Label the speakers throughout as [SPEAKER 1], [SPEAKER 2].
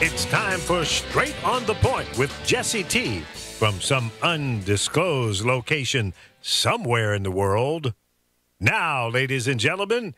[SPEAKER 1] It's time for Straight on the Point with Jesse T. from some undisclosed location somewhere in the world. Now, ladies and gentlemen,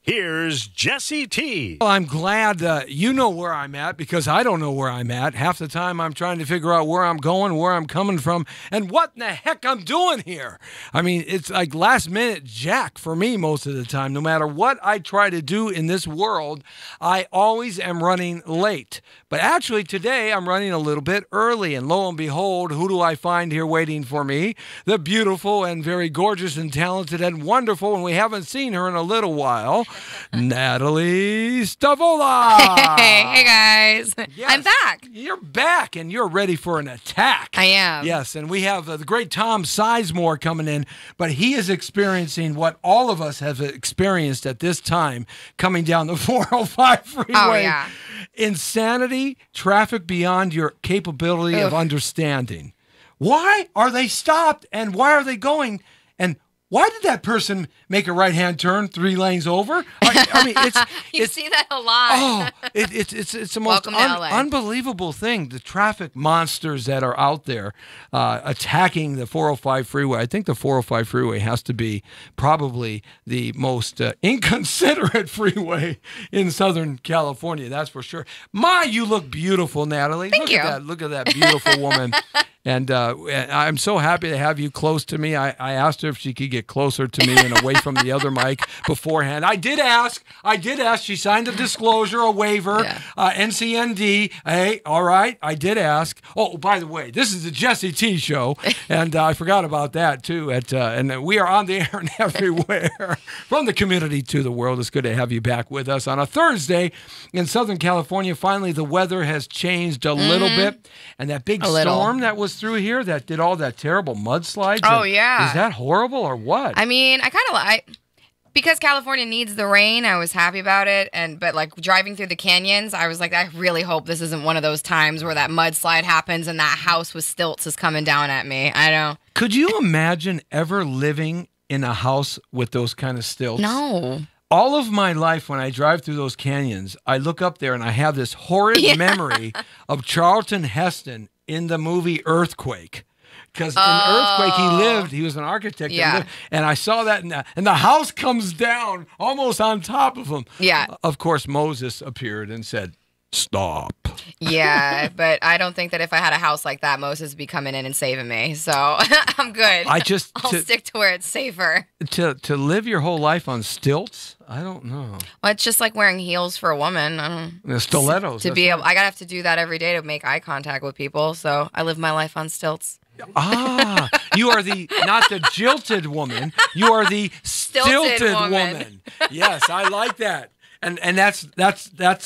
[SPEAKER 1] here's Jesse T.
[SPEAKER 2] Well, I'm glad you know where I'm at, because I don't know where I'm at. Half the time I'm trying to figure out where I'm going, where I'm coming from, and what in the heck I'm doing here. I mean, it's like last minute jack for me most of the time. No matter what I try to do in this world, I always am running late. But actually today I'm running a little bit early, and lo and behold, who do I find here waiting for me? The beautiful and very gorgeous and talented and wonderful, and we haven't seen her in a little while, Natalie Stavola.
[SPEAKER 3] Hey guys.
[SPEAKER 2] Yes,
[SPEAKER 3] I'm back.
[SPEAKER 2] You're back, and you're ready for an attack.
[SPEAKER 3] I am.
[SPEAKER 2] Yes, and we have the great Tom Sizemore coming in, but he is experiencing what all of us have experienced at this time coming down the 405 freeway.
[SPEAKER 3] Oh, yeah.
[SPEAKER 2] Insanity, traffic beyond your capability of understanding. Why are they stopped, and why are they going? And why did that person make a right-hand turn 3 lanes over? I mean,
[SPEAKER 3] You see that a lot.
[SPEAKER 2] Oh, it's the most
[SPEAKER 3] Welcome to LA.
[SPEAKER 2] unbelievable thing. The traffic monsters that are out there attacking the 405 freeway. I think the 405 freeway has to be probably the most inconsiderate freeway in Southern California. That's for sure. My, you look beautiful, Natalie.
[SPEAKER 3] Thank you.
[SPEAKER 2] Look at that beautiful woman. And I'm so happy to have you close to me. I asked her if she could get closer to me and away from the other mic beforehand. I did ask. She signed a disclosure, a waiver, NCND. Hey, all right. I did ask. Oh, by the way, this is the Jesse T Show, and I forgot about that too. And we are on the air and everywhere, from the community to the world. It's good to have you back with us on a Thursday in Southern California. Finally, the weather has changed a little bit, and that big storm that was through here that did all that terrible mudslides.
[SPEAKER 3] Oh, yeah.
[SPEAKER 2] Is that horrible or what?
[SPEAKER 3] I mean, I kind of like, because California needs the rain, I was happy about it. But like driving through the canyons, I was like, I really hope this isn't one of those times where that mudslide happens and that house with stilts is coming down at me. I know.
[SPEAKER 2] Could you imagine ever living in a house with those kind of stilts?
[SPEAKER 3] No.
[SPEAKER 2] All of my life, when I drive through those canyons, I look up there and I have this horrid memory of Charlton Heston in the movie Earthquake. Because in Earthquake, he was an architect, and I saw that, and the house comes down almost on top of him. Yeah. Of course, Moses appeared and said, "Stop."
[SPEAKER 3] Yeah, but I don't think that if I had a house like that, Moses would be coming in and saving me. So I'm good. I'll stick to where it's safer.
[SPEAKER 2] To live your whole life on stilts, I don't know.
[SPEAKER 3] Well, it's just like wearing heels for a woman. I don't know.
[SPEAKER 2] The stilettos.
[SPEAKER 3] To be able, I gotta have to do that every day to make eye contact with people. So I live my life on stilts.
[SPEAKER 2] Ah, you are not the jilted woman. You are the stilted woman. Yes, I like that. And that's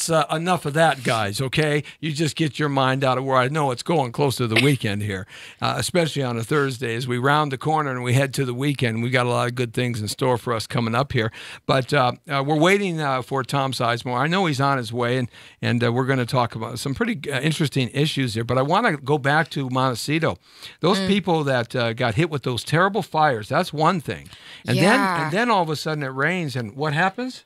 [SPEAKER 2] enough of that, guys, okay? You just get your mind out of where I know it's going close to the weekend here, especially on a Thursday. As we round the corner and we head to the weekend, we got a lot of good things in store for us coming up here. But we're waiting for Tom Sizemore. I know he's on his way, and we're going to talk about some pretty interesting issues here. But I want to go back to Montecito. Those people that got hit with those terrible fires, that's one thing. And then all of a sudden it rains, and what happens?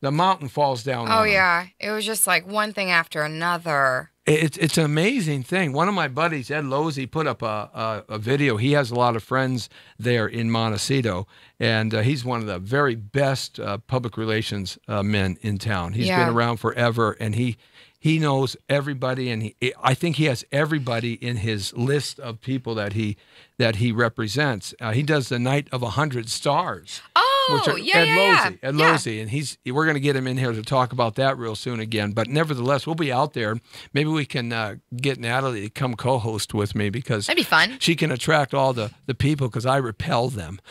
[SPEAKER 2] The mountain falls down.
[SPEAKER 3] Oh, yeah. It was just like one thing after another.
[SPEAKER 2] It's an amazing thing. One of my buddies, Ed Losey, put up a video. He has a lot of friends there in Montecito, and he's one of the very best public relations men in town. He's been around forever, and he knows everybody, and I think he has everybody in his list of people that he represents. He does the Night of 100 Stars.
[SPEAKER 3] Oh,
[SPEAKER 2] Ed Losey, and we're going to get him in here to talk about that real soon again. But nevertheless, we'll be out there. Maybe we can get Natalie to come co-host with me, because
[SPEAKER 3] that'd be fun.
[SPEAKER 2] She can attract all the people, because I repel them.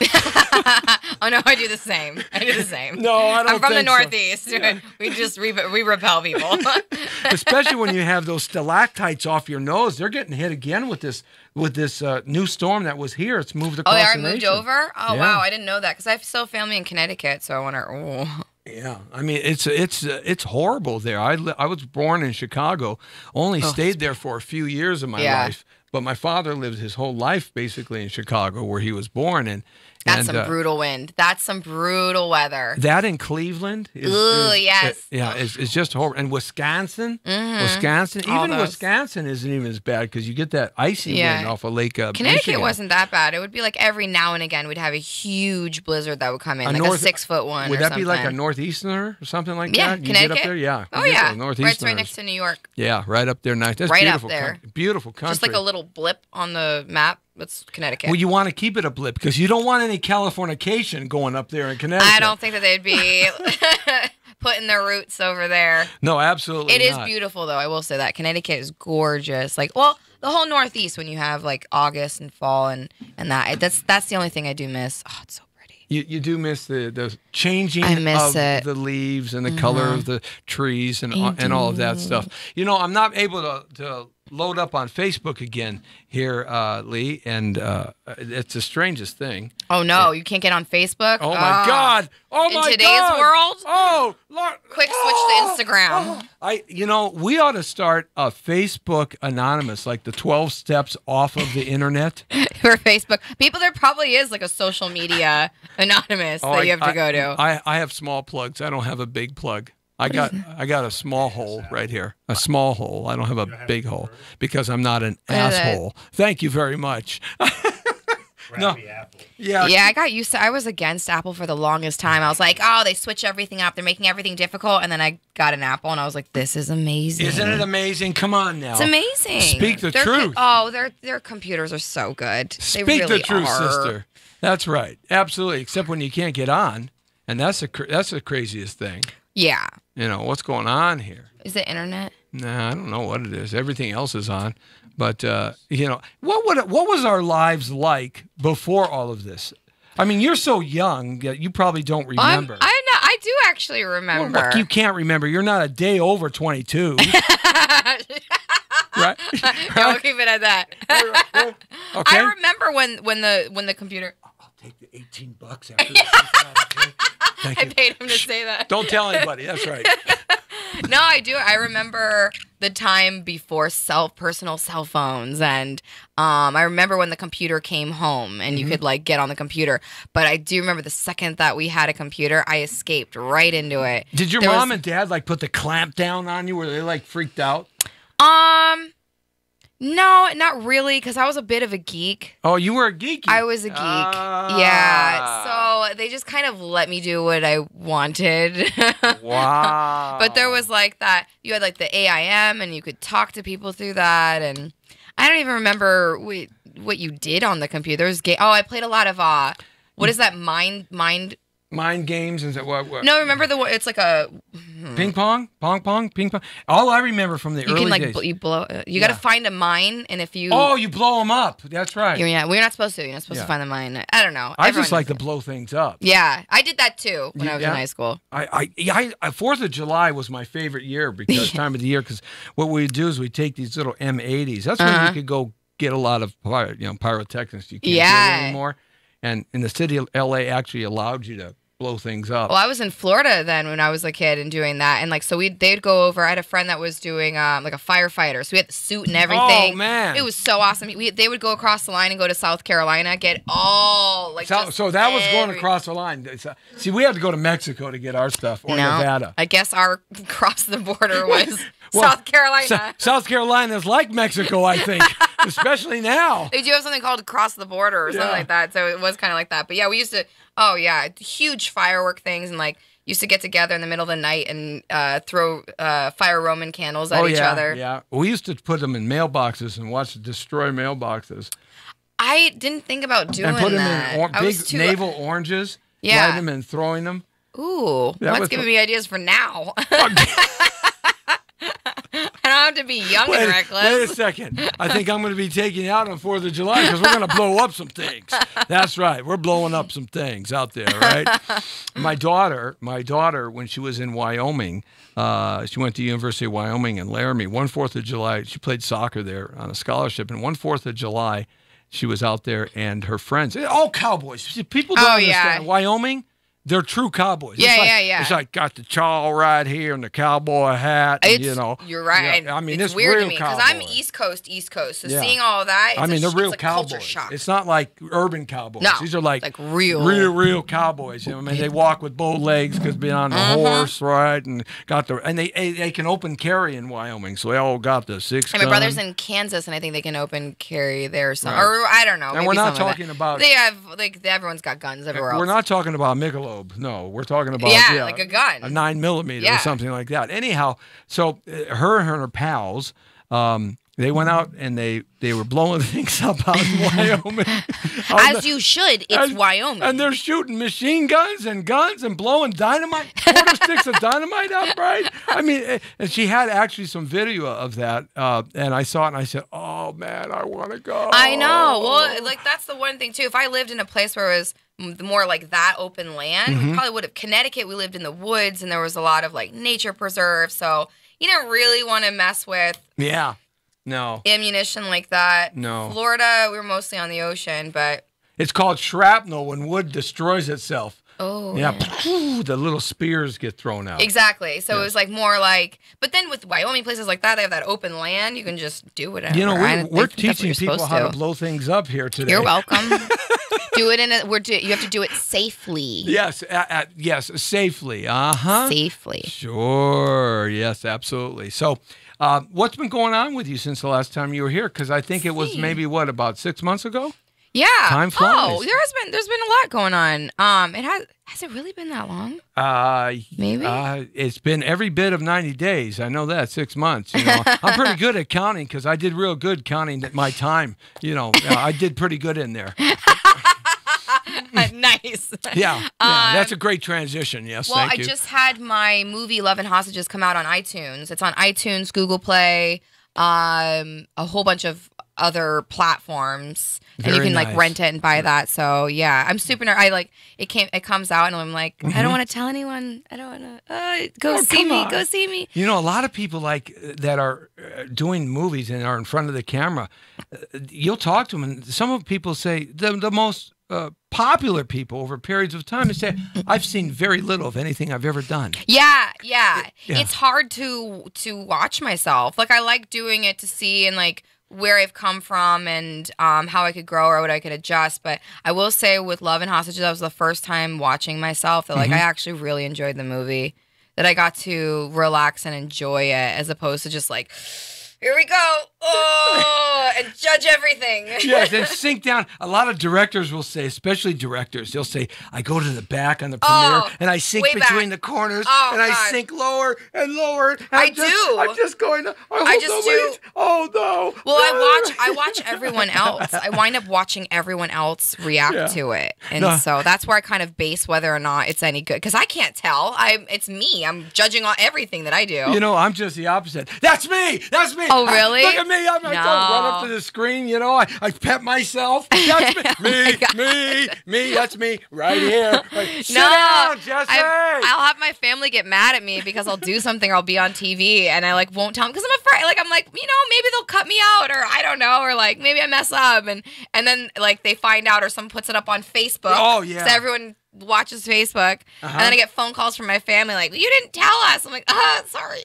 [SPEAKER 3] Oh no, I do the same.
[SPEAKER 2] No, I don't.
[SPEAKER 3] I'm from the
[SPEAKER 2] so.
[SPEAKER 3] Northeast. Yeah. We repel people.
[SPEAKER 2] Especially when you have those stalactites off your nose. They're getting hit again with this new storm that was here. It's moved across the nation.
[SPEAKER 3] Moved over? Oh, yeah. Wow, I didn't know that, because I have still family in Connecticut, so I wonder,
[SPEAKER 2] Yeah, I mean, it's horrible there. I was born in Chicago, only stayed there for a few years of my life, But my father lived his whole life basically in Chicago, where he was born, and
[SPEAKER 3] that's some brutal wind. That's some brutal weather.
[SPEAKER 2] That in Cleveland is
[SPEAKER 3] yes.
[SPEAKER 2] It's just horrible. And Wisconsin, even Wisconsin isn't even as bad because you get that icy wind off of Lake
[SPEAKER 3] Connecticut
[SPEAKER 2] Michigan.
[SPEAKER 3] wasn't that bad. It would be like every now and again we'd have a huge blizzard that would come in, like a 6-foot one.
[SPEAKER 2] Would
[SPEAKER 3] or
[SPEAKER 2] that
[SPEAKER 3] something.
[SPEAKER 2] be like a northeasterner or something like
[SPEAKER 3] that?
[SPEAKER 2] You
[SPEAKER 3] Connecticut.
[SPEAKER 2] Get up there? Yeah.
[SPEAKER 3] Oh yeah.
[SPEAKER 2] Northeasterners.
[SPEAKER 3] Right next to New York.
[SPEAKER 2] Yeah, right up there. Nice. That's
[SPEAKER 3] right
[SPEAKER 2] beautiful.
[SPEAKER 3] Up there.
[SPEAKER 2] Beautiful country.
[SPEAKER 3] Just like a little blip on the map. That's Connecticut.
[SPEAKER 2] Well, you want to keep it a blip because you don't want any Californication going up there in Connecticut.
[SPEAKER 3] I don't think that they'd be putting their roots over there.
[SPEAKER 2] No, absolutely
[SPEAKER 3] It is beautiful, though. I will say that. Connecticut is gorgeous. Like, well, the whole Northeast when you have, like, August and fall and that. That's the only thing I do miss. Oh, it's so pretty.
[SPEAKER 2] You do miss the changing of the leaves and the color of the trees and all of that stuff. You know, I'm not able to load up on Facebook again here, Lee, and it's the strangest thing.
[SPEAKER 3] Oh, no. You can't get on Facebook?
[SPEAKER 2] Oh, my God. Oh, my God.
[SPEAKER 3] In today's world?
[SPEAKER 2] Oh, Lord.
[SPEAKER 3] Quick switch to Instagram.
[SPEAKER 2] You know, we ought to start a Facebook Anonymous, like the 12 steps off of the internet.
[SPEAKER 3] For Facebook. People, there probably is like a social media Anonymous that you have to go to.
[SPEAKER 2] I have small plugs. I don't have a big plug. I got a small hole right here. A small hole. I don't have a big hole because I'm not an asshole. Thank you very much. No. Yeah,
[SPEAKER 3] I got used to. I was against Apple for the longest time. I was like, oh, they switch everything up. They're making everything difficult. And then I got an Apple, and I was like, this is amazing.
[SPEAKER 2] Isn't it amazing? Come on now.
[SPEAKER 3] It's amazing.
[SPEAKER 2] Speak the truth.
[SPEAKER 3] Their computers are so good.
[SPEAKER 2] Speak
[SPEAKER 3] they really
[SPEAKER 2] the truth,
[SPEAKER 3] are.
[SPEAKER 2] sister. That's right. Absolutely. Except when you can't get on, and that's the craziest thing.
[SPEAKER 3] Yeah.
[SPEAKER 2] You know what's going on here?
[SPEAKER 3] Is it internet?
[SPEAKER 2] Nah, I don't know what it is. Everything else is on. But, you know, what was our lives like before all of this? I mean, you're so young that you probably don't remember.
[SPEAKER 3] I do actually remember.
[SPEAKER 2] Well, look, you can't remember. You're not a day over 22. Right?
[SPEAKER 3] Yeah, we'll keep it at that.
[SPEAKER 2] Okay.
[SPEAKER 3] I remember when the computer...
[SPEAKER 2] I'll take the $18 after this. Okay? Thank you.
[SPEAKER 3] I paid him to say that.
[SPEAKER 2] Don't tell anybody. That's right.
[SPEAKER 3] No, I do. I remember the time before personal cell phones, and I remember when the computer came home and you could like get on the computer. But I do remember the second that we had a computer, I escaped right into it.
[SPEAKER 2] Did your mom and dad like put the clamp down on you? Were they like freaked out?
[SPEAKER 3] No, not really, because I was a bit of a geek.
[SPEAKER 2] Oh, you were a geek?
[SPEAKER 3] I was a geek. Yeah. So they just kind of let me do what I wanted.
[SPEAKER 2] Wow.
[SPEAKER 3] But there was like that. You had like the AIM, and you could talk to people through that. And I don't even remember what you did on the computer. I played a lot of what is that?
[SPEAKER 2] Mind games and what?
[SPEAKER 3] No, remember it's like a
[SPEAKER 2] ping pong. All I remember from the early days.
[SPEAKER 3] You blow. You got to find a mine, and if you
[SPEAKER 2] you blow them up. That's right.
[SPEAKER 3] Yeah, we're not supposed to. You're not supposed to find the mine. I don't know.
[SPEAKER 2] I just like to blow things up.
[SPEAKER 3] Yeah, I did that too when I was in high school.
[SPEAKER 2] I 4th of July was my favorite year because time of the year. Because what we do is we take these little M80s. That's when you could go get a lot of pyrotechnics. You can't get it anymore. And in the city of LA, actually allowed you to blow things up.
[SPEAKER 3] Well, I was in Florida then when I was a kid and doing that, and like so they'd go over. I had a friend that was doing like a firefighter, so we had the suit and everything.
[SPEAKER 2] Oh man,
[SPEAKER 3] it was so awesome. They would go across the line and go to South Carolina, get all like.
[SPEAKER 2] So that was going across the line. See, we had to go to Mexico to get our stuff or Nevada.
[SPEAKER 3] I guess our cross the border was South Carolina.
[SPEAKER 2] South Carolina is like Mexico, I think, especially now.
[SPEAKER 3] They do have something called cross the border or something like that, so it was kind of like that. But yeah, we used to. Oh yeah, huge firework things, and like used to get together in the middle of the night and throw fire Roman candles at each other.
[SPEAKER 2] Yeah, we used to put them in mailboxes and watch it destroy mailboxes.
[SPEAKER 3] I didn't think about doing that.
[SPEAKER 2] And put them in big navel oranges.
[SPEAKER 3] Yeah,
[SPEAKER 2] light them and throwing them.
[SPEAKER 3] Ooh, that's giving me ideas for now. I don't have to be young and reckless.
[SPEAKER 2] Wait a second. I think I'm going to be taking you out on 4th of July because we're going to blow up some things. That's right. We're blowing up some things out there, right? My daughter, when she was in Wyoming, she went to the University of Wyoming in Laramie. One 4th of July, she played soccer there on a scholarship. And one 4th of July, she was out there and her friends, all cowboys. People don't understand. Wyoming, They're true cowboys.
[SPEAKER 3] Yeah.
[SPEAKER 2] It's like got the chaw right here and the cowboy hat. And,
[SPEAKER 3] you're right.
[SPEAKER 2] Yeah, I mean,
[SPEAKER 3] it's
[SPEAKER 2] this
[SPEAKER 3] weird
[SPEAKER 2] real
[SPEAKER 3] to me because I'm East Coast. So seeing all that,
[SPEAKER 2] they're real
[SPEAKER 3] like
[SPEAKER 2] cowboys.
[SPEAKER 3] Shock.
[SPEAKER 2] It's not like urban cowboys.
[SPEAKER 3] No,
[SPEAKER 2] these are like
[SPEAKER 3] real
[SPEAKER 2] cowboys. I mean, they walk with bow legs because being on the horse, right? And they can open carry in Wyoming, so they all got the 6 gun.
[SPEAKER 3] And my brother's in Kansas, and I think they can open carry there. Or I don't know.
[SPEAKER 2] And we're not talking about.
[SPEAKER 3] They have everyone's got guns everywhere else.
[SPEAKER 2] We're not talking about Michelob. No, we're talking about
[SPEAKER 3] like a gun,
[SPEAKER 2] a 9mm or something like that. Anyhow, so her and her pals, they went out and they were blowing things up out in Wyoming.
[SPEAKER 3] As you should. It's Wyoming,
[SPEAKER 2] and they're shooting machine guns and blowing dynamite, quarter sticks of dynamite up, right? I mean, and she had actually some video of that, and I saw it and I said, "Oh man, I want to go."
[SPEAKER 3] I know. Well, like that's the one thing too. If I lived in a place where it was more like that open land, we probably would have. Connecticut, we lived in the woods and there was a lot of like nature preserves, so you don't really want to mess with ammunition like that.
[SPEAKER 2] No.
[SPEAKER 3] Florida, we were mostly on the ocean, but
[SPEAKER 2] it's called shrapnel when wood destroys itself.
[SPEAKER 3] Oh
[SPEAKER 2] yeah. The little spears get thrown out.
[SPEAKER 3] Exactly. So it was like more like, but then with Wyoming, places like that, they have that open land. You can just do whatever.
[SPEAKER 2] We're teaching people how to blow things up here today.
[SPEAKER 3] You're welcome. Do it you have to do it safely.
[SPEAKER 2] Yes, yes, safely.
[SPEAKER 3] Safely.
[SPEAKER 2] Sure. Yes, absolutely. So, what's been going on with you since the last time you were here? Because I think it was maybe about 6 months ago.
[SPEAKER 3] Yeah.
[SPEAKER 2] Time flies.
[SPEAKER 3] Oh, there's been a lot going on. Has it really been that long?
[SPEAKER 2] Maybe. It's been every bit of 90 days. I know that 6 months. I'm pretty good at counting because I did real good counting my time. I did pretty good in there.
[SPEAKER 3] Nice.
[SPEAKER 2] Yeah, that's a great transition. Yes,
[SPEAKER 3] well,
[SPEAKER 2] thank you.
[SPEAKER 3] I just had my movie Love and Hostages come out on iTunes. It's on iTunes, Google Play, a whole bunch of other platforms, and you can like rent it and buy that. So yeah, I'm super nervous. It comes out, and I'm like, I don't want to tell anyone. I don't want to go see me.
[SPEAKER 2] A lot of people that are doing movies and are in front of the camera. You'll talk to them, and some of people say the most popular people over periods of time and say, I've seen very little of anything I've ever done.
[SPEAKER 3] Yeah. It's hard to watch myself. Like, I like doing it to see and like where I've come from and how I could grow or what I could adjust. But I will say with Love and Hostages, that was the first time watching myself that like I actually really enjoyed the movie, that I got to relax and enjoy it as opposed to just like, here we go. Oh, and judge everything.
[SPEAKER 2] Yes, and sink down. A lot of directors will say, especially directors, they'll say, I go to the back on the premiere and I sink between the corners and I sink lower and lower. And I'm just going to, oh no.
[SPEAKER 3] Well, I watch everyone else. I wind up watching everyone else react to it. And so that's where I kind of base whether or not it's any good. Because I can't tell. It's me. I'm judging on everything that I do.
[SPEAKER 2] I'm just the opposite. That's me. That's me.
[SPEAKER 3] Oh, really?
[SPEAKER 2] Look at me. I don't run up to the screen, I pet myself. That's me. That's me right here. Sit down, Jesse.
[SPEAKER 3] I'll have my family get mad at me because I'll do something or I'll be on TV and I like won't tell them because I'm afraid. Like, I'm like, maybe they'll cut me out or I don't know, or like maybe I mess up and then like they find out or someone puts it up on Facebook.
[SPEAKER 2] Oh, yeah.
[SPEAKER 3] So everyone watches Facebook and then I get phone calls from my family like, you didn't tell us. I'm like, sorry.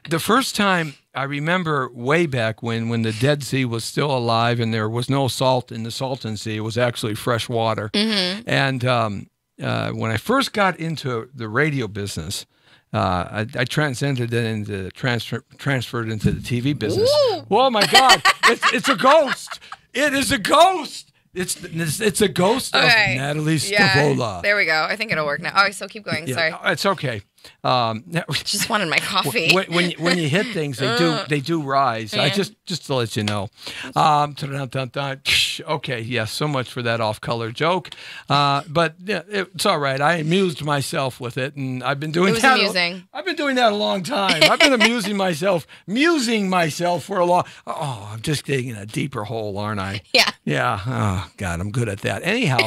[SPEAKER 2] The first time I remember way back when the Dead Sea was still alive and there was no salt in the Salton Sea, it was actually fresh water. And when I first got into the radio business, I transcended it into transferred into the TV business. Ooh. Oh my God, it's a ghost. It is a ghost. It's a ghost of Natalie Stavola.
[SPEAKER 3] There we go. I think it'll work now. Oh, so keep going. Sorry.
[SPEAKER 2] It's okay.
[SPEAKER 3] Just wanted my coffee.
[SPEAKER 2] When you hit things, they do rise. Yeah. Just to let you know. Okay, yes, so much for that off-color joke. But yeah, it's all right. I amused myself with it, and I've been doing that.
[SPEAKER 3] It was amusing.
[SPEAKER 2] I've been doing that a long time. I've been musing myself for a long. Oh, I'm just digging a deeper hole, aren't I?
[SPEAKER 3] Yeah.
[SPEAKER 2] Yeah. Oh God, I'm good at that. Anyhow,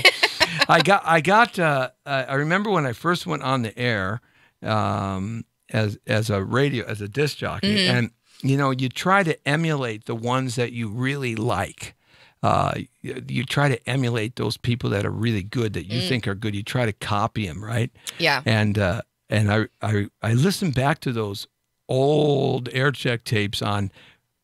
[SPEAKER 2] I remember when I first went on the air. As a disc jockey, and you try to emulate the ones that you really like. you try to emulate those people that are really good, that you think are good. You try to copy them, right?
[SPEAKER 3] Yeah.
[SPEAKER 2] And I listened back to those old air check tapes on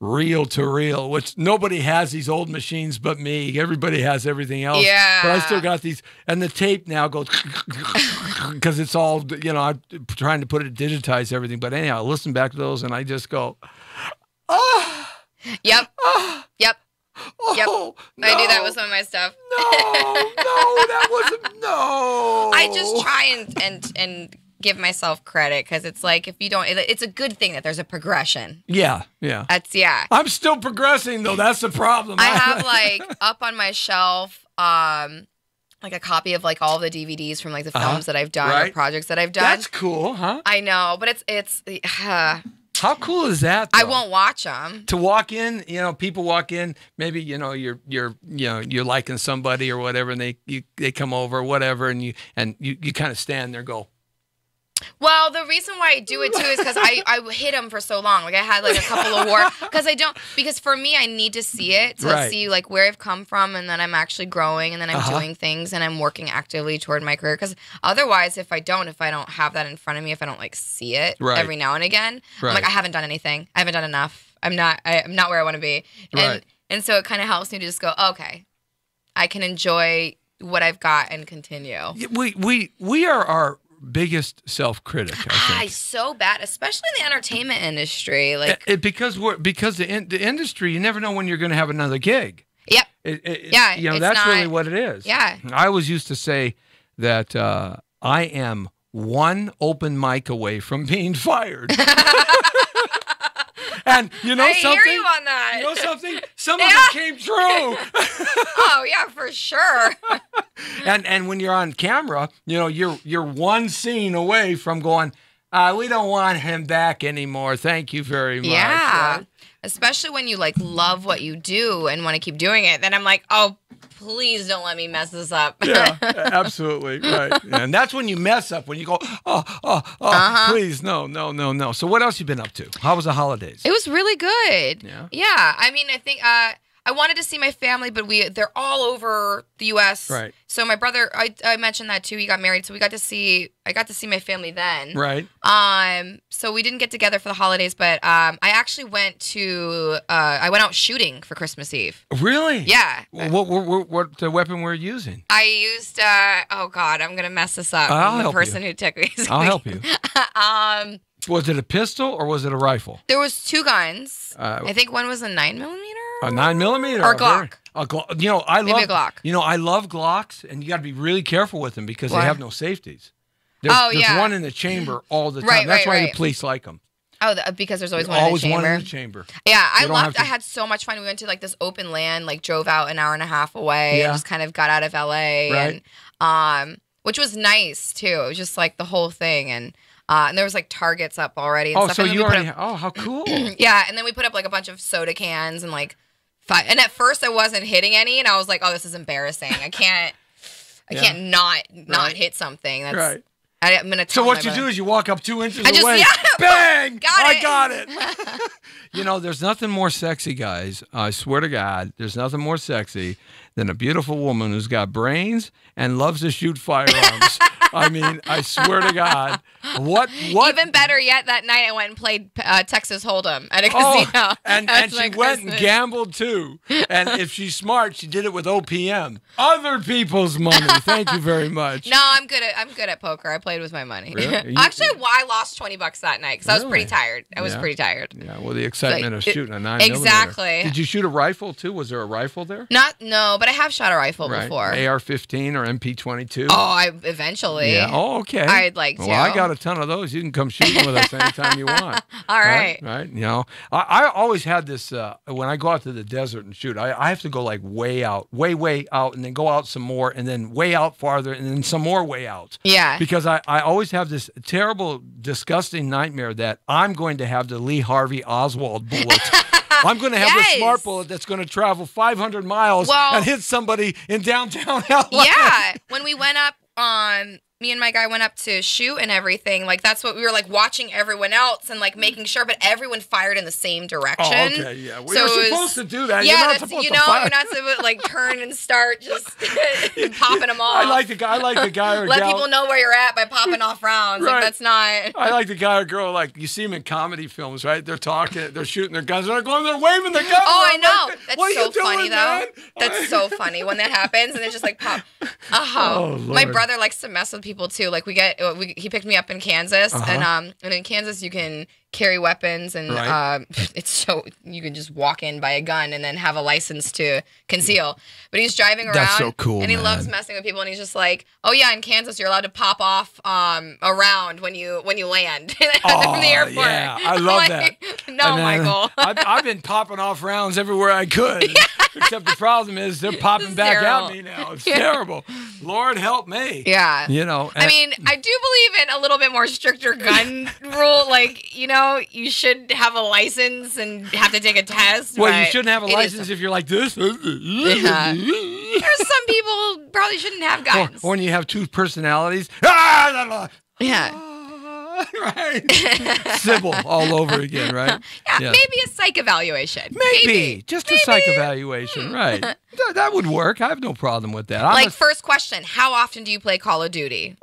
[SPEAKER 2] reel to reel, which nobody has these old machines but me. Everybody has everything else.
[SPEAKER 3] Yeah.
[SPEAKER 2] But I still got these. And the tape now goes because it's all, I'm trying to put it, digitize everything. But anyhow, I listen back to those and I just go,
[SPEAKER 3] Yep. Yep. Yep.
[SPEAKER 2] No,
[SPEAKER 3] I do that with some of my stuff.
[SPEAKER 2] No, that wasn't, no.
[SPEAKER 3] I just try and give myself credit because it's like if you don't, it's a good thing that there's a progression.
[SPEAKER 2] Yeah. I'm still progressing though. That's the problem.
[SPEAKER 3] I have like up on my shelf, like a copy of like all the DVDs from like the films that I've done or projects that I've done.
[SPEAKER 2] That's cool, huh?
[SPEAKER 3] I know, but it's.
[SPEAKER 2] How cool is that, though?
[SPEAKER 3] I won't watch them.
[SPEAKER 2] To walk in, people walk in, maybe you're liking somebody or whatever, and they come over or whatever, and you kind of stand there and go.
[SPEAKER 3] Well, the reason why I do it too is because I hid them for so long. Like I had like a couple of war because for me I need to see it to see like where I've come from, and then I'm actually growing, and then I'm doing things, and I'm working actively toward my career. Because otherwise, if I don't have that in front of me, if I don't like see it every now and again, I'm like I haven't done anything. I haven't done enough. I'm not where I want to be. And so it kind of helps me to just go, okay, I can enjoy what I've got and continue.
[SPEAKER 2] We are our biggest self-critic, I think.
[SPEAKER 3] So bad, especially in the entertainment industry. Like
[SPEAKER 2] because the industry, you never know when you're going to have another gig.
[SPEAKER 3] Yep.
[SPEAKER 2] That's really what it is.
[SPEAKER 3] Yeah.
[SPEAKER 2] I always used to say that I am one open mic away from being fired. And
[SPEAKER 3] I hear you on that.
[SPEAKER 2] You know something? Some of it came true.
[SPEAKER 3] Oh yeah, for sure.
[SPEAKER 2] And when you're on camera, you're one scene away from going, we don't want him back anymore. Thank you very much.
[SPEAKER 3] Yeah.
[SPEAKER 2] Right?
[SPEAKER 3] Especially when you like love what you do and want to keep doing it. Then I'm like, oh, please don't let me mess this up.
[SPEAKER 2] Yeah, absolutely. Right. And that's when you mess up, when you go, please, no. So what else you been up to? How was the holidays?
[SPEAKER 3] It was really good.
[SPEAKER 2] Yeah.
[SPEAKER 3] I mean, I think I wanted to see my family, but they're all over the U.S.
[SPEAKER 2] Right.
[SPEAKER 3] So my brother, I mentioned that too. He got married, so I got to see my family then.
[SPEAKER 2] Right.
[SPEAKER 3] So we didn't get together for the holidays, but I actually went out shooting for Christmas Eve.
[SPEAKER 2] Really?
[SPEAKER 3] Yeah.
[SPEAKER 2] What weapon were you using?
[SPEAKER 3] I used oh God, I'm gonna mess this up.
[SPEAKER 2] I'll
[SPEAKER 3] I'm the
[SPEAKER 2] help
[SPEAKER 3] person
[SPEAKER 2] you.
[SPEAKER 3] who took me.
[SPEAKER 2] I'll help you. Was it a pistol or was it a rifle?
[SPEAKER 3] There was two guns. I think one was a 9mm.
[SPEAKER 2] A 9mm
[SPEAKER 3] or a Glock.
[SPEAKER 2] A Glock.
[SPEAKER 3] Maybe a Glock.
[SPEAKER 2] I love Glocks, and you got to be really careful with them because they have no safeties. There's one in the chamber all the time. That's why the police like them.
[SPEAKER 3] Oh, because there's always one in the chamber. Yeah, I loved. I had so much fun. We went to like this open land, like drove out an hour and a half away, and just kind of got out of LA, and which was nice too. It was just like the whole thing, and there was like targets up already. And stuff.
[SPEAKER 2] So
[SPEAKER 3] and
[SPEAKER 2] you already? How cool!
[SPEAKER 3] Yeah, and then we put up like a bunch of soda cans and like. And at first I wasn't hitting any, and I was like, "Oh, this is embarrassing. I can't not hit something." That's right. I'm gonna.
[SPEAKER 2] So what you do is you walk up 2 inches away,
[SPEAKER 3] bang!
[SPEAKER 2] I got it. There's nothing more sexy, guys. I swear to God, there's nothing more sexy than a beautiful woman who's got brains and loves to shoot firearms. I mean, I swear to God. What?
[SPEAKER 3] Even better yet, that night I went and played Texas Hold'em at a casino.
[SPEAKER 2] And she went and gambled too. And if she's smart, she did it with OPM. Other people's money. Thank you very much.
[SPEAKER 3] No, I'm good at poker. I played with my money.
[SPEAKER 2] Really?
[SPEAKER 3] Actually, I lost $20 that night because I was pretty tired. I was pretty tired.
[SPEAKER 2] Yeah, well, the excitement of shooting a 9mm.
[SPEAKER 3] Exactly.
[SPEAKER 2] Did you shoot a rifle too? Was there a rifle there?
[SPEAKER 3] No, but I have shot a rifle before.
[SPEAKER 2] AR-15 or MP-22?
[SPEAKER 3] Oh, eventually.
[SPEAKER 2] Yeah. Oh, okay.
[SPEAKER 3] I'd like to.
[SPEAKER 2] Well, I got a ton of those. You can come shooting with us anytime you want.
[SPEAKER 3] All right.
[SPEAKER 2] Right. I always had this, when I go out to the desert and shoot, I have to go like way out, way out, and then go out some more, and then way out farther, and then some more way out.
[SPEAKER 3] Yeah.
[SPEAKER 2] Because I always have this terrible, disgusting nightmare that I'm going to have the Lee Harvey Oswald bullet. I'm going to have the smart bullet that's going to travel 500 miles and hit somebody in downtown LA.
[SPEAKER 3] Yeah. When we went up me and my guy went up to shoot and everything, like that's what we were like watching everyone else and like making sure, but everyone fired in the same direction.
[SPEAKER 2] Oh, okay, yeah. Well, so you're supposed to do that.
[SPEAKER 3] Yeah,
[SPEAKER 2] you're not supposed to fire.
[SPEAKER 3] You're not supposed to like turn and start just popping them off.
[SPEAKER 2] I like the guy or
[SPEAKER 3] let
[SPEAKER 2] gal.
[SPEAKER 3] people know where you're at by popping off rounds.
[SPEAKER 2] Right.
[SPEAKER 3] Like that's not.
[SPEAKER 2] I like the guy or girl, like you see them in comedy films, right? They're talking, they're shooting their guns, they're going, they're waving their guns.
[SPEAKER 3] Oh, I know.
[SPEAKER 2] Like,
[SPEAKER 3] that's
[SPEAKER 2] what
[SPEAKER 3] so
[SPEAKER 2] are you doing,
[SPEAKER 3] funny though.
[SPEAKER 2] man?
[SPEAKER 3] That's so funny when that happens and it's just like pop.
[SPEAKER 2] Oh, Lord.
[SPEAKER 3] My brother likes to mess with people too. Like he picked me up in Kansas, and in Kansas you can carry weapons, and it's so you can just walk in, buy a gun, and then have a license to conceal. But he's driving around,
[SPEAKER 2] that's so cool,
[SPEAKER 3] and he loves messing with people. And he's just like, "Oh yeah, in Kansas you're allowed to pop off a round when you land from the airport."
[SPEAKER 2] Yeah, I love
[SPEAKER 3] like,
[SPEAKER 2] that.
[SPEAKER 3] No, Michael.
[SPEAKER 2] I've been popping off rounds everywhere I could. Except the problem is they're popping back at me now. It's terrible. Lord help me.
[SPEAKER 3] Yeah.
[SPEAKER 2] You know.
[SPEAKER 3] I mean, I do believe in a little bit more stricter gun rule. Like, you know, you should have a license and have to take a test.
[SPEAKER 2] Well, you shouldn't have a license if you're like this.
[SPEAKER 3] There's some people probably shouldn't have guns.
[SPEAKER 2] Or when you have two personalities.
[SPEAKER 3] Yeah.
[SPEAKER 2] Right. Sybil all over again, right?
[SPEAKER 3] Yeah, maybe a psych evaluation.
[SPEAKER 2] Maybe. Just a psych evaluation, right. That would work. I have no problem with that.
[SPEAKER 3] Like, first question, how often do you play Call of Duty?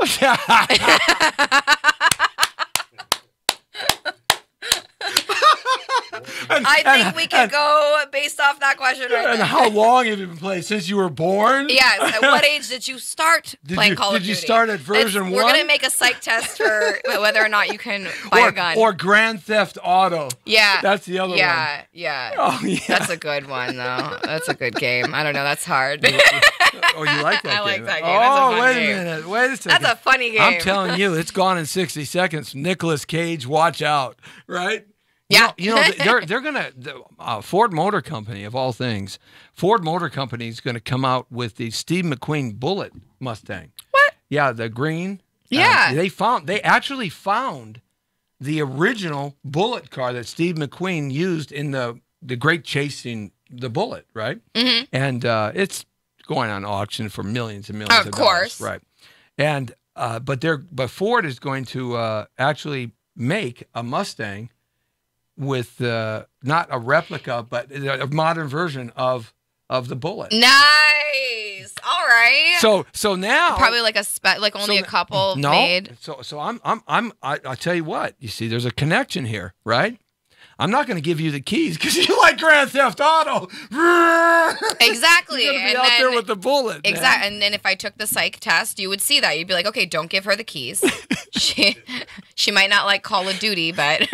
[SPEAKER 3] I think we can go based off that question right
[SPEAKER 2] And
[SPEAKER 3] there.
[SPEAKER 2] how long have you been playing? Since you were born?
[SPEAKER 3] Yes. At what age did you start playing Call of Duty?
[SPEAKER 2] Did you start at version 1?
[SPEAKER 3] We're going to make a psych test for whether or not you can buy a gun.
[SPEAKER 2] Or Grand Theft Auto.
[SPEAKER 3] Yeah.
[SPEAKER 2] That's the other one.
[SPEAKER 3] Yeah.
[SPEAKER 2] Oh, yeah.
[SPEAKER 3] That's a good one, though. That's a good game. I don't know. That's hard.
[SPEAKER 2] Oh, you like that game?
[SPEAKER 3] I like that game.
[SPEAKER 2] Oh,
[SPEAKER 3] That's a fun game.
[SPEAKER 2] Minute. Wait a second.
[SPEAKER 3] That's a funny game.
[SPEAKER 2] I'm telling you, it's gone in 60 seconds. Nicolas Cage, watch out. Right?
[SPEAKER 3] Yeah.
[SPEAKER 2] You know they're going to, Ford Motor Company, of all things, Ford Motor Company is going to come out with the Steve McQueen Bullet Mustang.
[SPEAKER 3] What?
[SPEAKER 2] Yeah, the green.
[SPEAKER 3] Yeah.
[SPEAKER 2] They actually found the original Bullet car that Steve McQueen used in the Great Chasing the Bullet, right? Mm-hmm. And it's going on auction for millions and millions of dollars. Right. And but Ford is going to actually make a Mustang with not a replica, but a modern version of the Bullet.
[SPEAKER 3] Nice. All right.
[SPEAKER 2] So now
[SPEAKER 3] probably like only a couple made.
[SPEAKER 2] So I'll tell you what. You see, there's a connection here, right? I'm not going to give you the keys because you like Grand Theft Auto.
[SPEAKER 3] Exactly.
[SPEAKER 2] You're going to be out there with the Bullet.
[SPEAKER 3] Exactly. And then if I took the psych test, you would see that. You'd be like, okay, don't give her the keys. She might not like Call of Duty, but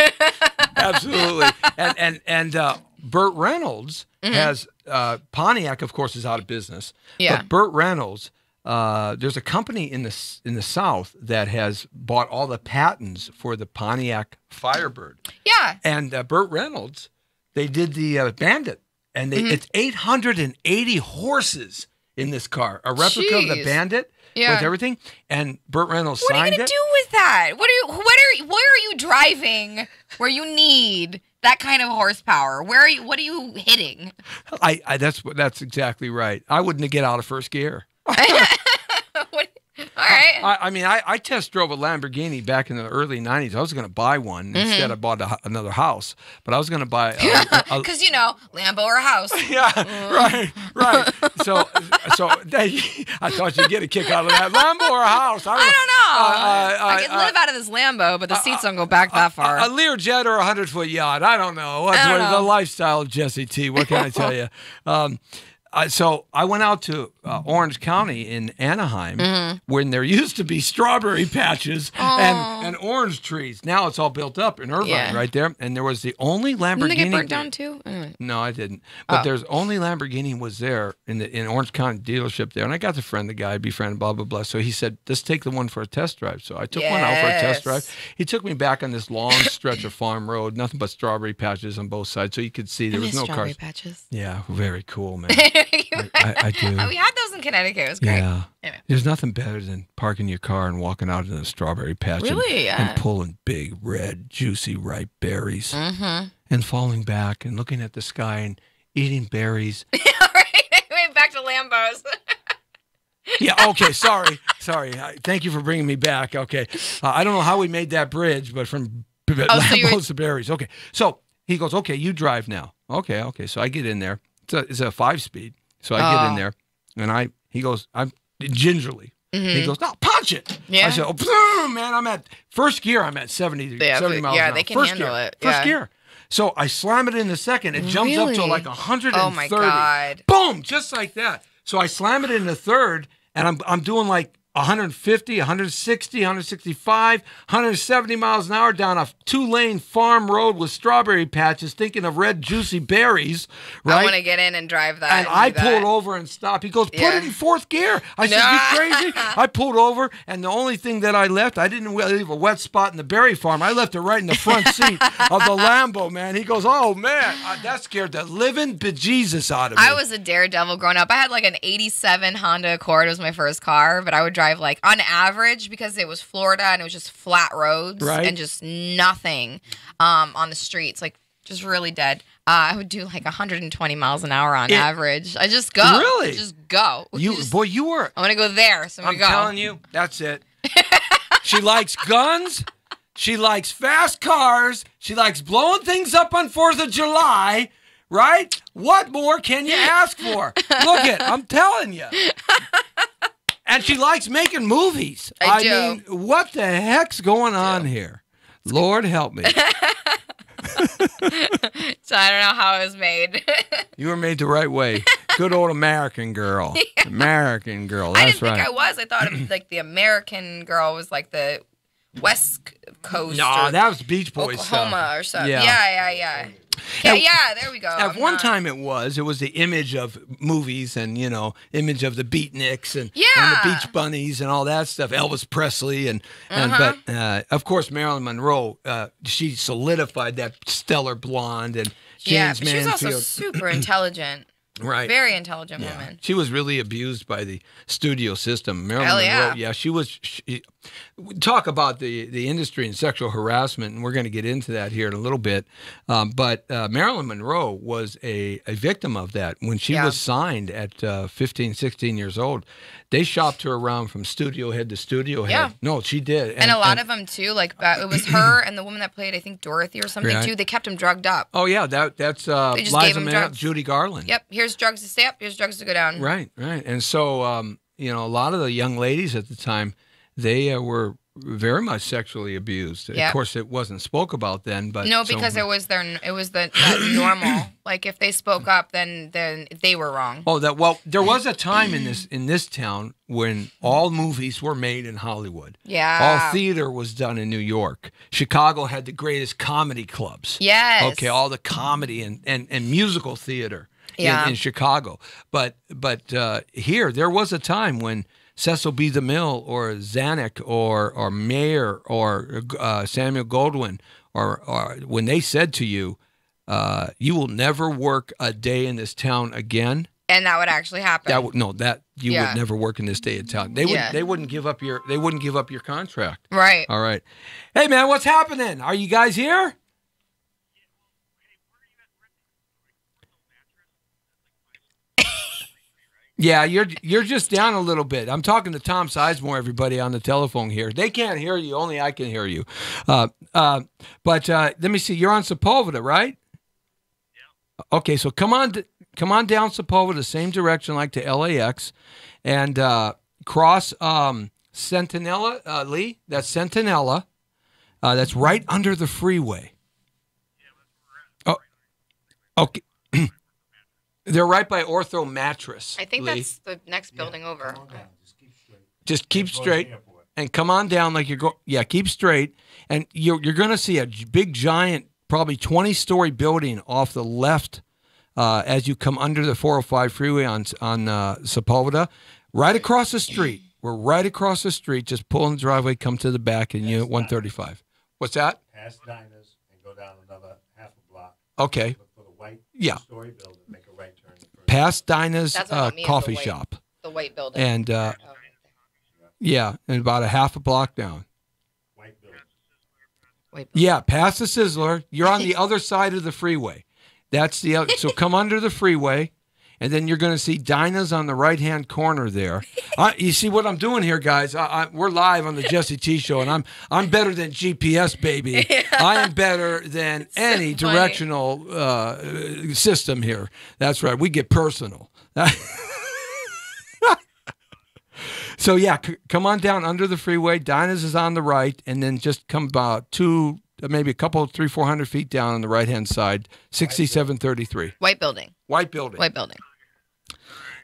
[SPEAKER 2] absolutely. And Burt Reynolds has Pontiac, of course, is out of business.
[SPEAKER 3] Yeah.
[SPEAKER 2] But Burt Reynolds, there's a company in the South that has bought all the patents for the Pontiac Firebird.
[SPEAKER 3] Yeah.
[SPEAKER 2] And Burt Reynolds, they did the Bandit, and it's 880 horses in this car, a replica of the Bandit. Yeah. With everything, and Burt Reynolds signed it.
[SPEAKER 3] What are you gonna do with that? Where are you driving where you need that kind of horsepower? What are you hitting?
[SPEAKER 2] That's exactly right. I wouldn't get out of first gear.
[SPEAKER 3] All right.
[SPEAKER 2] I mean, I test drove a Lamborghini back in the early 90s. I was going to buy one. Instead, I bought another house. But I was going to buy...
[SPEAKER 3] Because, Lambo or a house.
[SPEAKER 2] Yeah, right. So I thought you'd get a kick out of that. Lambo or a house?
[SPEAKER 3] I don't know. I can live out of this Lambo, but the seats don't go back that far.
[SPEAKER 2] A Learjet or a 100-foot yacht? I don't know. What's the lifestyle of Jesse T? What can I tell you? So I went out to Orange County in Anaheim, when there used to be strawberry patches and orange trees. Now it's all built up in Irvine, right there. And there was the only Lamborghini.
[SPEAKER 3] Didn't they get burnt down too?
[SPEAKER 2] No, I didn't. But there's only Lamborghini was there in Orange County dealership there. And I got to friend the guy, befriend, blah, blah, blah. So he said, let's take the one for a test drive. So I took one out for a test drive. He took me back on this long stretch of farm road, nothing but strawberry patches on both sides. So you could see there was no cars.
[SPEAKER 3] Strawberry patches.
[SPEAKER 2] Yeah, very cool, man. I do.
[SPEAKER 3] We had those in Connecticut. It was great.
[SPEAKER 2] Yeah. Anyway. There's nothing better than parking your car and walking out in a strawberry patch and pulling big, red, juicy, ripe berries and falling back and looking at the sky and eating berries.
[SPEAKER 3] Right. Back to Lambos.
[SPEAKER 2] Yeah, okay, sorry. sorry. Thank you for bringing me back. Okay. I don't know how we made that bridge, but from Lambos to Berries. Okay. So he goes, okay, you drive now. Okay. So I get in there. It's a 5-speed. So I get in there, and he goes, I'm gingerly. He goes, no, punch it. Yeah. I said, oh, man, I'm at first gear. I'm at 70 miles an hour.
[SPEAKER 3] Yeah, they can handle it.
[SPEAKER 2] First gear. So I slam it in the second. It jumps up to like 130.
[SPEAKER 3] Oh, my God.
[SPEAKER 2] Boom, just like that. So I slam it in the third, and I'm doing like 150, 160, 165, 170 miles an hour down a 2-lane farm road with strawberry patches, thinking of red, juicy berries, right?
[SPEAKER 3] I want to get in and drive that.
[SPEAKER 2] And I pulled over and stopped. He goes, put it in 4th gear. I said, you crazy? I pulled over, and the only thing that I left, I didn't leave a wet spot in the berry farm. I left it right in the front seat of the Lambo, man. He goes, oh, man, that scared the living bejesus out of me.
[SPEAKER 3] I was a daredevil growing up. I had like an 87 Honda Accord. It was my first car, but I would drive like on average, because it was Florida and it was just flat roads and just nothing on the streets, like just really dead. I would do like 120 miles an hour on average. I just go.
[SPEAKER 2] Really?
[SPEAKER 3] Just go.
[SPEAKER 2] You were.
[SPEAKER 3] I'm going to go there. So
[SPEAKER 2] I'm telling you, that's it. She likes guns. She likes fast cars. She likes blowing things up on 4th of July. Right? What more can you ask for? Look it. I'm telling you. And she likes making movies. I do. Mean, what the heck's going on here? Lord help me.
[SPEAKER 3] So I don't know how it was made.
[SPEAKER 2] You were made the right way. Good old American girl. Yeah. American girl. That's
[SPEAKER 3] I didn't
[SPEAKER 2] right.
[SPEAKER 3] think I was. I thought like the American girl was like the West Coast.
[SPEAKER 2] No, that was Beach Boys
[SPEAKER 3] Oklahoma
[SPEAKER 2] stuff.
[SPEAKER 3] Or something.
[SPEAKER 2] Yeah.
[SPEAKER 3] Yeah, there we go.
[SPEAKER 2] At one time it was the image of movies and, image of the Beatniks and the Beach Bunnies and all that stuff, Elvis Presley but of course Marilyn Monroe, she solidified that stellar blonde and James Mansfield.
[SPEAKER 3] She was also super intelligent.
[SPEAKER 2] Right.
[SPEAKER 3] Very intelligent woman.
[SPEAKER 2] She was really abused by the studio system. Marilyn Monroe, she was. Talk about the industry and sexual harassment, and we're going to get into that here in a little bit. But Marilyn Monroe was a victim of that. When she was signed at 15, 16 years old, they shopped her around from studio head to studio head. Yeah. No, she did.
[SPEAKER 3] And a lot of them, too. Like, it was her and the woman that played, I think, Dorothy or something, too. They kept them drugged up.
[SPEAKER 2] Oh, yeah. That's Liza Minnelli, Judy Garland.
[SPEAKER 3] Yep. Here's drugs to stay up. Here's drugs to go down.
[SPEAKER 2] Right. And so, a lot of the young ladies at the time, they were very much sexually abused. Yep. Of course, it wasn't spoke about then, but
[SPEAKER 3] no, because it was that normal. Like if they spoke up, then they were wrong.
[SPEAKER 2] Oh, there was a time in this town when all movies were made in Hollywood.
[SPEAKER 3] Yeah,
[SPEAKER 2] all theater was done in New York. Chicago had the greatest comedy clubs.
[SPEAKER 3] Yes.
[SPEAKER 2] Okay, all the comedy and musical theater in Chicago. But here there was a time when Cecil B. DeMille or Zanuck or Mayer or Samuel Goldwyn or when they said to you, you will never work a day in this town again.
[SPEAKER 3] And that would actually happen.
[SPEAKER 2] You would never work in this day in town. They wouldn't give up your contract.
[SPEAKER 3] Right.
[SPEAKER 2] All right. Hey man, what's happening? Are you guys here? Yeah, you're just down a little bit. I'm talking to Tom Sizemore, everybody on the telephone here. They can't hear you. Only I can hear you. But let me see. You're on Sepulveda, right? Yeah. Okay, so come on down Sepulveda, same direction like to LAX, and cross Centinela, Lee. That's Centinela. That's right under the freeway. Yeah, that's where we're at. Oh, okay. They're right by Ortho Mattress.
[SPEAKER 3] I think that's the next building over.
[SPEAKER 2] Just keep straight and come on down like you're going. Yeah, keep straight, and you're going to see a big, giant, probably 20-story building off the left as you come under the 405 freeway on Sepulveda. Right across the street. We're right across the street. Just pull in the driveway, come to the back, and Unit 135. What's that?
[SPEAKER 1] Past Diners and go down another half a block.
[SPEAKER 2] Okay.
[SPEAKER 1] Look for the white story building. Make a right turn.
[SPEAKER 2] Past Dinah's coffee shop.
[SPEAKER 3] The white building.
[SPEAKER 2] And, and about a half a block down.
[SPEAKER 1] White building.
[SPEAKER 2] Yeah, past the Sizzler. You're on the other side of the freeway. That's the other. So come under the freeway, and then you're going to see Dinah's on the right-hand corner there. You see what I'm doing here, guys? We're live on the Jesse T Show, and I'm better than GPS, baby. Yeah. I am better than any directional system here. That's right. We get personal. So yeah, come on down under the freeway. Dinah's is on the right, and then just come about maybe a couple, 300-400 feet down on the right-hand side, 6733.
[SPEAKER 3] White building.
[SPEAKER 2] White building.
[SPEAKER 3] White building.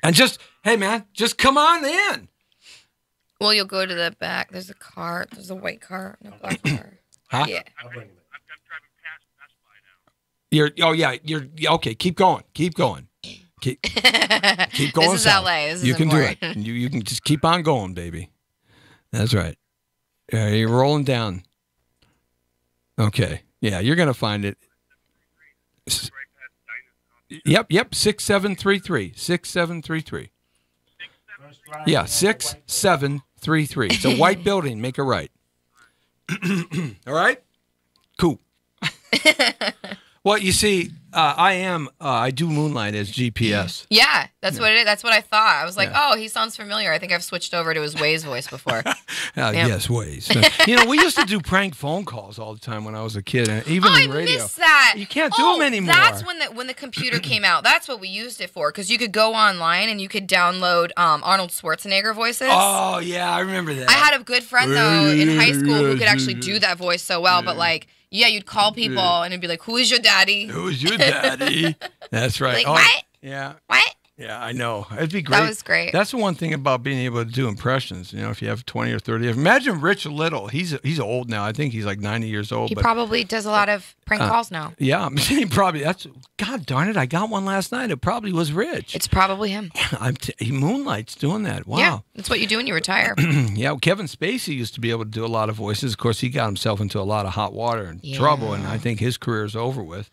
[SPEAKER 2] And hey man, just come on in.
[SPEAKER 3] Well, you'll go to the back. There's a car. There's a white car and a black car.
[SPEAKER 2] Huh?
[SPEAKER 3] Yeah.
[SPEAKER 4] I'm driving past Best Buy now.
[SPEAKER 2] You're okay. Keep going. Keep going. Keep going.
[SPEAKER 3] This is
[SPEAKER 2] south.
[SPEAKER 3] LA. This
[SPEAKER 2] you
[SPEAKER 3] isn't
[SPEAKER 2] can
[SPEAKER 3] boring.
[SPEAKER 2] do it. You can just keep on going, baby. That's right. Yeah, you're rolling down. Okay. Yeah, you're gonna find it. Yep. 6733. 6733. Yeah, 6733. It's a white building. Make a right. All right. Cool. Well, you see, I do moonlight as GPS.
[SPEAKER 3] Yeah, that's what it is. That's what I thought. I was like, oh, he sounds familiar. I think I've switched over to his Waze voice before.
[SPEAKER 2] Yes, Waze. We used to do prank phone calls all the time when I was a kid, and even in radio.
[SPEAKER 3] I miss that.
[SPEAKER 2] You can't do them anymore.
[SPEAKER 3] That's when the computer came out. That's what we used it for, because you could go online and you could download Arnold Schwarzenegger voices.
[SPEAKER 2] Oh, yeah, I remember that.
[SPEAKER 3] I had a good friend, though, in high school who could actually do that voice so well, but like, yeah, you'd call people and it'd be like, who is your daddy?
[SPEAKER 2] Who is your daddy? That's right.
[SPEAKER 3] Like, what?
[SPEAKER 2] Yeah.
[SPEAKER 3] What?
[SPEAKER 2] Yeah, I know. It'd be great.
[SPEAKER 3] That was great.
[SPEAKER 2] That's the one thing about being able to do impressions. If you have 20 or 30. Imagine Rich Little. He's old now. I think he's like 90 years old.
[SPEAKER 3] He probably does a lot of prank calls now.
[SPEAKER 2] Yeah, he probably. God darn it! I got one last night. It probably was Rich.
[SPEAKER 3] It's probably him.
[SPEAKER 2] He moonlights doing that. Wow.
[SPEAKER 3] Yeah, that's what you do when you retire.
[SPEAKER 2] Yeah, Kevin Spacey used to be able to do a lot of voices. Of course, he got himself into a lot of hot water and trouble, and I think his career is over with.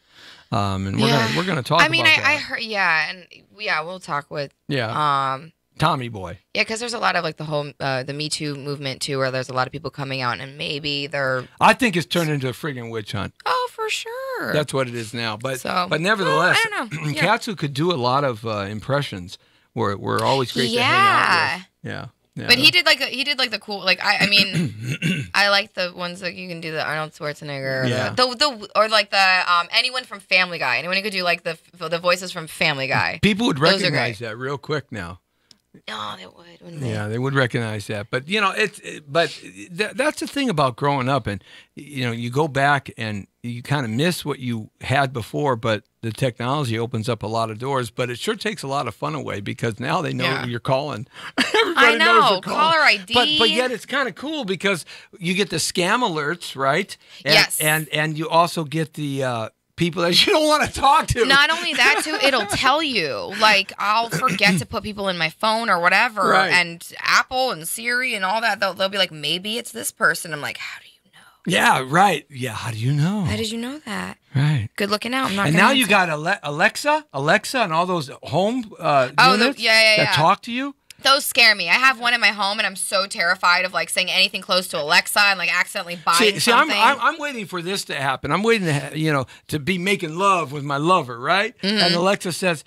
[SPEAKER 2] And we're gonna talk.
[SPEAKER 3] I mean,
[SPEAKER 2] about that.
[SPEAKER 3] I heard, we'll talk with
[SPEAKER 2] Tommy Boy.
[SPEAKER 3] Yeah, because there's a lot of like the whole the Me Too movement too, where there's a lot of people coming out and maybe they're.
[SPEAKER 2] I think it's turned into a friggin' witch hunt.
[SPEAKER 3] Oh, for sure.
[SPEAKER 2] That's what it is now. But
[SPEAKER 3] I
[SPEAKER 2] nevertheless,
[SPEAKER 3] don't know.
[SPEAKER 2] Cats who could do a lot of impressions were always great to hang out with. Yeah. Yeah.
[SPEAKER 3] But he did like the cool I mean I like the ones that you can do the Arnold Schwarzenegger or like the anyone from Family Guy. Anyone who could do like the voices from Family Guy.
[SPEAKER 2] People would recognize that real quick now.
[SPEAKER 3] No, they would, wouldn't they?
[SPEAKER 2] Yeah, they would recognize that. But that's the thing about growing up, and you go back and you kind of miss what you had before, but the technology opens up a lot of doors, but it sure takes a lot of fun away because now they know you're calling.
[SPEAKER 3] I know, caller ID.
[SPEAKER 2] But yet it's kind of cool because you get the scam alerts, right?
[SPEAKER 3] Yes.
[SPEAKER 2] And you also get the people that you don't want to talk to.
[SPEAKER 3] Not only that, too, it'll tell you. Like, I'll forget to put people in my phone or whatever,
[SPEAKER 2] right.
[SPEAKER 3] And Apple and Siri and all that, they'll be like, maybe it's this person. I'm like, how do you know?
[SPEAKER 2] Yeah, right. Yeah, how do you know?
[SPEAKER 3] How did you know that?
[SPEAKER 2] Right.
[SPEAKER 3] Good looking out. I'm not.
[SPEAKER 2] And now you got Alexa, and all those home units that talk to you.
[SPEAKER 3] Those scare me. I have one in my home, and I'm so terrified of like saying anything close to Alexa and like accidentally buying something.
[SPEAKER 2] I'm waiting for this to happen. I'm waiting to be making love with my lover, right? Mm-hmm. And Alexa says,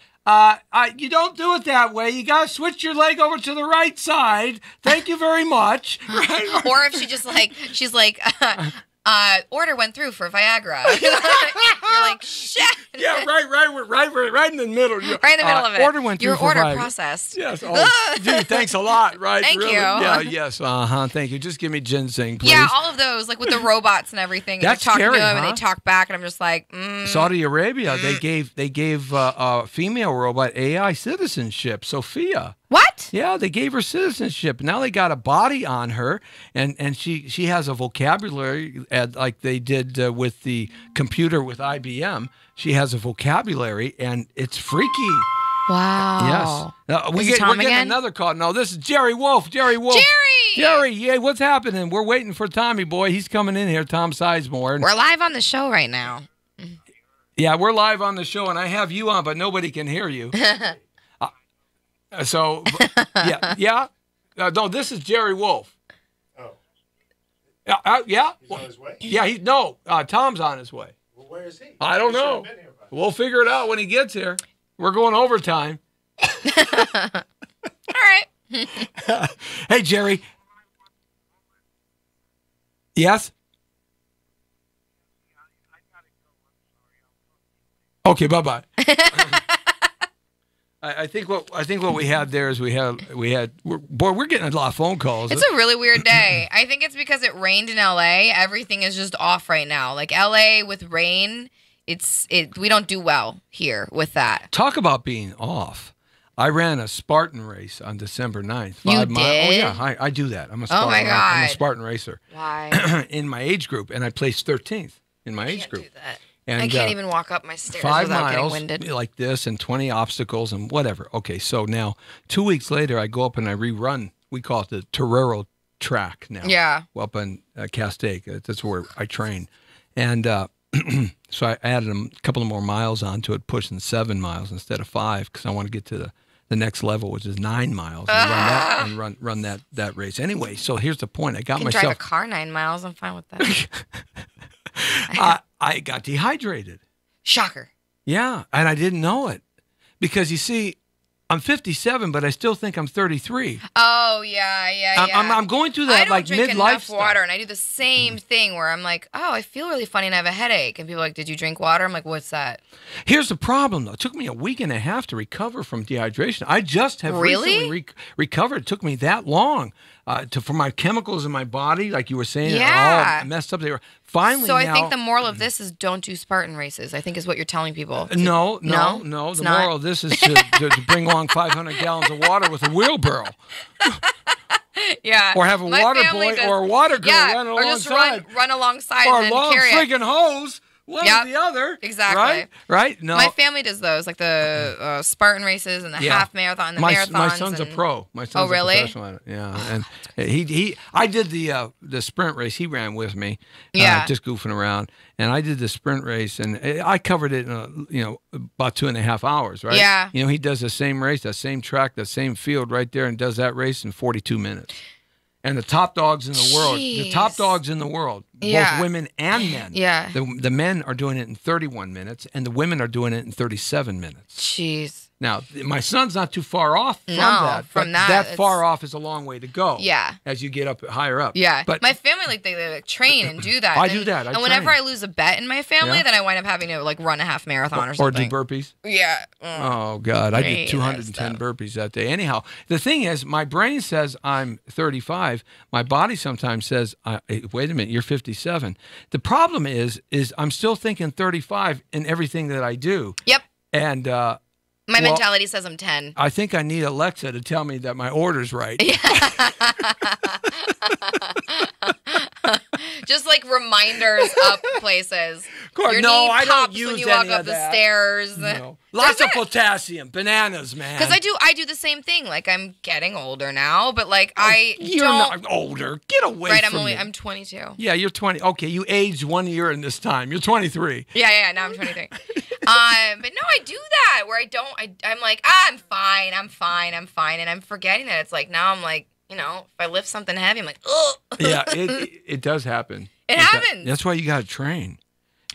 [SPEAKER 2] you don't do it that way. You got to switch your leg over to the right side. Thank you very much. Right?
[SPEAKER 3] Or if she's like, order went through for Viagra. You're like, shit.
[SPEAKER 2] Yeah, right in the middle.
[SPEAKER 3] Right in the middle of it.
[SPEAKER 2] Order went through
[SPEAKER 3] Your
[SPEAKER 2] for
[SPEAKER 3] order
[SPEAKER 2] Viagra.
[SPEAKER 3] processed.
[SPEAKER 2] Yes. Oh, gee, thanks a lot. Right.
[SPEAKER 3] Thank
[SPEAKER 2] really?
[SPEAKER 3] you.
[SPEAKER 2] Yeah. Yes. Thank you. Just give me ginseng, please.
[SPEAKER 3] Yeah, all of those, like with the robots and everything.
[SPEAKER 2] That's
[SPEAKER 3] and
[SPEAKER 2] scary,
[SPEAKER 3] to them,
[SPEAKER 2] huh?
[SPEAKER 3] And they talk back, and I'm just like,
[SPEAKER 2] Saudi Arabia, they gave a female robot AI citizenship, Sophia.
[SPEAKER 3] What?
[SPEAKER 2] Yeah, they gave her citizenship. Now they got a body on her, and she has a vocabulary like they did with the computer with IBM. She has a vocabulary, and it's freaky.
[SPEAKER 3] Wow.
[SPEAKER 2] Yes. We're getting another call. No, this is Jerry Wolf. Jerry Wolf. Jerry, yeah, what's happening? We're waiting for Tommy Boy. He's coming in here, Tom Sizemore.
[SPEAKER 3] We're live on the show right now.
[SPEAKER 2] Yeah, we're live on the show, and I have you on, but nobody can hear you. Yeah. No, this is Jerry Wolf.
[SPEAKER 1] Oh.
[SPEAKER 2] Yeah.
[SPEAKER 1] He's on his way?
[SPEAKER 2] Yeah, Tom's on his way.
[SPEAKER 1] Well, where is he?
[SPEAKER 2] I don't know. We'll figure it out when he gets here. We're going overtime.
[SPEAKER 3] All right.
[SPEAKER 2] Hey, Jerry. Yes? Okay, bye-bye. I think what we had there is we're getting a lot of phone calls.
[SPEAKER 3] It's a really weird day. I think it's because it rained in LA. Everything is just off right now. Like LA with rain, we don't do well here with that.
[SPEAKER 2] Talk about being off. I ran a Spartan race on December 9th. 5 miles.
[SPEAKER 3] Did?
[SPEAKER 2] Oh yeah, I do that. I'm a Spartan.
[SPEAKER 3] Oh my God.
[SPEAKER 2] I'm a Spartan racer.
[SPEAKER 3] Why?
[SPEAKER 2] In my age group, and I placed 13th in my age group.
[SPEAKER 3] Do that.
[SPEAKER 2] And,
[SPEAKER 3] I can't even walk up my stairs
[SPEAKER 2] 5
[SPEAKER 3] without
[SPEAKER 2] miles,
[SPEAKER 3] getting winded.
[SPEAKER 2] like this, and 20 obstacles and whatever. Okay, so now 2 weeks later, I go up and I rerun. We call it the Torero track now.
[SPEAKER 3] Yeah.
[SPEAKER 2] Up in Castaic. That's where I train. And so I added a couple of more miles onto it, pushing 7 miles instead of 5, because I want to get to the next level, which is 9 miles, and run that race. Anyway, so here's the point. I got
[SPEAKER 3] You can
[SPEAKER 2] myself.
[SPEAKER 3] drive a car 9 miles. I'm fine with that.
[SPEAKER 2] I got dehydrated.
[SPEAKER 3] Shocker.
[SPEAKER 2] Yeah, and I didn't know it because you see, I'm 57, but I still think I'm 33.
[SPEAKER 3] Oh yeah.
[SPEAKER 2] I'm going through that like midlife
[SPEAKER 3] I don't drink enough
[SPEAKER 2] stuff.
[SPEAKER 3] water, and I do the same thing where I'm like, oh, I feel really funny and I have a headache, and people are like, did you drink water? I'm like, what's that?
[SPEAKER 2] Here's the problem, though. It took me a week and a half to recover from dehydration. I just have recently recovered. It took me that long for my chemicals in my body, like you were saying,
[SPEAKER 3] Yeah.
[SPEAKER 2] all messed up. They were finally.
[SPEAKER 3] So I
[SPEAKER 2] now,
[SPEAKER 3] think the moral of this is don't do Spartan races, I think is what you're telling people.
[SPEAKER 2] No.
[SPEAKER 3] It's
[SPEAKER 2] The
[SPEAKER 3] not?
[SPEAKER 2] moral of this is to bring along 500 gallons of water with a wheelbarrow.
[SPEAKER 3] Yeah.
[SPEAKER 2] Or have a
[SPEAKER 3] My
[SPEAKER 2] water
[SPEAKER 3] family
[SPEAKER 2] boy
[SPEAKER 3] does-
[SPEAKER 2] or a water girl
[SPEAKER 3] yeah,
[SPEAKER 2] run
[SPEAKER 3] or just
[SPEAKER 2] alongside.
[SPEAKER 3] run alongside
[SPEAKER 2] Or
[SPEAKER 3] and
[SPEAKER 2] a
[SPEAKER 3] then
[SPEAKER 2] long
[SPEAKER 3] carry it.
[SPEAKER 2] friggin' hose. One
[SPEAKER 3] Yep,
[SPEAKER 2] or the other.
[SPEAKER 3] exactly.
[SPEAKER 2] Right? No.
[SPEAKER 3] My family does those, like the Spartan races and the half marathon and the marathons.
[SPEAKER 2] My son's a pro. My son's
[SPEAKER 3] really?
[SPEAKER 2] a professional at it. Yeah, and I did the sprint race. He ran with me.
[SPEAKER 3] Yeah.
[SPEAKER 2] Just goofing around, and I did the sprint race, and I covered it in about 2.5 hours. Right.
[SPEAKER 3] Yeah.
[SPEAKER 2] He does the same race, that same track, the same field right there, and does that race in 42 minutes. And the top dogs in the world,
[SPEAKER 3] Yeah.
[SPEAKER 2] both women and men.
[SPEAKER 3] Yeah.
[SPEAKER 2] The men are doing it in 31 minutes, and the women are doing it in 37 minutes.
[SPEAKER 3] Jeez.
[SPEAKER 2] Now, my son's not too far off from
[SPEAKER 3] No,
[SPEAKER 2] that.
[SPEAKER 3] from
[SPEAKER 2] but
[SPEAKER 3] that,
[SPEAKER 2] that far off is a long way to go.
[SPEAKER 3] Yeah.
[SPEAKER 2] As you get up higher up.
[SPEAKER 3] Yeah,
[SPEAKER 2] But
[SPEAKER 3] my family they train and do that.
[SPEAKER 2] I do that. I
[SPEAKER 3] and whenever
[SPEAKER 2] train.
[SPEAKER 3] I lose a bet in my family,
[SPEAKER 2] Yeah.
[SPEAKER 3] then I wind up having to like run a half marathon or
[SPEAKER 2] or
[SPEAKER 3] something.
[SPEAKER 2] do burpees.
[SPEAKER 3] Yeah.
[SPEAKER 2] Oh God, I did
[SPEAKER 3] Great,
[SPEAKER 2] 210
[SPEAKER 3] that
[SPEAKER 2] burpees that day. Anyhow, the thing is, my brain says I'm 35. My body sometimes says, "Wait a minute, you're 57." The problem is I'm still thinking 35 in everything that I do.
[SPEAKER 3] Yep.
[SPEAKER 2] And
[SPEAKER 3] My
[SPEAKER 2] well,
[SPEAKER 3] mentality says I'm 10.
[SPEAKER 2] I think I need Alexa to tell me that my order's right.
[SPEAKER 3] Just like reminders up places.
[SPEAKER 2] Of course,
[SPEAKER 3] Your
[SPEAKER 2] no,
[SPEAKER 3] knee
[SPEAKER 2] I don't
[SPEAKER 3] pops
[SPEAKER 2] use
[SPEAKER 3] when you walk
[SPEAKER 2] any
[SPEAKER 3] up
[SPEAKER 2] of
[SPEAKER 3] the
[SPEAKER 2] that.
[SPEAKER 3] stairs.
[SPEAKER 2] No. Lots of potassium, bananas, man.
[SPEAKER 3] Because I do the same thing. Like I'm getting older now, but like
[SPEAKER 2] You're
[SPEAKER 3] don't.
[SPEAKER 2] not older. Get away
[SPEAKER 3] Right,
[SPEAKER 2] from me.
[SPEAKER 3] I'm 22.
[SPEAKER 2] Yeah, you're 20. Okay, you aged 1 year in this time. You're 23.
[SPEAKER 3] Yeah, now I'm 23. But no, I do that where I'm like, I'm fine, and I'm forgetting that it's like now I'm like, if I lift something heavy, I'm like, ugh.
[SPEAKER 2] Yeah, it does happen.
[SPEAKER 3] It happens.
[SPEAKER 2] That's why you got to train.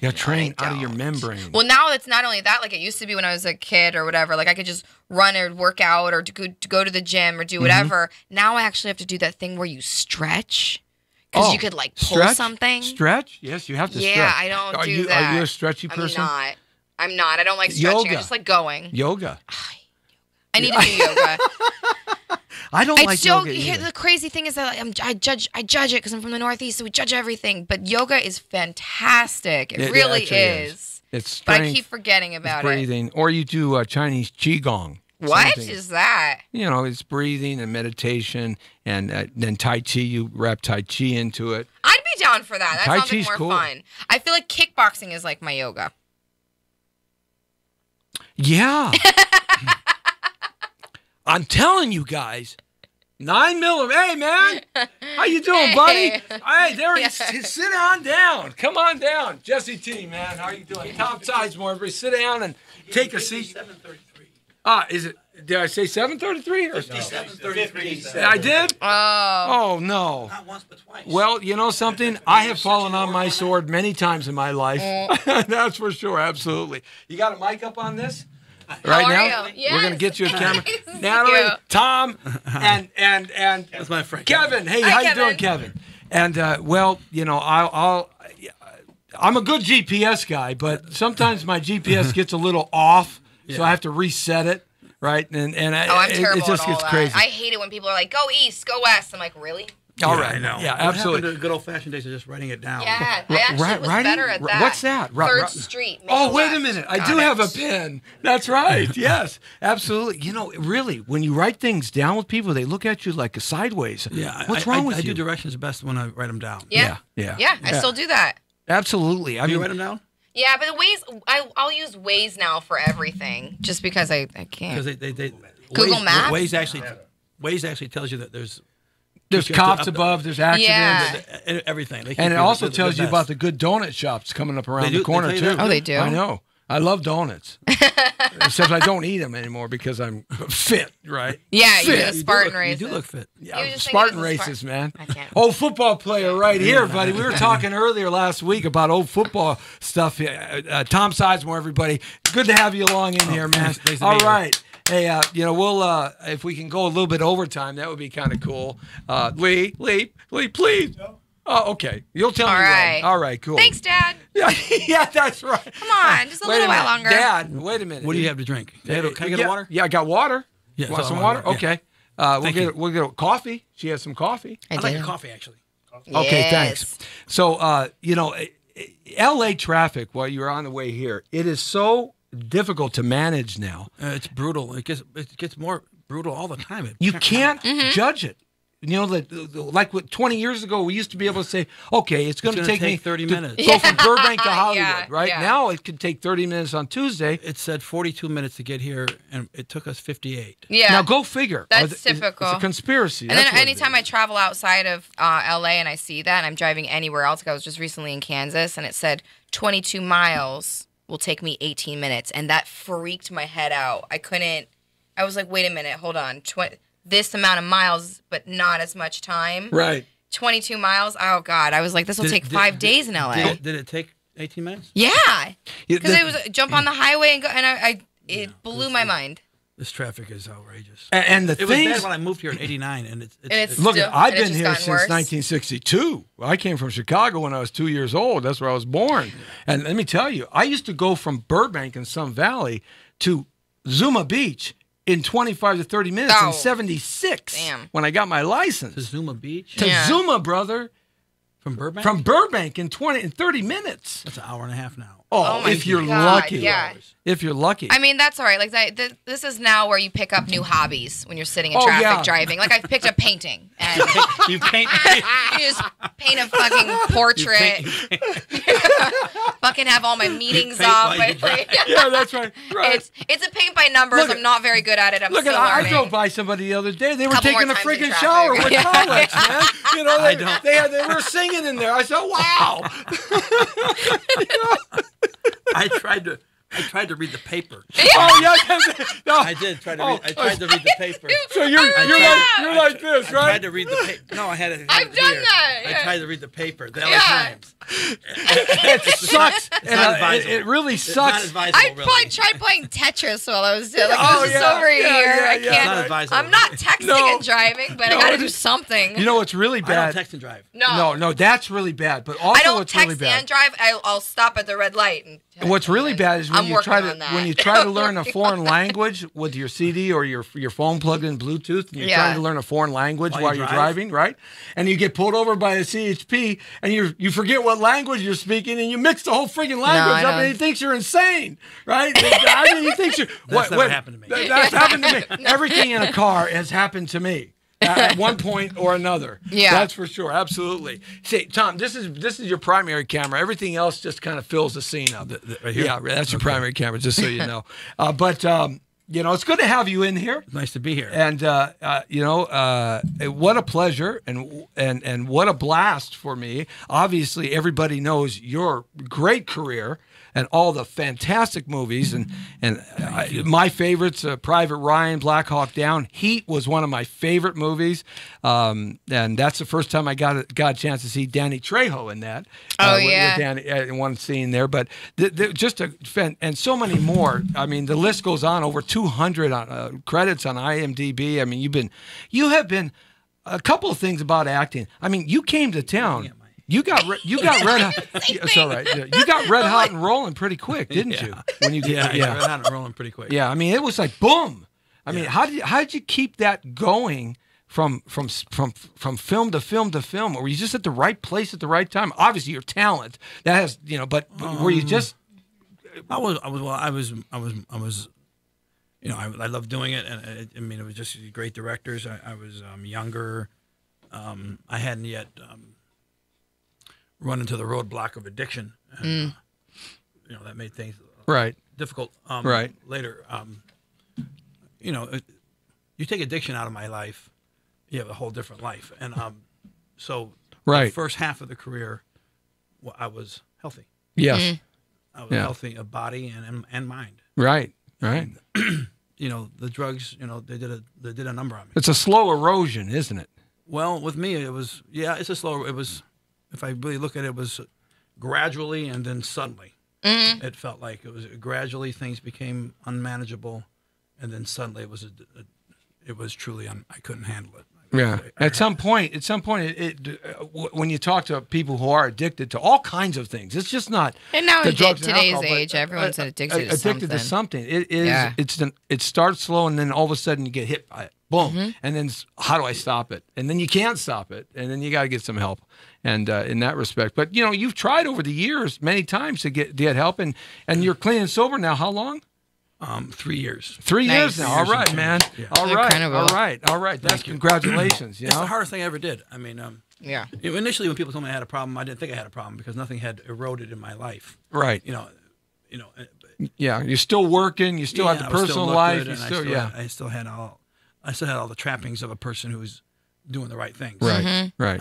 [SPEAKER 2] You got to train
[SPEAKER 3] I
[SPEAKER 2] out of your
[SPEAKER 3] don't.
[SPEAKER 2] membrane.
[SPEAKER 3] Well, now it's not only that, like it used to be when I was a kid or whatever, like I could just run or work out or to go to the gym or do whatever. Now I actually have to do that thing where you stretch. Because you could like pull
[SPEAKER 2] stretch?
[SPEAKER 3] something.
[SPEAKER 2] Stretch? Yes, you have to stretch.
[SPEAKER 3] Yeah, I don't do that.
[SPEAKER 2] Are you a stretchy person?
[SPEAKER 3] I'm not. I don't like stretching.
[SPEAKER 2] Yoga.
[SPEAKER 3] I just like going.
[SPEAKER 2] Yoga.
[SPEAKER 3] I need to do yoga.
[SPEAKER 2] I don't like yoga either.
[SPEAKER 3] The crazy thing is that I judge it because I'm from the Northeast, so we judge everything. But yoga is fantastic. It really
[SPEAKER 2] actually
[SPEAKER 3] is.
[SPEAKER 2] It's strength,
[SPEAKER 3] but I keep forgetting about
[SPEAKER 2] it's breathing. Or you do Chinese qigong.
[SPEAKER 3] What
[SPEAKER 2] Something.
[SPEAKER 3] is that?
[SPEAKER 2] It's breathing and meditation, and then Tai Chi. You wrap Tai Chi into it.
[SPEAKER 3] I'd be down for that. That
[SPEAKER 2] Tai
[SPEAKER 3] sounds like
[SPEAKER 2] Chi's
[SPEAKER 3] more
[SPEAKER 2] cool.
[SPEAKER 3] fun. I feel like kickboxing is like my yoga.
[SPEAKER 2] Yeah. I'm telling you guys, 9mm. Hey, man. How you doing, buddy? Hey, there he is. Sit on down. Come on down. Jesse T, man. How you doing? Tom Sizemore. Everybody sit down and take a seat. 7:33. Is it? Did I say 7:33 or
[SPEAKER 5] 7:33?
[SPEAKER 2] I did?
[SPEAKER 3] Oh.
[SPEAKER 2] No.
[SPEAKER 5] Not once, but twice.
[SPEAKER 2] Well, you know something? I have fallen on my sword many times in my life. That's for sure. Absolutely. You got a mic up on this? right
[SPEAKER 3] How are
[SPEAKER 2] now.
[SPEAKER 3] you? Yes.
[SPEAKER 2] We're gonna get you a camera.
[SPEAKER 3] Nice to see
[SPEAKER 2] Natalie,
[SPEAKER 3] you.
[SPEAKER 2] Tom, and
[SPEAKER 6] That's my friend
[SPEAKER 2] Kevin. Hey,
[SPEAKER 3] Hi,
[SPEAKER 2] how you
[SPEAKER 3] Kevin.
[SPEAKER 2] doing, Kevin? And well, you know, I'm a good GPS guy, but sometimes my GPS gets a little off, so I have to reset it. Right, and
[SPEAKER 3] I'm terrible
[SPEAKER 2] it just
[SPEAKER 3] at all
[SPEAKER 2] gets
[SPEAKER 3] that.
[SPEAKER 2] crazy.
[SPEAKER 3] I hate it when people are like, "Go east, go west." I'm like, "Really?"
[SPEAKER 2] All
[SPEAKER 6] Yeah,
[SPEAKER 2] right,
[SPEAKER 6] I know.
[SPEAKER 2] yeah,
[SPEAKER 6] What happened
[SPEAKER 2] absolutely.
[SPEAKER 6] to good old-fashioned days of just writing it down?
[SPEAKER 3] Yeah, I actually was
[SPEAKER 2] writing?
[SPEAKER 3] better at that.
[SPEAKER 2] What's that?
[SPEAKER 3] Third Street. make
[SPEAKER 2] Oh,
[SPEAKER 3] a
[SPEAKER 2] wait a
[SPEAKER 3] left.
[SPEAKER 2] minute. I
[SPEAKER 3] Got
[SPEAKER 2] do
[SPEAKER 3] it.
[SPEAKER 2] have a pen. That's right. Yes, absolutely. You know, really, when you write things down with people, they look at you like sideways.
[SPEAKER 6] Yeah.
[SPEAKER 2] What's wrong with
[SPEAKER 6] I
[SPEAKER 2] you?
[SPEAKER 6] do directions best when I write them down.
[SPEAKER 3] Yeah. I still do that.
[SPEAKER 2] Absolutely. I
[SPEAKER 6] Do you
[SPEAKER 2] mean,
[SPEAKER 6] write them down?
[SPEAKER 3] Yeah, but the Waze, I'll use Waze now for everything, just because I can't.
[SPEAKER 6] Because they
[SPEAKER 3] Google
[SPEAKER 6] Waze,
[SPEAKER 3] Maps?
[SPEAKER 6] Waze actually tells you that there's
[SPEAKER 2] cops above, there's accidents.
[SPEAKER 3] Yeah.
[SPEAKER 6] everything. They keep
[SPEAKER 2] And it
[SPEAKER 6] you
[SPEAKER 2] also
[SPEAKER 6] the
[SPEAKER 2] tells you
[SPEAKER 6] best.
[SPEAKER 2] about the good donut shops coming up around
[SPEAKER 6] They do-
[SPEAKER 2] the corner,
[SPEAKER 6] they
[SPEAKER 2] too.
[SPEAKER 6] tell you that?
[SPEAKER 3] Oh, they do?
[SPEAKER 2] I know. I love donuts. Except I don't eat them anymore because I'm fit, right?
[SPEAKER 3] Yeah, you
[SPEAKER 2] Fit.
[SPEAKER 3] do the Spartan
[SPEAKER 6] You
[SPEAKER 3] races.
[SPEAKER 6] do look fit.
[SPEAKER 3] You
[SPEAKER 2] Yeah,
[SPEAKER 3] just think
[SPEAKER 2] Spartan
[SPEAKER 3] it's a
[SPEAKER 2] races, man.
[SPEAKER 3] I can't.
[SPEAKER 2] Old football player right here, buddy. We were talking earlier last week about old football stuff. Tom Sizemore, everybody. Good to have you along in here, man.
[SPEAKER 6] nice to be
[SPEAKER 2] All
[SPEAKER 6] here.
[SPEAKER 2] right. Hey, you know, we'll if we can go a little bit overtime, that would be kind of cool. Lee, please. Oh, okay. You'll tell me
[SPEAKER 3] All
[SPEAKER 2] when.
[SPEAKER 3] right.
[SPEAKER 2] All right, cool.
[SPEAKER 3] Thanks, Dad.
[SPEAKER 2] Yeah, that's right.
[SPEAKER 3] Come on, just a
[SPEAKER 2] Wait
[SPEAKER 3] little while
[SPEAKER 2] minute.
[SPEAKER 3] longer.
[SPEAKER 2] Dad, wait a minute.
[SPEAKER 6] What do you have to drink? Can I get water?
[SPEAKER 2] Yeah, I got water.
[SPEAKER 6] Yeah,
[SPEAKER 2] Want
[SPEAKER 6] so
[SPEAKER 2] some
[SPEAKER 6] I
[SPEAKER 2] water?
[SPEAKER 6] want water, yeah.
[SPEAKER 2] Okay. We'll get coffee. She has some coffee.
[SPEAKER 3] I
[SPEAKER 6] I like
[SPEAKER 3] do.
[SPEAKER 6] a coffee, actually.
[SPEAKER 2] Okay,
[SPEAKER 3] Yes.
[SPEAKER 2] thanks. So, you know, L.A. traffic while you're on the way here, it is so difficult to manage now.
[SPEAKER 6] It's brutal. It gets more brutal all the time.
[SPEAKER 2] You can't
[SPEAKER 3] Mm-hmm.
[SPEAKER 2] judge it. You know, like 20 years ago, we used to be able to say, okay, it's going to
[SPEAKER 6] gonna
[SPEAKER 2] take me
[SPEAKER 6] take 30
[SPEAKER 2] to
[SPEAKER 6] minutes.
[SPEAKER 2] go from Burbank to Hollywood,
[SPEAKER 3] Yeah,
[SPEAKER 2] right?
[SPEAKER 3] yeah.
[SPEAKER 2] Now it could take 30 minutes on Tuesday.
[SPEAKER 6] It said 42 minutes to get here, and it took us 58.
[SPEAKER 3] Yeah.
[SPEAKER 2] Now go figure.
[SPEAKER 3] That's typical.
[SPEAKER 2] It's a conspiracy.
[SPEAKER 3] And
[SPEAKER 2] That's
[SPEAKER 3] then
[SPEAKER 2] what it
[SPEAKER 3] anytime
[SPEAKER 2] is.
[SPEAKER 3] I travel outside of LA and I see that and I'm driving anywhere else, like I was just recently in Kansas and it said 22 miles will take me 18 minutes. And that freaked my head out. I was like, wait a minute, hold on. This amount of miles, but not as much time.
[SPEAKER 2] Right.
[SPEAKER 3] 22 miles? Oh, God. I was like, this will take 5 days in LA.
[SPEAKER 6] Did it take 18 minutes?
[SPEAKER 3] Yeah.
[SPEAKER 2] Yeah,
[SPEAKER 3] Because I was jump on the highway and go, and it blew my mind.
[SPEAKER 6] This traffic is outrageous.
[SPEAKER 2] And the
[SPEAKER 6] It was
[SPEAKER 2] thing
[SPEAKER 6] bad when I moved here in '89, and
[SPEAKER 3] it's
[SPEAKER 2] Look,
[SPEAKER 3] Still-
[SPEAKER 2] I've
[SPEAKER 3] and
[SPEAKER 2] been
[SPEAKER 3] it's just
[SPEAKER 2] here
[SPEAKER 3] gotten
[SPEAKER 2] since
[SPEAKER 3] worse.
[SPEAKER 2] 1962. I came from Chicago when I was 2 years old. That's where I was born. And let me tell you, I used to go from Burbank in Sun Valley to Zuma Beach in 25 to 30 minutes in
[SPEAKER 3] Oh.
[SPEAKER 2] 76
[SPEAKER 3] Damn.
[SPEAKER 2] when I got my
[SPEAKER 6] to
[SPEAKER 2] license.
[SPEAKER 6] Zuma Beach
[SPEAKER 2] To
[SPEAKER 3] Yeah.
[SPEAKER 2] Zuma, brother,
[SPEAKER 6] from Burbank.
[SPEAKER 2] from Burbank in 30 minutes.
[SPEAKER 6] That's an hour and a half now.
[SPEAKER 2] Oh,
[SPEAKER 3] my
[SPEAKER 2] if you're
[SPEAKER 3] God,
[SPEAKER 2] lucky.
[SPEAKER 3] yeah.
[SPEAKER 2] If you're lucky.
[SPEAKER 3] I mean, that's all right. Like this is now where you pick up new hobbies when you're sitting in
[SPEAKER 2] Oh,
[SPEAKER 3] traffic
[SPEAKER 2] yeah.
[SPEAKER 3] driving. Like I picked up painting, and
[SPEAKER 6] You paint.
[SPEAKER 3] you just paint a fucking portrait. Fucking have all my meetings
[SPEAKER 6] paint
[SPEAKER 3] off.
[SPEAKER 6] while you drive.
[SPEAKER 2] yeah, that's right. Right.
[SPEAKER 3] It's a paint by numbers.
[SPEAKER 2] Look at-
[SPEAKER 3] I'm not very good at it. I'm
[SPEAKER 2] Look
[SPEAKER 3] still
[SPEAKER 2] at I
[SPEAKER 3] learning.
[SPEAKER 2] drove by somebody the other day. They were
[SPEAKER 3] Couple
[SPEAKER 2] taking a
[SPEAKER 3] more times in
[SPEAKER 2] freaking
[SPEAKER 3] traffic.
[SPEAKER 2] shower with
[SPEAKER 3] Yeah.
[SPEAKER 2] comics, man. You know,
[SPEAKER 6] I don't.
[SPEAKER 2] they were singing in there. I said, "Wow."
[SPEAKER 6] I tried to read the paper.
[SPEAKER 2] Oh yeah, no.
[SPEAKER 6] I did try to read. I tried to read the paper.
[SPEAKER 2] So you're like this,
[SPEAKER 6] I
[SPEAKER 2] right?
[SPEAKER 6] tried to read the paper. No, I had it.
[SPEAKER 3] I've done that,
[SPEAKER 6] I
[SPEAKER 3] yeah.
[SPEAKER 6] tried to read the paper. The LA
[SPEAKER 3] Yeah.
[SPEAKER 6] Times.
[SPEAKER 2] It sucks.
[SPEAKER 6] It's not advisable.
[SPEAKER 2] It really
[SPEAKER 6] It's not
[SPEAKER 2] sucks.
[SPEAKER 6] advisable,
[SPEAKER 3] I
[SPEAKER 6] really.
[SPEAKER 3] probably tried playing Tetris while I was doing. Like,
[SPEAKER 2] Oh,
[SPEAKER 3] this is
[SPEAKER 2] yeah,
[SPEAKER 3] over
[SPEAKER 2] yeah,
[SPEAKER 3] here.
[SPEAKER 2] yeah,
[SPEAKER 3] I
[SPEAKER 2] yeah.
[SPEAKER 6] It's not
[SPEAKER 3] can't.
[SPEAKER 6] advisable.
[SPEAKER 3] I'm not texting
[SPEAKER 2] No.
[SPEAKER 3] and driving, but
[SPEAKER 2] No,
[SPEAKER 3] I gotta
[SPEAKER 2] it
[SPEAKER 3] do
[SPEAKER 2] is-
[SPEAKER 3] something.
[SPEAKER 2] You know what's really
[SPEAKER 6] I don't
[SPEAKER 2] bad?
[SPEAKER 6] text and drive.
[SPEAKER 2] No, that's really bad. But also,
[SPEAKER 3] I don't
[SPEAKER 2] what's
[SPEAKER 3] text
[SPEAKER 2] really bad?
[SPEAKER 3] and drive. I'll stop at the red light. And
[SPEAKER 2] What's really bad is when
[SPEAKER 3] I'm
[SPEAKER 2] you
[SPEAKER 3] working
[SPEAKER 2] try to
[SPEAKER 3] on that.
[SPEAKER 2] when you try to learn a foreign language with your CD or your phone plugged in Bluetooth, and you're
[SPEAKER 3] Yeah.
[SPEAKER 2] trying to learn a foreign language
[SPEAKER 6] While
[SPEAKER 2] while
[SPEAKER 6] you
[SPEAKER 2] you're
[SPEAKER 6] drive?
[SPEAKER 2] driving, right? And you get pulled over by a CHP, and you forget what language you're speaking, and you mix the whole freaking language
[SPEAKER 3] I
[SPEAKER 2] up,
[SPEAKER 3] know.
[SPEAKER 2] and he thinks you're insane, right? I mean, he thinks you're.
[SPEAKER 6] That's never happened to me.
[SPEAKER 2] That's happened to me. Everything in a car has happened to me. At one point or another.
[SPEAKER 3] Yeah.
[SPEAKER 2] That's for sure. Absolutely. See, Tom, this is your primary camera. Everything else just kind of fills the scene up.
[SPEAKER 6] Right here?
[SPEAKER 2] Yeah, that's your primary camera, just so you know. But you know, it's good to have you in here.
[SPEAKER 6] Nice to be here.
[SPEAKER 2] And you know, what a pleasure and what a blast for me. Obviously, everybody knows your great career. and all the fantastic movies. And my favorites, Private Ryan, Black Hawk Down. Heat was one of my favorite movies. And that's the first time I got a chance to see Danny Trejo in that. With Danny, in one scene there. But and so many more. I mean, the list goes on. Over 200 credits on IMDb. I mean, you have been a couple of things about acting. I mean, you came to town. You got red hot. It's all right. You got red hot and rolling pretty quick, didn't you? When you
[SPEAKER 6] red hot and rolling pretty quick.
[SPEAKER 2] Yeah, I mean, it was like boom. I mean, how did you keep that going from film to film to film? Or were you just at the right place at the right time? Obviously, your talent that has but were you just?
[SPEAKER 6] I was. I loved doing it, and I mean, it was just great directors. I was younger. I hadn't yet run into the roadblock of addiction, and that made things difficult. Later, you take addiction out of my life, you have a whole different life, and so the first half of the career, I was healthy.
[SPEAKER 2] Yes,
[SPEAKER 6] I was healthy of body and mind.
[SPEAKER 2] Right.
[SPEAKER 6] And, the drugs, they did a number on me.
[SPEAKER 2] It's a slow erosion, isn't it?
[SPEAKER 6] Well, with me, it was, it's a slow, it was, if I really look at it, it was gradually and then suddenly. It felt like it was gradually things became unmanageable, and then suddenly it was truly, I couldn't handle it.
[SPEAKER 2] Yeah. At some point, when you talk to people who are addicted to all kinds of things, it's just not.
[SPEAKER 3] And now
[SPEAKER 2] the
[SPEAKER 3] in
[SPEAKER 2] drugs
[SPEAKER 3] today's
[SPEAKER 2] and alcohol,
[SPEAKER 3] age, everyone's addicted to something.
[SPEAKER 2] It is. It starts slow, and then all of a sudden you get hit by it. Boom. And then how do I stop it? And then you can't stop it, and then you got to get some help. And in that respect, but you've tried over the years many times to get help, and you're clean and sober now. How long?
[SPEAKER 6] 3 years.
[SPEAKER 2] 3 years now. All right, man.
[SPEAKER 6] Yeah.
[SPEAKER 2] All right. That's congratulations.
[SPEAKER 6] It's the hardest thing I ever did. I mean,
[SPEAKER 3] yeah.
[SPEAKER 6] Initially, when people told me I had a problem, I didn't think I had a problem because nothing had eroded in my life.
[SPEAKER 2] Right.
[SPEAKER 6] Yeah.
[SPEAKER 2] You're still working. You still have the personal life.
[SPEAKER 6] I still had all the trappings of a person who's doing the right things.
[SPEAKER 2] Right. Right.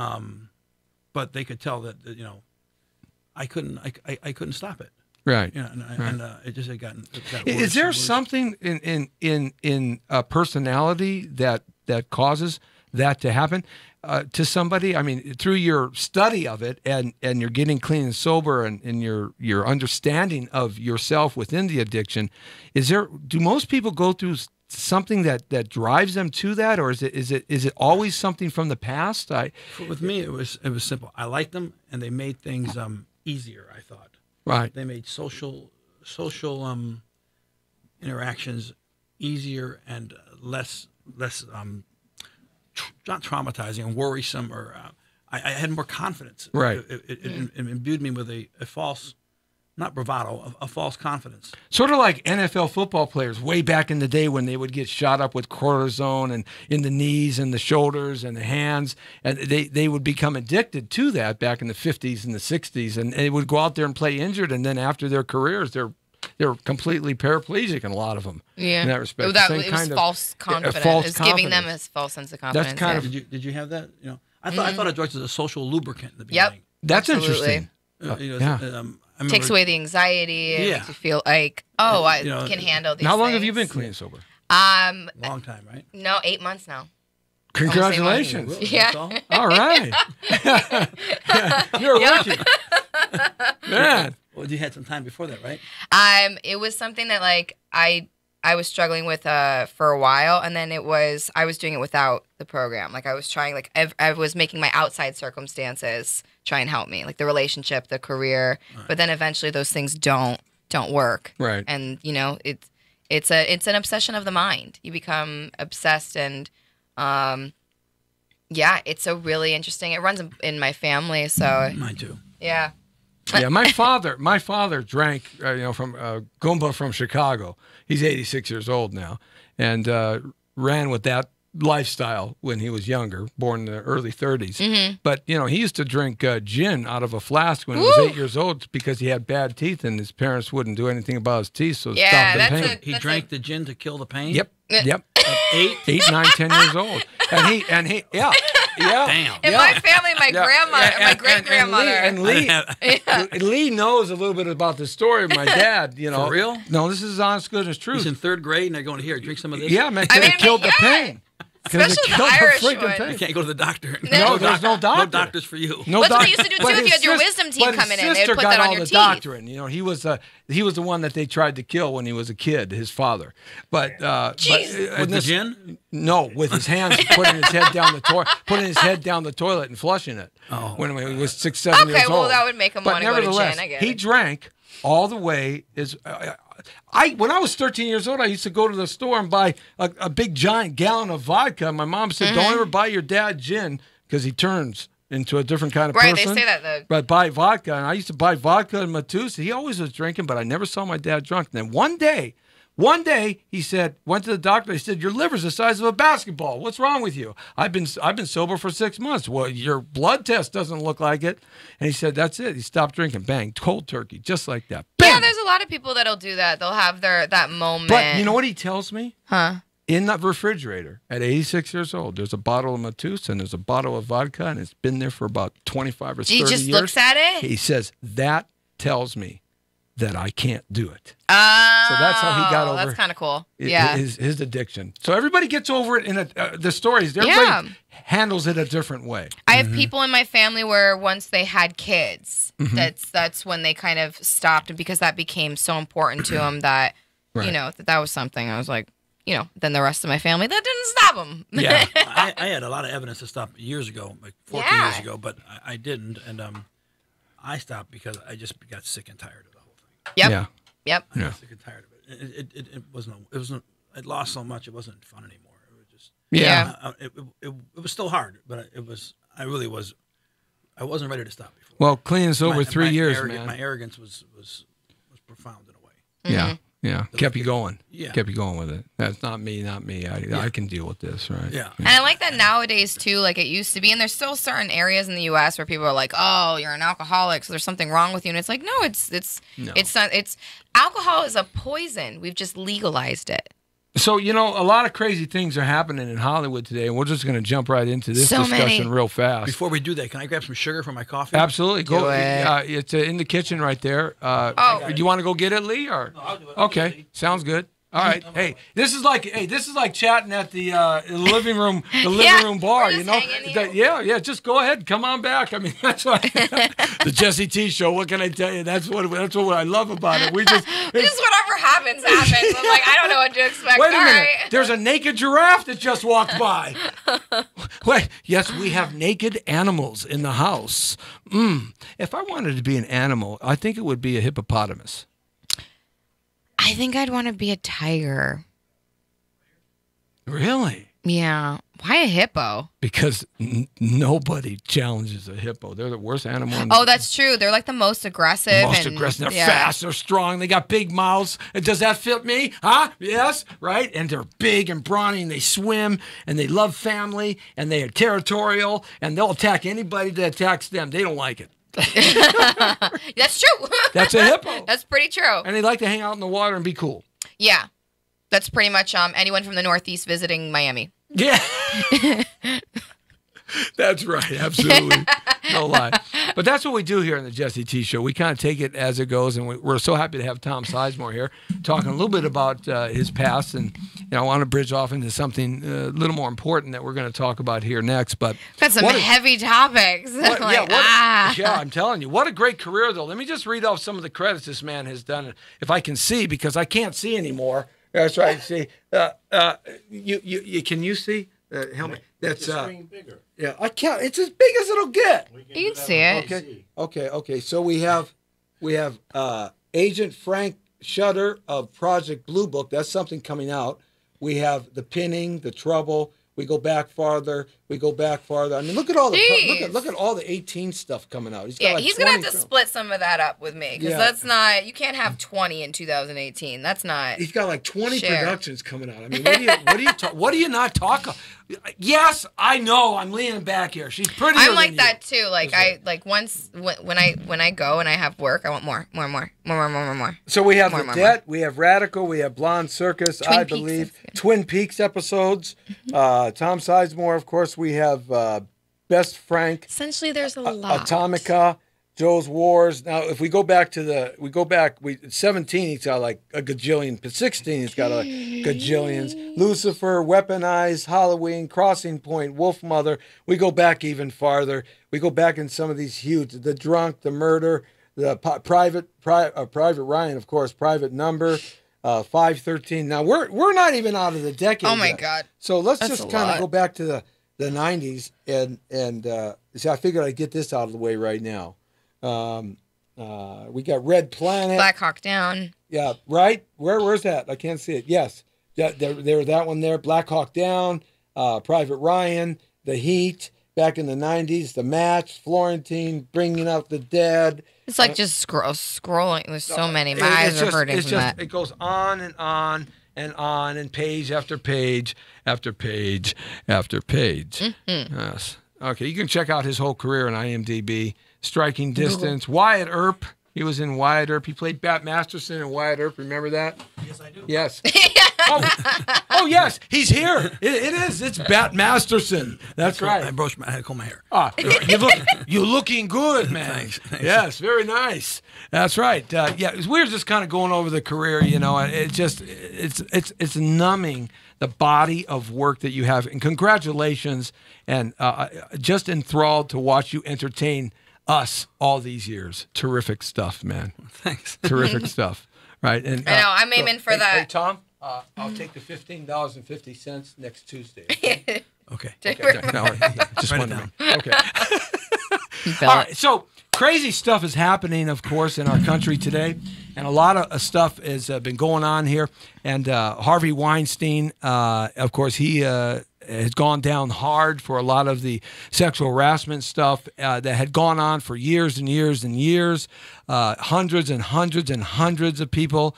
[SPEAKER 6] But they could tell that I couldn't stop it.
[SPEAKER 2] Right.
[SPEAKER 6] And it just had gotten worse.
[SPEAKER 2] Is there something in personality that causes that to happen to somebody? I mean, through your study of it and you're getting clean and sober and your understanding of yourself within the addiction, do most people go through something that drives them to that, or is it always something from the past?
[SPEAKER 6] With me, it was simple. I liked them, and they made things easier, I thought.
[SPEAKER 2] Right.
[SPEAKER 6] They made social interactions easier and less not traumatizing and worrisome, or I had more confidence.
[SPEAKER 2] Right.
[SPEAKER 6] It imbued me with a false, not bravado, a false confidence.
[SPEAKER 2] Sort of like NFL football players way back in the day when they would get shot up with cortisone and in the knees and the shoulders and the hands, and they would become addicted to that back in the 50s and the 60s, and they would go out there and play injured, and then after their careers, they're completely paraplegic in a lot of them.
[SPEAKER 3] Yeah.
[SPEAKER 2] In that respect.
[SPEAKER 3] It was false confidence. It's giving them a false sense of confidence.
[SPEAKER 2] That's kind of.
[SPEAKER 6] Did you have that? I thought of drugs as a social lubricant in the beginning.
[SPEAKER 3] Yep.
[SPEAKER 2] That's
[SPEAKER 3] absolutely
[SPEAKER 2] interesting.
[SPEAKER 3] Takes away the anxiety. It makes you feel like, I can handle these.
[SPEAKER 2] How long
[SPEAKER 3] things.
[SPEAKER 2] have you been clean and sober?
[SPEAKER 6] Long time, right?
[SPEAKER 3] No, 8 months now.
[SPEAKER 2] Congratulations.
[SPEAKER 6] Really?
[SPEAKER 3] Yeah.
[SPEAKER 6] All
[SPEAKER 2] right. You're a rookie. Man.
[SPEAKER 6] Well, you had some time before that, right?
[SPEAKER 3] It was something that I was struggling with for a while, and then I was doing it without the program. Like I was trying, I was making my outside circumstances try and help me, like the relationship, the career, but then eventually those things don't work.
[SPEAKER 2] Right.
[SPEAKER 3] And it's an obsession of the mind. You become obsessed, and it's a really interesting. It runs in my family, so
[SPEAKER 6] mine too.
[SPEAKER 3] Yeah.
[SPEAKER 2] Yeah, my father drank, from Goomba from Chicago. He's 86 years old now, and ran with that lifestyle when he was younger, born in the early 30s.
[SPEAKER 3] Mm-hmm.
[SPEAKER 2] But, he used to drink gin out of a flask when he was 8 years old because he had bad teeth, and his parents wouldn't do anything about his teeth, so stopped the pain.
[SPEAKER 6] He drank the gin to kill the pain?
[SPEAKER 2] Yep.
[SPEAKER 6] 8,
[SPEAKER 2] 9, 10 years old. And he Yeah.
[SPEAKER 6] Damn.
[SPEAKER 3] In my family, my grandmother, my great grandmother,
[SPEAKER 2] and Lee knows a little bit about the story of my dad. You know,
[SPEAKER 6] For real?
[SPEAKER 2] No, this is honest goodness truth.
[SPEAKER 6] He's in 3rd grade, and they're going, here, drink some of this.
[SPEAKER 2] Yeah, man,
[SPEAKER 3] I mean,
[SPEAKER 2] it killed the
[SPEAKER 3] yeah.
[SPEAKER 2] pain. 'Cause it
[SPEAKER 3] Especially the
[SPEAKER 2] killed
[SPEAKER 3] Irish
[SPEAKER 2] freaking
[SPEAKER 3] one.
[SPEAKER 2] pain.
[SPEAKER 6] You can't go to the doctor.
[SPEAKER 2] No, there's no doctor.
[SPEAKER 6] No doctors for you.
[SPEAKER 2] No
[SPEAKER 3] That's what they
[SPEAKER 2] doc-
[SPEAKER 3] used to do, too,
[SPEAKER 2] but
[SPEAKER 3] if you
[SPEAKER 2] his
[SPEAKER 3] had your
[SPEAKER 2] sis-
[SPEAKER 3] wisdom team
[SPEAKER 2] but his
[SPEAKER 3] coming in. They'd
[SPEAKER 2] sister
[SPEAKER 3] put
[SPEAKER 2] got
[SPEAKER 3] that on
[SPEAKER 2] all
[SPEAKER 3] your
[SPEAKER 2] the
[SPEAKER 3] teeth.
[SPEAKER 2] doctrine. You know, he was the one that they tried to kill when he was a kid, his father. But
[SPEAKER 3] Jeez.
[SPEAKER 6] With the gin?
[SPEAKER 2] No, with his hands putting his head down the toilet and flushing it.
[SPEAKER 6] Oh.
[SPEAKER 2] When he was 6, 7 years old.
[SPEAKER 3] Okay, well, that would make him
[SPEAKER 2] But
[SPEAKER 3] want to go to
[SPEAKER 2] nevertheless,
[SPEAKER 3] gin. I get
[SPEAKER 2] he
[SPEAKER 3] it.
[SPEAKER 2] drank all the way. When I was 13 years old, I used to go to the store and buy a big giant gallon of vodka. My mom said, "Don't ever buy your dad gin because he turns into a different kind of
[SPEAKER 3] Right,
[SPEAKER 2] person."
[SPEAKER 3] they say that, though.
[SPEAKER 2] But buy vodka, and I used to buy vodka and Matus. He always was drinking, but I never saw my dad drunk. And then one day, he said, went to the doctor. He said, "Your liver's the size of a basketball. What's wrong with you?" I've been sober for 6 months. Well, your blood test doesn't look like it. And he said, "That's it." He stopped drinking. Bang, cold turkey, just like that. Bang!
[SPEAKER 3] Yeah, there's a lot of people that'll do that. They'll have that moment.
[SPEAKER 2] But you know what he tells me?
[SPEAKER 3] Huh?
[SPEAKER 2] In that refrigerator, at 86 years old, there's a bottle of Matus and there's a bottle of vodka, and it's been there for about 25 or 30 years.
[SPEAKER 3] He just looks at it?
[SPEAKER 2] He says, "That tells me that I can't do it."
[SPEAKER 3] Oh,
[SPEAKER 2] So that's how he got over.
[SPEAKER 3] That's kind of cool. Yeah.
[SPEAKER 2] his addiction. So everybody gets over it in the stories. Everybody handles it a different way.
[SPEAKER 3] I have people in my family where once they had kids, that's when they kind of stopped, because that became so important to them that you know that was something. I was like, you know, then the rest of my family, that didn't stop them.
[SPEAKER 2] Yeah.
[SPEAKER 6] I had a lot of evidence to stop years ago, like 14 years ago, but I didn't, and I stopped because I just got sick and tired of the whole thing.
[SPEAKER 3] Yep.
[SPEAKER 2] Yeah.
[SPEAKER 3] Yep.
[SPEAKER 6] I got sick and tired of it. It wasn't. It lost so much. It wasn't fun anymore. It was just.
[SPEAKER 2] Yeah.
[SPEAKER 6] It was still hard, but it was. I really was. I wasn't ready to stop before.
[SPEAKER 2] Well, clean and sober 3 years, man.
[SPEAKER 6] My arrogance was profound in a way.
[SPEAKER 2] Yeah. Yeah. Kept you going.
[SPEAKER 6] Yeah.
[SPEAKER 2] Kept you going with it. That's not me. I can deal with this, right?
[SPEAKER 6] Yeah.
[SPEAKER 3] And I like that nowadays too, like it used to be. And there's still certain areas in the U.S. where people are like, "Oh, you're an alcoholic, so there's something wrong with you." And it's like, no, it's alcohol is a poison. We've just legalized it.
[SPEAKER 2] So, you know, a lot of crazy things are happening in Hollywood today, and we're just going to jump right into this discussion real fast.
[SPEAKER 6] Before we do that, can I grab some sugar for my coffee?
[SPEAKER 2] Absolutely.
[SPEAKER 3] Do it.
[SPEAKER 2] It's in the kitchen right there. Do you want to go get it, Lee? Or?
[SPEAKER 6] No, I'll do it.
[SPEAKER 2] Okay, sounds good. All right. Hey, this is like chatting at the living room bar.
[SPEAKER 3] we're just
[SPEAKER 2] you know.
[SPEAKER 3] hanging here.
[SPEAKER 2] Yeah. Just go ahead. Come on back. I mean, that's what the Jesse T Show. What can I tell you? That's what I love about it. We just
[SPEAKER 3] whatever happens. I'm like, I don't know what to expect.
[SPEAKER 2] Wait a
[SPEAKER 3] All
[SPEAKER 2] minute.
[SPEAKER 3] right.
[SPEAKER 2] There's a naked giraffe that just walked by. Wait. Yes, we have naked animals in the house. If I wanted to be an animal, I think it would be a hippopotamus.
[SPEAKER 3] I think I'd want to be a tiger.
[SPEAKER 2] Really?
[SPEAKER 3] Yeah. Why a hippo?
[SPEAKER 2] Because nobody challenges a hippo. They're the worst animal.
[SPEAKER 3] Oh, that's true. They're like the most aggressive.
[SPEAKER 2] Most aggressive. They're fast. They're strong. They got big mouths. And does that fit me? Huh? Yes. Right. And they're big and brawny, and they swim, and they love family, and they are territorial, and they'll attack anybody that attacks them. They don't like it.
[SPEAKER 3] That's true.
[SPEAKER 2] That's a hippo.
[SPEAKER 3] That's pretty true.
[SPEAKER 2] And they like to hang out in the water and be cool.
[SPEAKER 3] Yeah. That's pretty much anyone from the Northeast visiting Miami.
[SPEAKER 2] Yeah. That's right. Absolutely. No lie. But that's what we do here in the Jesse T Show. We kind of take it as it goes, and we're so happy to have Tom Sizemore here talking a little bit about his past. And I want to bridge off into something a little more important that we're going to talk about here next. But
[SPEAKER 3] got some heavy topics.
[SPEAKER 2] Yeah, I'm telling you. What a great career, though. Let me just read off some of the credits this man has done, if I can see, because I can't see anymore. That's right. See, you can you see? Help me. That's
[SPEAKER 1] bigger.
[SPEAKER 2] Yeah, I can't. It's as big as it'll get.
[SPEAKER 3] You can see it.
[SPEAKER 2] Okay. So we have Agent Frank Shutter of Project Blue Book. That's something coming out. We have The Pinning, The Trouble. We go back farther. I mean, look at all the look at all the 18 stuff coming out. He's got
[SPEAKER 3] he's gonna have to split some of that up with me, because that's not. You can't have 20 in 2018. That's not.
[SPEAKER 2] He's got like 20 productions coming out. I mean, what do you not talk? Yes, I know. I'm leaning back here. She's prettier
[SPEAKER 3] I'm like
[SPEAKER 2] than
[SPEAKER 3] that
[SPEAKER 2] you.
[SPEAKER 3] too. Like once when I go and I have work, I want more.
[SPEAKER 2] So we have The Debt, we have Radical, we have Blonde Circus, I believe, Twin Peaks episodes. Tom Sizemore, of course. We have Best Frank,
[SPEAKER 3] Essentially, there's a lot.
[SPEAKER 2] Atomica, Joe's Wars. Now, if we go back to 17, he's got like a gajillion. But 16, he's got like gajillions. Lucifer, Weaponized, Halloween, Crossing Point, Wolf Mother. We go back even farther. We go back in some of these huge, The Drunk, The Murder, the Private Ryan, of course, Private Number, 513. Now, we're not even out of the decade
[SPEAKER 3] Oh, my
[SPEAKER 2] yet.
[SPEAKER 3] God.
[SPEAKER 2] So let's
[SPEAKER 3] That's
[SPEAKER 2] just
[SPEAKER 3] a
[SPEAKER 2] kind of
[SPEAKER 3] lot.
[SPEAKER 2] go back to the 90s. And so I figured I'd get this out of the way right now. We got Red Planet.
[SPEAKER 3] Black Hawk Down.
[SPEAKER 2] Yeah, right? Where's that? I can't see it. Yes. There that one there. Black Hawk Down, Private Ryan, The Heat, back in the 90s, The Match, Florentine, Bringing Out the Dead.
[SPEAKER 3] It's like just scrolling. There's so many. My eyes are hurting from that.
[SPEAKER 2] It goes on and on and on, and page after page after page after page.
[SPEAKER 3] Mm-hmm.
[SPEAKER 2] Yes. Okay, you can check out his whole career on IMDb. Striking Distance. Wyatt Earp. He was in Wyatt Earp. He played Bat Masterson in Wyatt Earp. Remember that?
[SPEAKER 6] Yes, I do.
[SPEAKER 2] Yes. Oh, yes. He's here. It is. It's Bat Masterson. That's right.
[SPEAKER 6] I had to comb my hair.
[SPEAKER 2] You're looking good, man.
[SPEAKER 6] Thanks.
[SPEAKER 2] Yes, very nice. That's right. Yeah, we're just kind of going over the career. You know, it's numbing the body of work that you have. And congratulations, and just enthralled to watch you entertain us all these years. Terrific stuff, man.
[SPEAKER 6] Thanks.
[SPEAKER 2] Terrific stuff. Right. And
[SPEAKER 3] I know. I'm aiming for that.
[SPEAKER 2] Hey, Tom, I'll take the $15.50 next Tuesday. Okay?
[SPEAKER 6] Okay.
[SPEAKER 2] No, just
[SPEAKER 6] Write it
[SPEAKER 2] one
[SPEAKER 6] down.
[SPEAKER 2] Okay. All right. So crazy stuff is happening, of course, in our country today, and a lot of stuff has been going on here. And Harvey Weinstein, of course, he has gone down hard for a lot of the sexual harassment stuff that had gone on for years and years and years. Hundreds and hundreds and hundreds of people,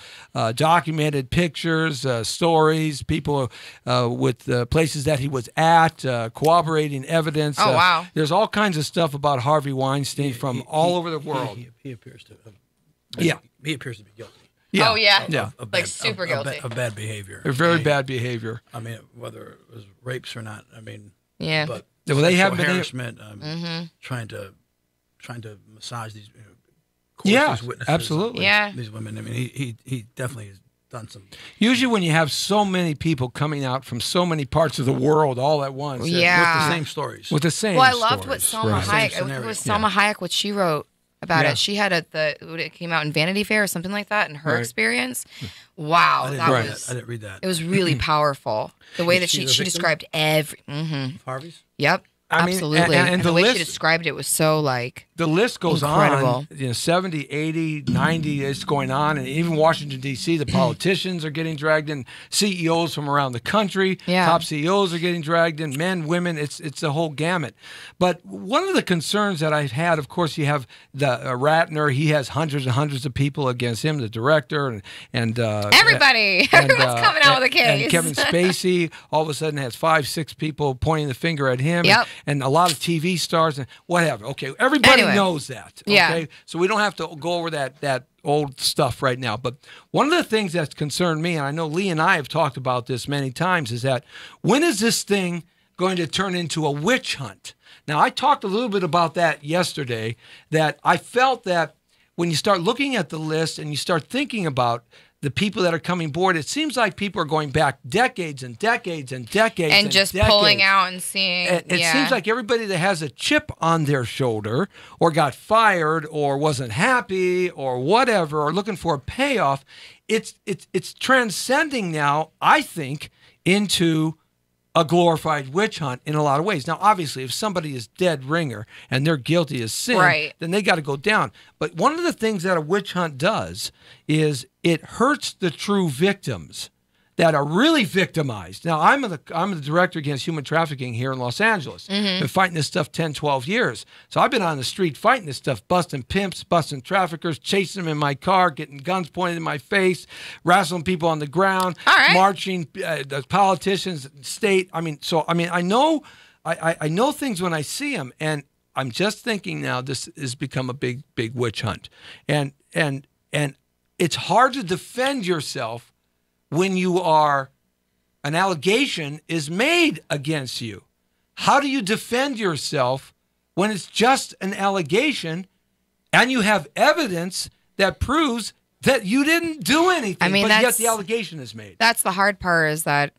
[SPEAKER 2] documented pictures, stories, people with places that he was at, corroborating evidence.
[SPEAKER 3] Oh, wow.
[SPEAKER 2] There's all kinds of stuff about Harvey Weinstein from all over the world.
[SPEAKER 6] He appears to.
[SPEAKER 2] Yeah.
[SPEAKER 6] He appears to be guilty.
[SPEAKER 3] Oh, yeah.
[SPEAKER 2] Yeah.
[SPEAKER 3] Like super guilty.
[SPEAKER 6] Of bad behavior.
[SPEAKER 2] Very bad behavior.
[SPEAKER 6] I mean, whether it was rapes or not. I mean,
[SPEAKER 3] Yeah.
[SPEAKER 6] But
[SPEAKER 2] Well, they have been
[SPEAKER 6] harassment. Trying to massage these. Course,
[SPEAKER 2] Yeah,
[SPEAKER 6] these witnesses,
[SPEAKER 2] absolutely.
[SPEAKER 3] Yeah.
[SPEAKER 6] These women. I mean, he definitely has done some.
[SPEAKER 2] Usually when you have so many people coming out from so many parts of the world all at once.
[SPEAKER 3] Yeah.
[SPEAKER 6] With the same stories.
[SPEAKER 2] With the same
[SPEAKER 3] Well, I loved what
[SPEAKER 2] stories,
[SPEAKER 3] Salma
[SPEAKER 2] right.
[SPEAKER 3] Hayek. It was Salma Hayek what she wrote about
[SPEAKER 2] Yeah.
[SPEAKER 3] it. She had it came out in Vanity Fair or something like that, and her
[SPEAKER 2] Right.
[SPEAKER 3] experience. Wow,
[SPEAKER 6] I didn't
[SPEAKER 3] that
[SPEAKER 6] read
[SPEAKER 3] was.
[SPEAKER 6] that. I didn't read that.
[SPEAKER 3] It was really powerful. The way that
[SPEAKER 6] She
[SPEAKER 3] she
[SPEAKER 6] was a victim?
[SPEAKER 3] described every.
[SPEAKER 6] Harvey's.
[SPEAKER 3] Yep.
[SPEAKER 2] I mean,
[SPEAKER 3] absolutely.
[SPEAKER 2] and
[SPEAKER 3] the
[SPEAKER 2] the
[SPEAKER 3] way
[SPEAKER 2] list-
[SPEAKER 3] she described it was so like.
[SPEAKER 2] The list goes
[SPEAKER 3] Incredible.
[SPEAKER 2] on. 70, 80, 90 is going on. And even Washington, D.C., the politicians are getting dragged in. CEOs from around the country,
[SPEAKER 3] Yeah.
[SPEAKER 2] top CEOs are getting dragged in. Men, women, it's the whole gamut. But one of the concerns that I've had, of course, you have the Ratner. He has hundreds and hundreds of people against him, the director. And
[SPEAKER 3] Everybody. Everyone's coming out with a case.
[SPEAKER 2] And Kevin Spacey all of a sudden has 5, 6 people pointing the finger at him.
[SPEAKER 3] Yep.
[SPEAKER 2] And a lot of TV stars and whatever. Okay, everybody
[SPEAKER 3] Anyway.
[SPEAKER 2] knows that. Okay,
[SPEAKER 3] Yeah.
[SPEAKER 2] so we don't have to go over that old stuff right now. But one of the things that's concerned me, and I know Lee and I have talked about this many times, is that when is this thing going to turn into a witch hunt? Now, I talked a little bit about that yesterday, that I felt that when you start looking at the list and you start thinking about the people that are coming aboard, it seems like people are going back decades and decades and decades
[SPEAKER 3] and just pulling out and seeing.
[SPEAKER 2] It seems like everybody that has a chip on their shoulder or got fired or wasn't happy or whatever or looking for a payoff, it's transcending now, I think, into a glorified witch hunt in a lot of ways. Now, obviously, if somebody is dead ringer and they're guilty as sin,
[SPEAKER 3] Right.
[SPEAKER 2] then they got to go down. But one of the things that a witch hunt does is it hurts the true victims that are really victimized. Now, I'm the director against human trafficking here in Los Angeles. Been fighting this stuff 10, 12 years. So I've been on the street fighting this stuff, busting pimps, busting traffickers, chasing them in my car, getting guns pointed in my face, wrestling people on the ground,
[SPEAKER 3] All right.
[SPEAKER 2] marching the politicians, state. I know things when I see them, and I'm just thinking now this has become a big witch hunt, and it's hard to defend yourself when you are, an allegation is made against you. how do you defend yourself when it's just an allegation and you have evidence that proves that you didn't do anything,
[SPEAKER 3] I mean,
[SPEAKER 2] but yet the allegation is made?
[SPEAKER 3] That's the hard part, is that,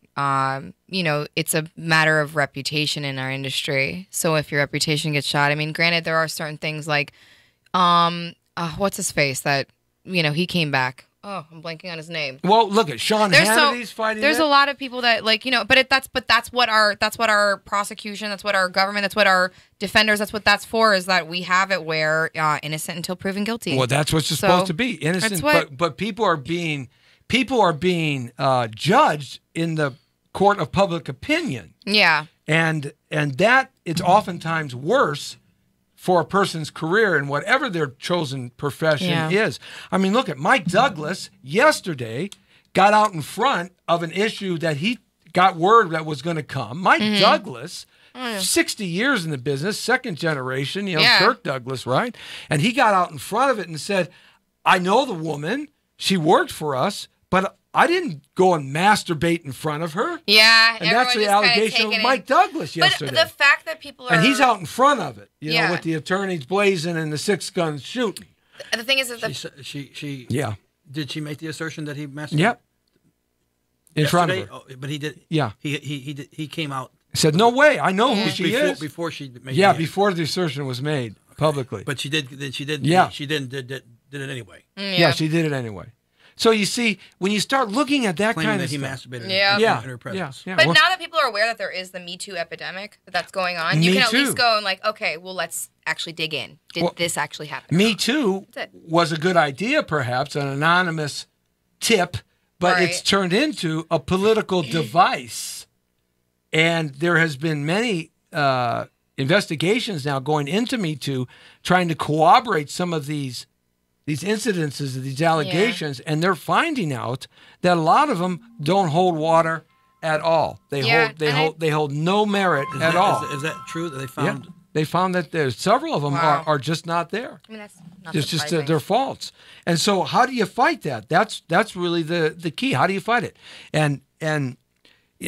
[SPEAKER 3] you know, it's a matter of reputation in our industry. So if your reputation gets shot, I mean, granted, there are certain things like, what's his face that, you know, he came back. Oh, I'm blanking on his name.
[SPEAKER 2] Well, look at Sean Hannity's fighting.
[SPEAKER 3] There's
[SPEAKER 2] it.
[SPEAKER 3] a lot of people that, like, you know, but that's what our prosecution, that's what our government, that's what our defenders, that's for, is that we have it where innocent until proven guilty.
[SPEAKER 2] Well, that's what you're supposed to be, innocent. But people are being judged in the court of public opinion.
[SPEAKER 3] Yeah,
[SPEAKER 2] and that it's oftentimes worse for a person's career in whatever their chosen profession is. I mean, look at Mike Douglas yesterday got out in front of an issue that he got word that was going to come. Mike Douglas, 60 years in the business, second generation, you know, Kirk Douglas, right? And he got out in front of it and said, I know the woman, she worked for us, but I didn't go and masturbate in front of her.
[SPEAKER 3] Yeah,
[SPEAKER 2] and that's the allegation of Mike Douglas yesterday.
[SPEAKER 3] But the fact that people are...
[SPEAKER 2] And he's out in front of it, you know, with the attorneys blazing and the 6 guns shooting.
[SPEAKER 3] The thing is that
[SPEAKER 6] she did she make the assertion that he masturbated?
[SPEAKER 2] Yep. In front of her.
[SPEAKER 6] Oh, but he did.
[SPEAKER 2] Yeah.
[SPEAKER 6] He came out.
[SPEAKER 2] Said, no way, I know who she is.
[SPEAKER 6] Before she made
[SPEAKER 2] before the assertion was made publicly.
[SPEAKER 6] But she did. She did.
[SPEAKER 2] Yeah.
[SPEAKER 6] She did it anyway.
[SPEAKER 2] Yeah, she did it anyway. So you see, when you start looking at that
[SPEAKER 6] claiming
[SPEAKER 2] kind
[SPEAKER 6] that
[SPEAKER 2] of
[SPEAKER 6] he
[SPEAKER 2] stuff,
[SPEAKER 6] masturbated in her presence.
[SPEAKER 2] Yeah.
[SPEAKER 3] But now that people are aware that there is the Me Too epidemic that's going on, you can at least go and like, okay, well, let's actually dig in. Did this actually happen?
[SPEAKER 2] Me Too was a good idea, perhaps, an anonymous tip, but it's turned into a political device. And there has been many investigations now going into Me Too, trying to corroborate some of these incidences, these allegations, and they're finding out that a lot of them don't hold water at all. They hold no merit at all.
[SPEAKER 6] Is that true that they found?
[SPEAKER 2] Yeah. They found that there's several of them are just not there.
[SPEAKER 3] I mean, that's not
[SPEAKER 2] it's just they're false. And so, how do you fight that? That's really the key. How do you fight it? And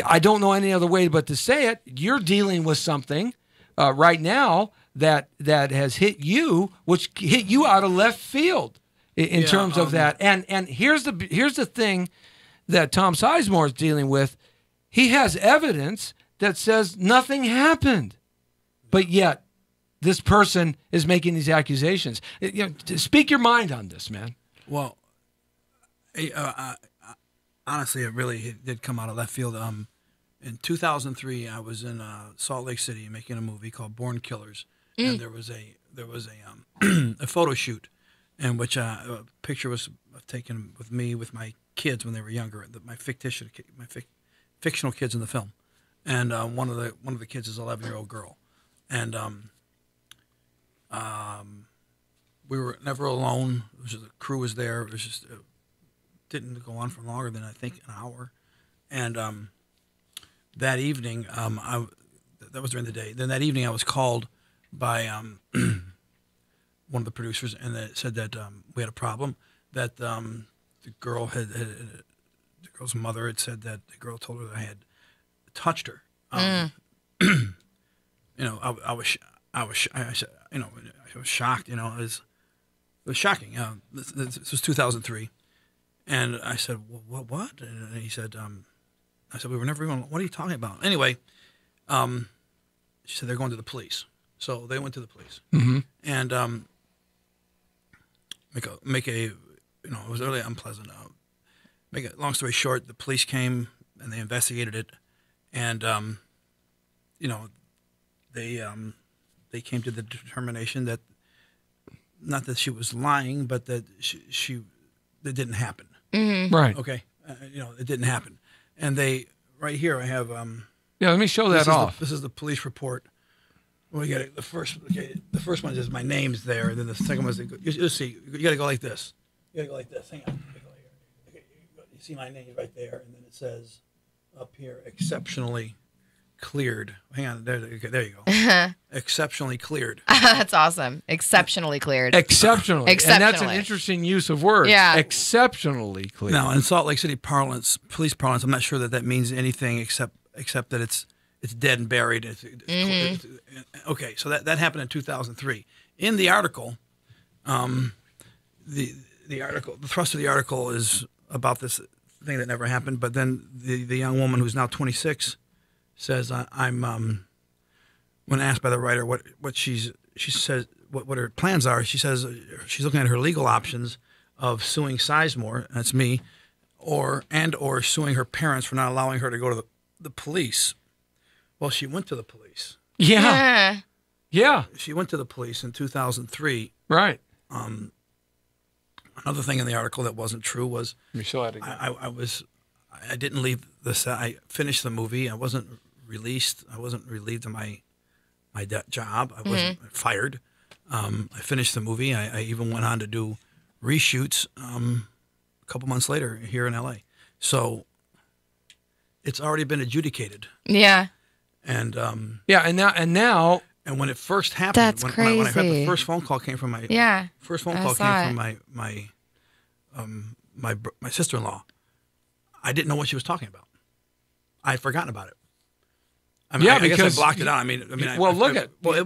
[SPEAKER 2] I don't know any other way but to say it. You're dealing with something right now that has hit you, which hit you out of left field in terms of that. And here's the thing that Tom Sizemore is dealing with. He has evidence that says nothing happened, but yet this person is making these accusations. You know, speak your mind on this, man.
[SPEAKER 6] Well, honestly, it did come out of left field. In 2003, I was in Salt Lake City making a movie called Born Killers. And there was a photo shoot in which a picture was taken with me with my kids when they were younger, my fictional kids in the film, and one of the kids is an 11-year-old girl, and we were never alone. The crew was there. It was just didn't go on for longer than I think an hour, and that evening that was during the day. Then that evening I was called by one of the producers, and that said that we had a problem. That the girl the girl's mother had said that the girl told her that I had touched her. You know, I was shocked. You know, it was shocking. This was 2003, and I said, well, what? And he said, I said, we were never even. What are you talking about? Anyway, she said they're going to the police. So they went to the police, and make a you know, it was really unpleasant. Make a long story short, the police came and they investigated it, and you know, they came to the determination that not that she was lying, but that that didn't happen.
[SPEAKER 2] Right.
[SPEAKER 6] Okay. You know, it didn't happen, and they right here I have.
[SPEAKER 2] Yeah, let me show that off.
[SPEAKER 6] This is the police report. Well, you got the first. Okay, the first one is my name's there, and then the second one is you'll see. You got to go like this. You got to go like this. Hang on. Okay, you see my name right there, and then it says up here, exceptionally cleared. Hang on. There you go. Exceptionally cleared.
[SPEAKER 3] That's awesome. Exceptionally cleared.
[SPEAKER 2] Exceptionally. And that's an interesting use of words.
[SPEAKER 3] Yeah.
[SPEAKER 2] Exceptionally cleared.
[SPEAKER 6] Now, in Salt Lake City parlance, police parlance, I'm not sure that means anything except that it's dead and buried. Okay, so that happened in 2003. In the article, the thrust of the article is about this thing that never happened. But then the young woman who's now 26 says, "I'm." When asked by the writer she says what her plans are, she says she's looking at her legal options of suing Sizemore, that's me, or suing her parents for not allowing her to go to the police. Well, she went to the police.
[SPEAKER 2] Yeah.
[SPEAKER 6] She went to the police in 2003.
[SPEAKER 2] Right.
[SPEAKER 6] Another thing in the article that wasn't true was I didn't leave the set. I finished the movie. I wasn't released. I wasn't relieved of my job. I wasn't fired. I finished the movie. I even went on to do reshoots a couple months later here in LA. So it's already been adjudicated.
[SPEAKER 3] Yeah.
[SPEAKER 6] And
[SPEAKER 2] now
[SPEAKER 6] and when it first happened,
[SPEAKER 3] That's
[SPEAKER 6] when
[SPEAKER 3] crazy.
[SPEAKER 6] I heard the first phone call came from my my sister-in-law. I didn't know what she was talking about. I had forgotten about it. I mean, I guess I blocked it out. I mean, it wasn't. It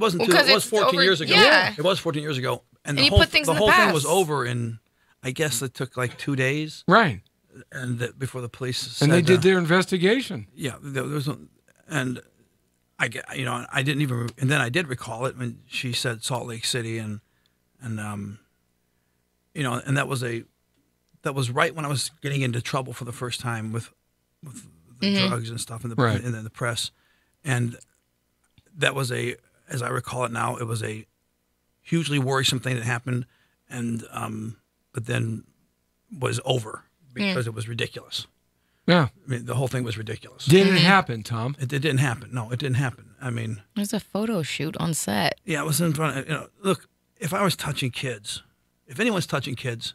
[SPEAKER 6] was 14 years ago.
[SPEAKER 3] Yeah.
[SPEAKER 6] It was 14 years ago, and
[SPEAKER 3] you
[SPEAKER 6] the
[SPEAKER 3] put things in the
[SPEAKER 6] whole thing
[SPEAKER 3] past.
[SPEAKER 6] was over in. I guess it took like 2 days.
[SPEAKER 2] Right.
[SPEAKER 6] And before the police said,
[SPEAKER 2] and they did their investigation.
[SPEAKER 6] Yeah, there was, and I didn't even, and then I did recall it when she said Salt Lake City, and and that was right when I was getting into trouble for the first time with the drugs and stuff in the press. And that was as I recall it now, it was a hugely worrisome thing that happened, and but then was over because it was ridiculous.
[SPEAKER 2] Yeah,
[SPEAKER 6] I mean, the whole thing was ridiculous.
[SPEAKER 2] Did it happen, Tom?
[SPEAKER 6] It didn't happen. No, it didn't happen. I mean,
[SPEAKER 3] There's a photo shoot on set.
[SPEAKER 6] yeah, it was in front of, look, if I was touching kids, if anyone's touching kids,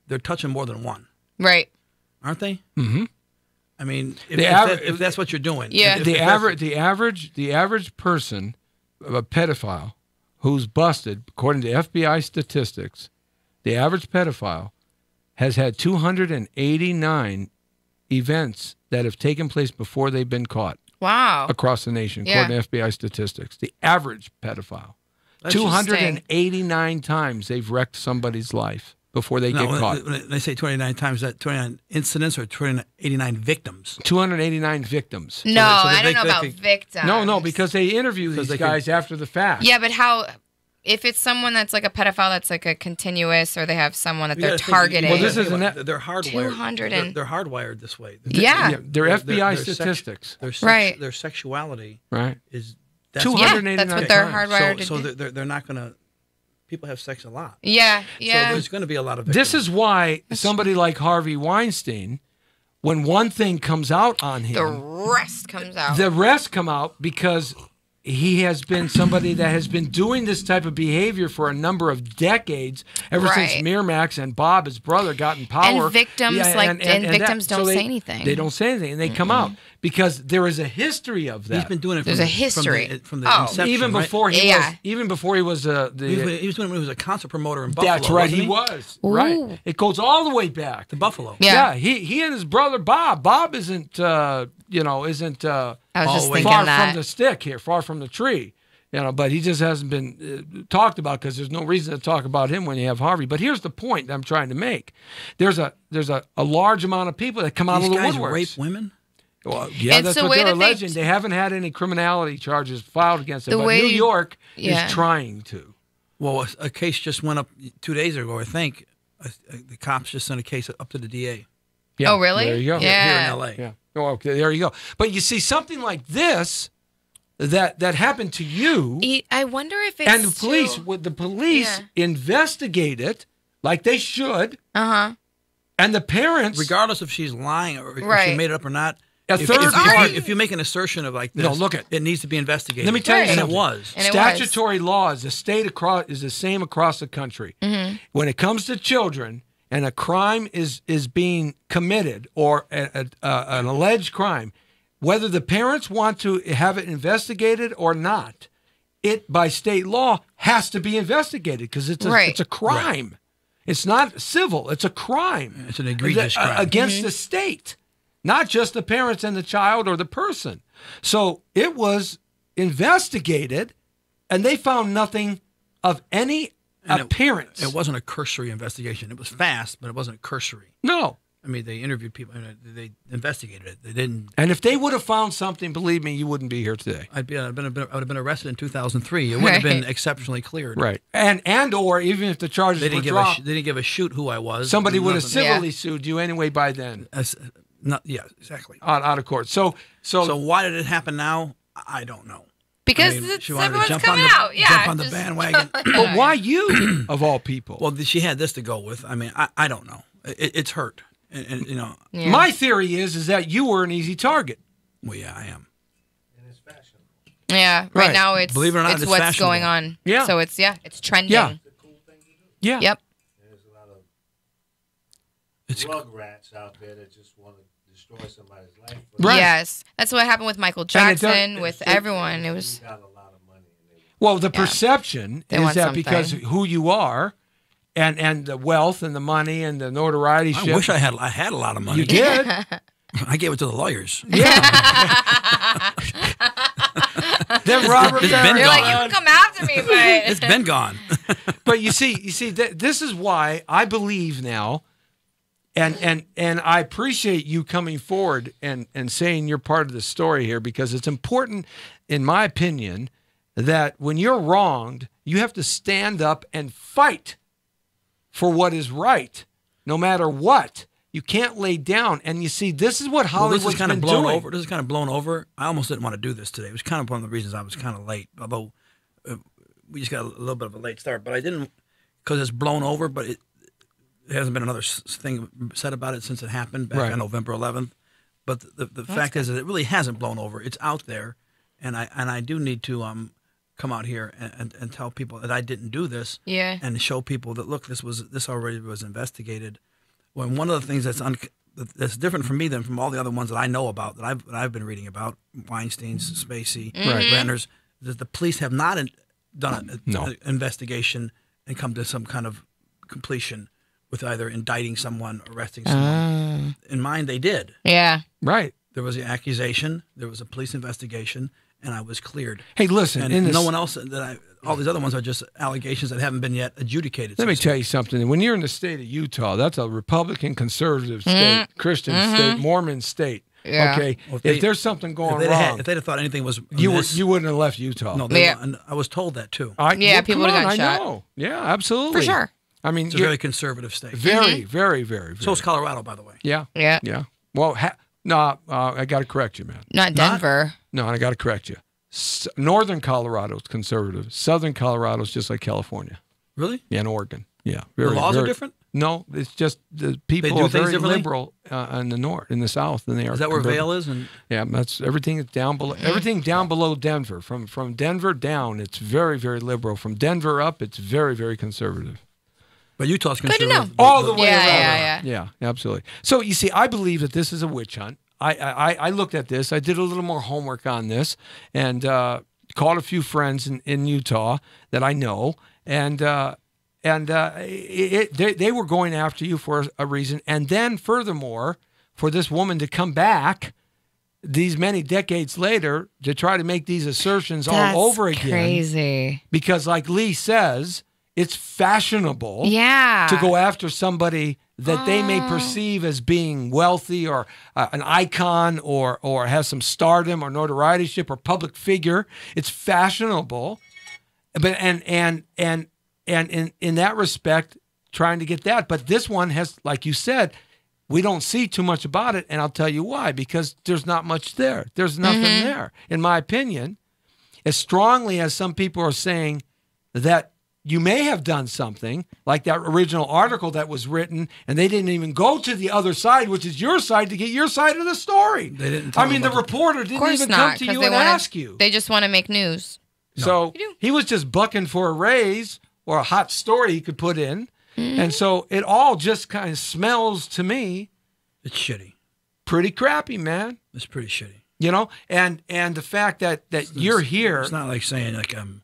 [SPEAKER 6] they're touching more than one,
[SPEAKER 3] Right.
[SPEAKER 6] aren't they?
[SPEAKER 2] Mm-hmm.
[SPEAKER 6] I mean, if that's what you're doing.
[SPEAKER 3] Yeah.
[SPEAKER 2] The average person, a pedophile, who's busted, according to FBI statistics, the average pedophile has had 289 events that have taken place before they've been caught
[SPEAKER 3] Wow.
[SPEAKER 2] across the nation,
[SPEAKER 3] Yeah.
[SPEAKER 2] according to FBI statistics. The average pedophile,
[SPEAKER 6] That's
[SPEAKER 2] 289 times they've wrecked somebody's life before they get caught.
[SPEAKER 6] When they say 29 times, that 29 incidents or 289 victims?
[SPEAKER 2] 289 victims.
[SPEAKER 3] No,
[SPEAKER 6] so
[SPEAKER 3] I don't know
[SPEAKER 6] they
[SPEAKER 3] about
[SPEAKER 6] could-
[SPEAKER 3] victims.
[SPEAKER 2] No, because they interview these guys after the fact.
[SPEAKER 3] Yeah, but how? If it's someone that's like a pedophile, that's like a continuous, or they have someone that
[SPEAKER 6] You
[SPEAKER 3] they're
[SPEAKER 6] gotta think-
[SPEAKER 3] targeting.
[SPEAKER 2] Well, this is
[SPEAKER 6] they're hardwired.
[SPEAKER 3] 200 and-
[SPEAKER 6] They're hardwired this way.
[SPEAKER 3] Yeah.
[SPEAKER 2] They're FBI statistics.
[SPEAKER 3] Right.
[SPEAKER 6] Their sexuality
[SPEAKER 2] Right.
[SPEAKER 6] is
[SPEAKER 2] 289
[SPEAKER 3] Yeah, that's what they're
[SPEAKER 2] times.
[SPEAKER 3] hardwired to
[SPEAKER 6] So
[SPEAKER 3] do.
[SPEAKER 6] they're not going to. People have sex a lot.
[SPEAKER 3] Yeah,
[SPEAKER 6] So
[SPEAKER 3] yeah.
[SPEAKER 6] there's going to be a lot of victims.
[SPEAKER 2] This is why somebody like Harvey Weinstein, when one thing comes out on
[SPEAKER 3] the
[SPEAKER 2] him,
[SPEAKER 3] rest comes out.
[SPEAKER 2] the rest come out because he has been somebody that has been doing this type of behavior for a number of decades, ever since
[SPEAKER 3] Right.
[SPEAKER 2] Miramax and Bob, his brother, got in power.
[SPEAKER 3] And victims, victims don't say anything.
[SPEAKER 2] They don't say anything, and they come out because there is a history of that.
[SPEAKER 6] He's been doing it.
[SPEAKER 3] There's a history.
[SPEAKER 6] from the
[SPEAKER 3] Oh.
[SPEAKER 6] inception.
[SPEAKER 2] even
[SPEAKER 6] right?
[SPEAKER 2] before he
[SPEAKER 3] Yeah.
[SPEAKER 2] was, even before he was
[SPEAKER 6] He was doing it when he was a concert promotor in Buffalo.
[SPEAKER 2] That's right,
[SPEAKER 6] wasn't
[SPEAKER 2] he was.
[SPEAKER 3] Ooh.
[SPEAKER 2] Right, it goes all the way back
[SPEAKER 6] to Buffalo.
[SPEAKER 3] Yeah.
[SPEAKER 2] he and his brother Bob. Bob isn't
[SPEAKER 3] I was just thinking
[SPEAKER 2] far
[SPEAKER 3] that.
[SPEAKER 2] from the stick here, far from the tree. But he just hasn't been talked about because there's no reason to talk about him when you have Harvey. But here's the point that I'm trying to make: there's a large amount of people that come out
[SPEAKER 6] These
[SPEAKER 2] of the
[SPEAKER 6] guys
[SPEAKER 2] woodworks.
[SPEAKER 6] rape women.
[SPEAKER 2] Well, yeah,
[SPEAKER 3] It's
[SPEAKER 2] that's
[SPEAKER 3] the
[SPEAKER 2] what
[SPEAKER 3] way
[SPEAKER 2] they're
[SPEAKER 3] that they-
[SPEAKER 2] alleging. They haven't had any criminality charges filed against them,
[SPEAKER 3] The
[SPEAKER 2] but
[SPEAKER 3] way-
[SPEAKER 2] New York
[SPEAKER 3] yeah.
[SPEAKER 2] is trying to.
[SPEAKER 6] Well, a case just went up 2 days ago, I think. The cops just sent a case up to the DA
[SPEAKER 2] Yeah,
[SPEAKER 3] Oh, really?
[SPEAKER 2] There you go.
[SPEAKER 3] Yeah.
[SPEAKER 6] here in L.A.
[SPEAKER 2] Yeah. Oh, okay, there you go. But you see, something like this that happened to you.
[SPEAKER 3] I wonder if it's
[SPEAKER 2] And the police,
[SPEAKER 3] Yeah.
[SPEAKER 2] investigate it like they should,
[SPEAKER 3] Uh-huh.
[SPEAKER 2] and the parents,
[SPEAKER 6] Regardless if she's lying or if she
[SPEAKER 3] Right.
[SPEAKER 6] made it up or not.
[SPEAKER 2] A third party-
[SPEAKER 6] If you make an assertion of like this,
[SPEAKER 2] No, look
[SPEAKER 6] it needs to be investigated.
[SPEAKER 2] Let me tell you
[SPEAKER 6] and
[SPEAKER 2] something.
[SPEAKER 6] it was.
[SPEAKER 3] And it was.
[SPEAKER 2] statutory law is the same across the country.
[SPEAKER 3] Mm-hmm.
[SPEAKER 2] When it comes to children, and a crime is being committed or an alleged crime, whether the parents want to have it investigated or not, it by state law has to be investigated because it's
[SPEAKER 3] Right.
[SPEAKER 2] a crime. It's not civil. It's a crime.
[SPEAKER 6] It's an egregious crime.
[SPEAKER 2] Against the state. not just the parents and the child or the person. So it was investigated, and they found nothing of any appearance.
[SPEAKER 6] It wasn't a cursory investigation. It was fast, but it wasn't cursory.
[SPEAKER 2] No.
[SPEAKER 6] I mean, they interviewed people. They investigated it. They didn't.
[SPEAKER 2] And if they would have found something, believe me, you wouldn't be here today.
[SPEAKER 6] I would have been arrested in 2003. It would have been exceptionally cleared.
[SPEAKER 2] Right. And or even if the charges were dropped,
[SPEAKER 6] they didn't give a shoot who I was.
[SPEAKER 2] Somebody would have civilly sued you anyway by then.
[SPEAKER 6] Yeah, exactly.
[SPEAKER 2] Out of court. So
[SPEAKER 6] why did it happen now? I don't know.
[SPEAKER 3] Because everyone's coming out. Yeah.
[SPEAKER 6] Jump on the bandwagon.
[SPEAKER 2] But why you, of all people?
[SPEAKER 6] Well, she had this to go with. I mean, I don't know. It's hurt. And you know.
[SPEAKER 3] Yeah.
[SPEAKER 2] My theory is that you were an easy target.
[SPEAKER 6] Well, yeah, I am.
[SPEAKER 5] And it's fashionable.
[SPEAKER 3] Yeah. Right now, it's
[SPEAKER 6] Believe it or not, it's
[SPEAKER 3] what's
[SPEAKER 6] fashionable.
[SPEAKER 3] going on.
[SPEAKER 2] Yeah.
[SPEAKER 3] So it's trending.
[SPEAKER 2] Yeah.
[SPEAKER 5] It's a cool thing to do.
[SPEAKER 2] Yeah.
[SPEAKER 3] Yep.
[SPEAKER 5] There's a lot of
[SPEAKER 6] It's
[SPEAKER 5] drug rats out there that just want to destroy somebody's life.
[SPEAKER 2] Right.
[SPEAKER 3] Yes. That's what happened with Michael Jackson, with everyone. It was.
[SPEAKER 5] You got a lot of money. And they
[SPEAKER 2] Well, the perception
[SPEAKER 3] They
[SPEAKER 2] is
[SPEAKER 3] want
[SPEAKER 2] that because
[SPEAKER 3] something.
[SPEAKER 2] who you are, and the wealth and the money and the notoriety.
[SPEAKER 6] I wish I had a lot of money.
[SPEAKER 2] You did.
[SPEAKER 6] I gave it to the lawyers.
[SPEAKER 2] Yeah. Then Robert,
[SPEAKER 6] It's been
[SPEAKER 3] You're like, you
[SPEAKER 6] gone.
[SPEAKER 3] can come after me, but
[SPEAKER 6] It's been gone.
[SPEAKER 2] but you see, this is why I believe now, and I appreciate you coming forward and saying you're part of the story here, because it's important, in my opinion, that when you're wronged, you have to stand up and fight for what is right, no matter what. You can't lay down. And you see, this is what Hollywood's
[SPEAKER 6] this is kind of
[SPEAKER 2] been
[SPEAKER 6] blown
[SPEAKER 2] doing.
[SPEAKER 6] over. This is kind of blown over. I almost didn't want to do this today. It was kind of one of the reasons I was kind of late, although we just got a little bit of a late start. But I didn't, because it's blown over, but it hasn't been another thing said about it since it happened back
[SPEAKER 2] Right.
[SPEAKER 6] on November 11th. But the fact is that it really hasn't blown over. It's out there, and I do need to come out here and tell people that I didn't do this.
[SPEAKER 3] Yeah.
[SPEAKER 6] And show people that, look, this already was investigated. When one of the things that's different from me than from all the other ones that I know about, that I've been reading about, Weinstein's, Spacey, Renters, that the police have not done an investigation and come to some kind of completion with either indicting someone, arresting someone. In mine, they did.
[SPEAKER 3] yeah.
[SPEAKER 2] Right.
[SPEAKER 6] There was the accusation, there was a police investigation, and I was cleared.
[SPEAKER 2] Hey, listen.
[SPEAKER 6] And no one else all these other ones are just allegations that haven't been yet adjudicated.
[SPEAKER 2] Let me tell you something. When you're in the state of Utah, that's a Republican, conservative state, Christian state, Mormon state.
[SPEAKER 3] Yeah.
[SPEAKER 2] Okay,
[SPEAKER 6] Well,
[SPEAKER 2] if there's something going
[SPEAKER 6] if
[SPEAKER 2] wrong,
[SPEAKER 6] they'd have thought anything was
[SPEAKER 2] you
[SPEAKER 6] amiss,
[SPEAKER 2] wouldn't have left Utah.
[SPEAKER 6] no,
[SPEAKER 3] Yeah.
[SPEAKER 6] and I was told that too.
[SPEAKER 3] Yeah, people
[SPEAKER 2] come
[SPEAKER 3] would've
[SPEAKER 2] on,
[SPEAKER 3] gotten shot.
[SPEAKER 2] I know. Yeah, absolutely.
[SPEAKER 3] For sure.
[SPEAKER 2] I mean,
[SPEAKER 6] It's a
[SPEAKER 2] you're
[SPEAKER 6] very conservative state.
[SPEAKER 2] very, very, very.
[SPEAKER 6] So is Colorado, by the way.
[SPEAKER 2] Yeah.
[SPEAKER 3] Yeah.
[SPEAKER 2] Yeah. Well, I got to correct you, man.
[SPEAKER 3] Not Denver.
[SPEAKER 2] No, I got to correct you. Northern Colorado is conservative. Southern Colorado is just like California.
[SPEAKER 6] Really?
[SPEAKER 2] Yeah, and Oregon. Yeah.
[SPEAKER 6] The laws are different?
[SPEAKER 2] No, it's just the people
[SPEAKER 6] do
[SPEAKER 2] are
[SPEAKER 6] things
[SPEAKER 2] very
[SPEAKER 6] differently?
[SPEAKER 2] liberal in the north, in the south, than they are.
[SPEAKER 6] Is that where
[SPEAKER 2] compared-
[SPEAKER 6] Vail is? And
[SPEAKER 2] Yeah, that's everything down below. Everything down below Denver, from Denver down, it's very, very liberal. From Denver up, it's very, very conservative.
[SPEAKER 6] but Utah's
[SPEAKER 3] Good to
[SPEAKER 6] conservative.
[SPEAKER 3] know.
[SPEAKER 2] All the way
[SPEAKER 3] Yeah,
[SPEAKER 2] around.
[SPEAKER 3] yeah.
[SPEAKER 2] Yeah, absolutely. So you see, I believe that this is a witch hunt. I looked at this. I did a little more homework on this, and called a few friends in Utah that I know, and they were going after you for a reason. And then furthermore, for this woman to come back these many decades later to try to make these assertions
[SPEAKER 3] That's
[SPEAKER 2] all over again.
[SPEAKER 3] Crazy.
[SPEAKER 2] Because like Lee says, it's fashionable
[SPEAKER 3] Yeah.
[SPEAKER 2] to go after somebody that they may perceive as being wealthy or an icon or has some stardom or notoriety or public figure. It's fashionable, but and in that respect, trying to get that. But this one has, like you said, we don't see too much about it, and I'll tell you why. Because there's not much there. There's nothing there, in my opinion. As strongly as some people are saying that you may have done something, like that original article that was written, and they didn't even go to the other side, which is your side, to get your side of the story.
[SPEAKER 6] They didn't tell
[SPEAKER 2] I mean, the
[SPEAKER 6] them about
[SPEAKER 2] reporter
[SPEAKER 3] Of
[SPEAKER 2] didn't
[SPEAKER 3] course
[SPEAKER 2] even
[SPEAKER 3] not.
[SPEAKER 2] come to
[SPEAKER 3] 'Cause
[SPEAKER 2] you
[SPEAKER 3] they
[SPEAKER 2] and
[SPEAKER 3] wanna-
[SPEAKER 2] ask you.
[SPEAKER 3] They just want to make news.
[SPEAKER 2] So
[SPEAKER 3] You do.
[SPEAKER 2] he was just bucking for a raise or a hot story he could put in. And so it all just kind of smells to me
[SPEAKER 6] It's shitty.
[SPEAKER 2] pretty crappy, man.
[SPEAKER 6] It's pretty shitty.
[SPEAKER 2] You know, and the fact that you're here.
[SPEAKER 6] It's not like saying like I'm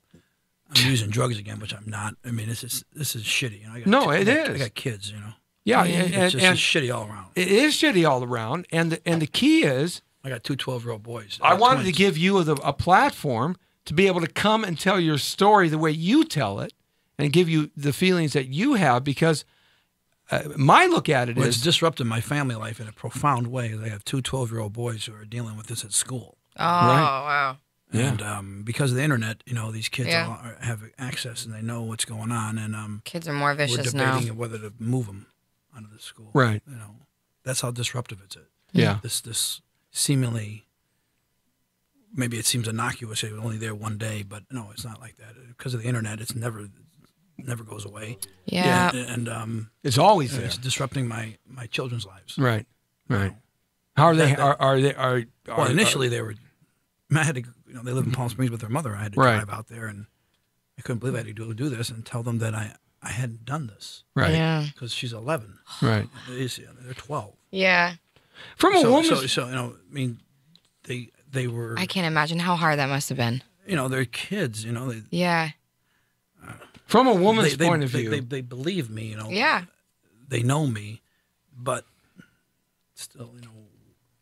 [SPEAKER 6] using drugs again, which I'm not. I mean, this is shitty. You know,
[SPEAKER 2] No, it
[SPEAKER 6] I
[SPEAKER 2] is.
[SPEAKER 6] got kids. You know.
[SPEAKER 2] Yeah,
[SPEAKER 6] It's just shitty all around.
[SPEAKER 2] It is shitty all around, and the key is,
[SPEAKER 6] I got two 12-year-old boys.
[SPEAKER 2] I wanted
[SPEAKER 6] twins.
[SPEAKER 2] to give you a platform to be able to come and tell your story the way you tell it, and give you the feelings that you have. Because my look at it
[SPEAKER 6] It's
[SPEAKER 2] is
[SPEAKER 6] disrupted my family life in a profound way. I have two 12-year-old boys who are dealing with this at school.
[SPEAKER 3] Oh, wow.
[SPEAKER 6] And because of the internet, these kids all have access and they know what's going on. And
[SPEAKER 3] Kids are more
[SPEAKER 6] we're
[SPEAKER 3] vicious now.
[SPEAKER 6] debating whether to move them out of the school.
[SPEAKER 2] Right.
[SPEAKER 6] That's how disruptive it's.
[SPEAKER 2] Yeah.
[SPEAKER 6] This seemingly, maybe it seems innocuous. It was only there one day, but no, it's not like that. Because of the internet, it's never goes away.
[SPEAKER 3] Yeah.
[SPEAKER 6] And
[SPEAKER 2] it's always there.
[SPEAKER 6] it's disrupting my children's lives.
[SPEAKER 2] Right. How are they?
[SPEAKER 6] Well, initially they were. I had to. They live in Palm Springs with their mother. I had to drive out there, and I couldn't believe I had to do this and tell them that I hadn't done this.
[SPEAKER 2] Right.
[SPEAKER 3] Yeah.
[SPEAKER 6] Because she's 11.
[SPEAKER 2] Right.
[SPEAKER 6] They're 12.
[SPEAKER 3] Yeah.
[SPEAKER 2] From a woman.
[SPEAKER 6] So I mean, they were.
[SPEAKER 3] I can't imagine how hard that must have been.
[SPEAKER 6] They're kids.
[SPEAKER 3] Yeah.
[SPEAKER 2] From a woman's point of view,
[SPEAKER 6] they believe me.
[SPEAKER 3] Yeah.
[SPEAKER 6] They know me, but still,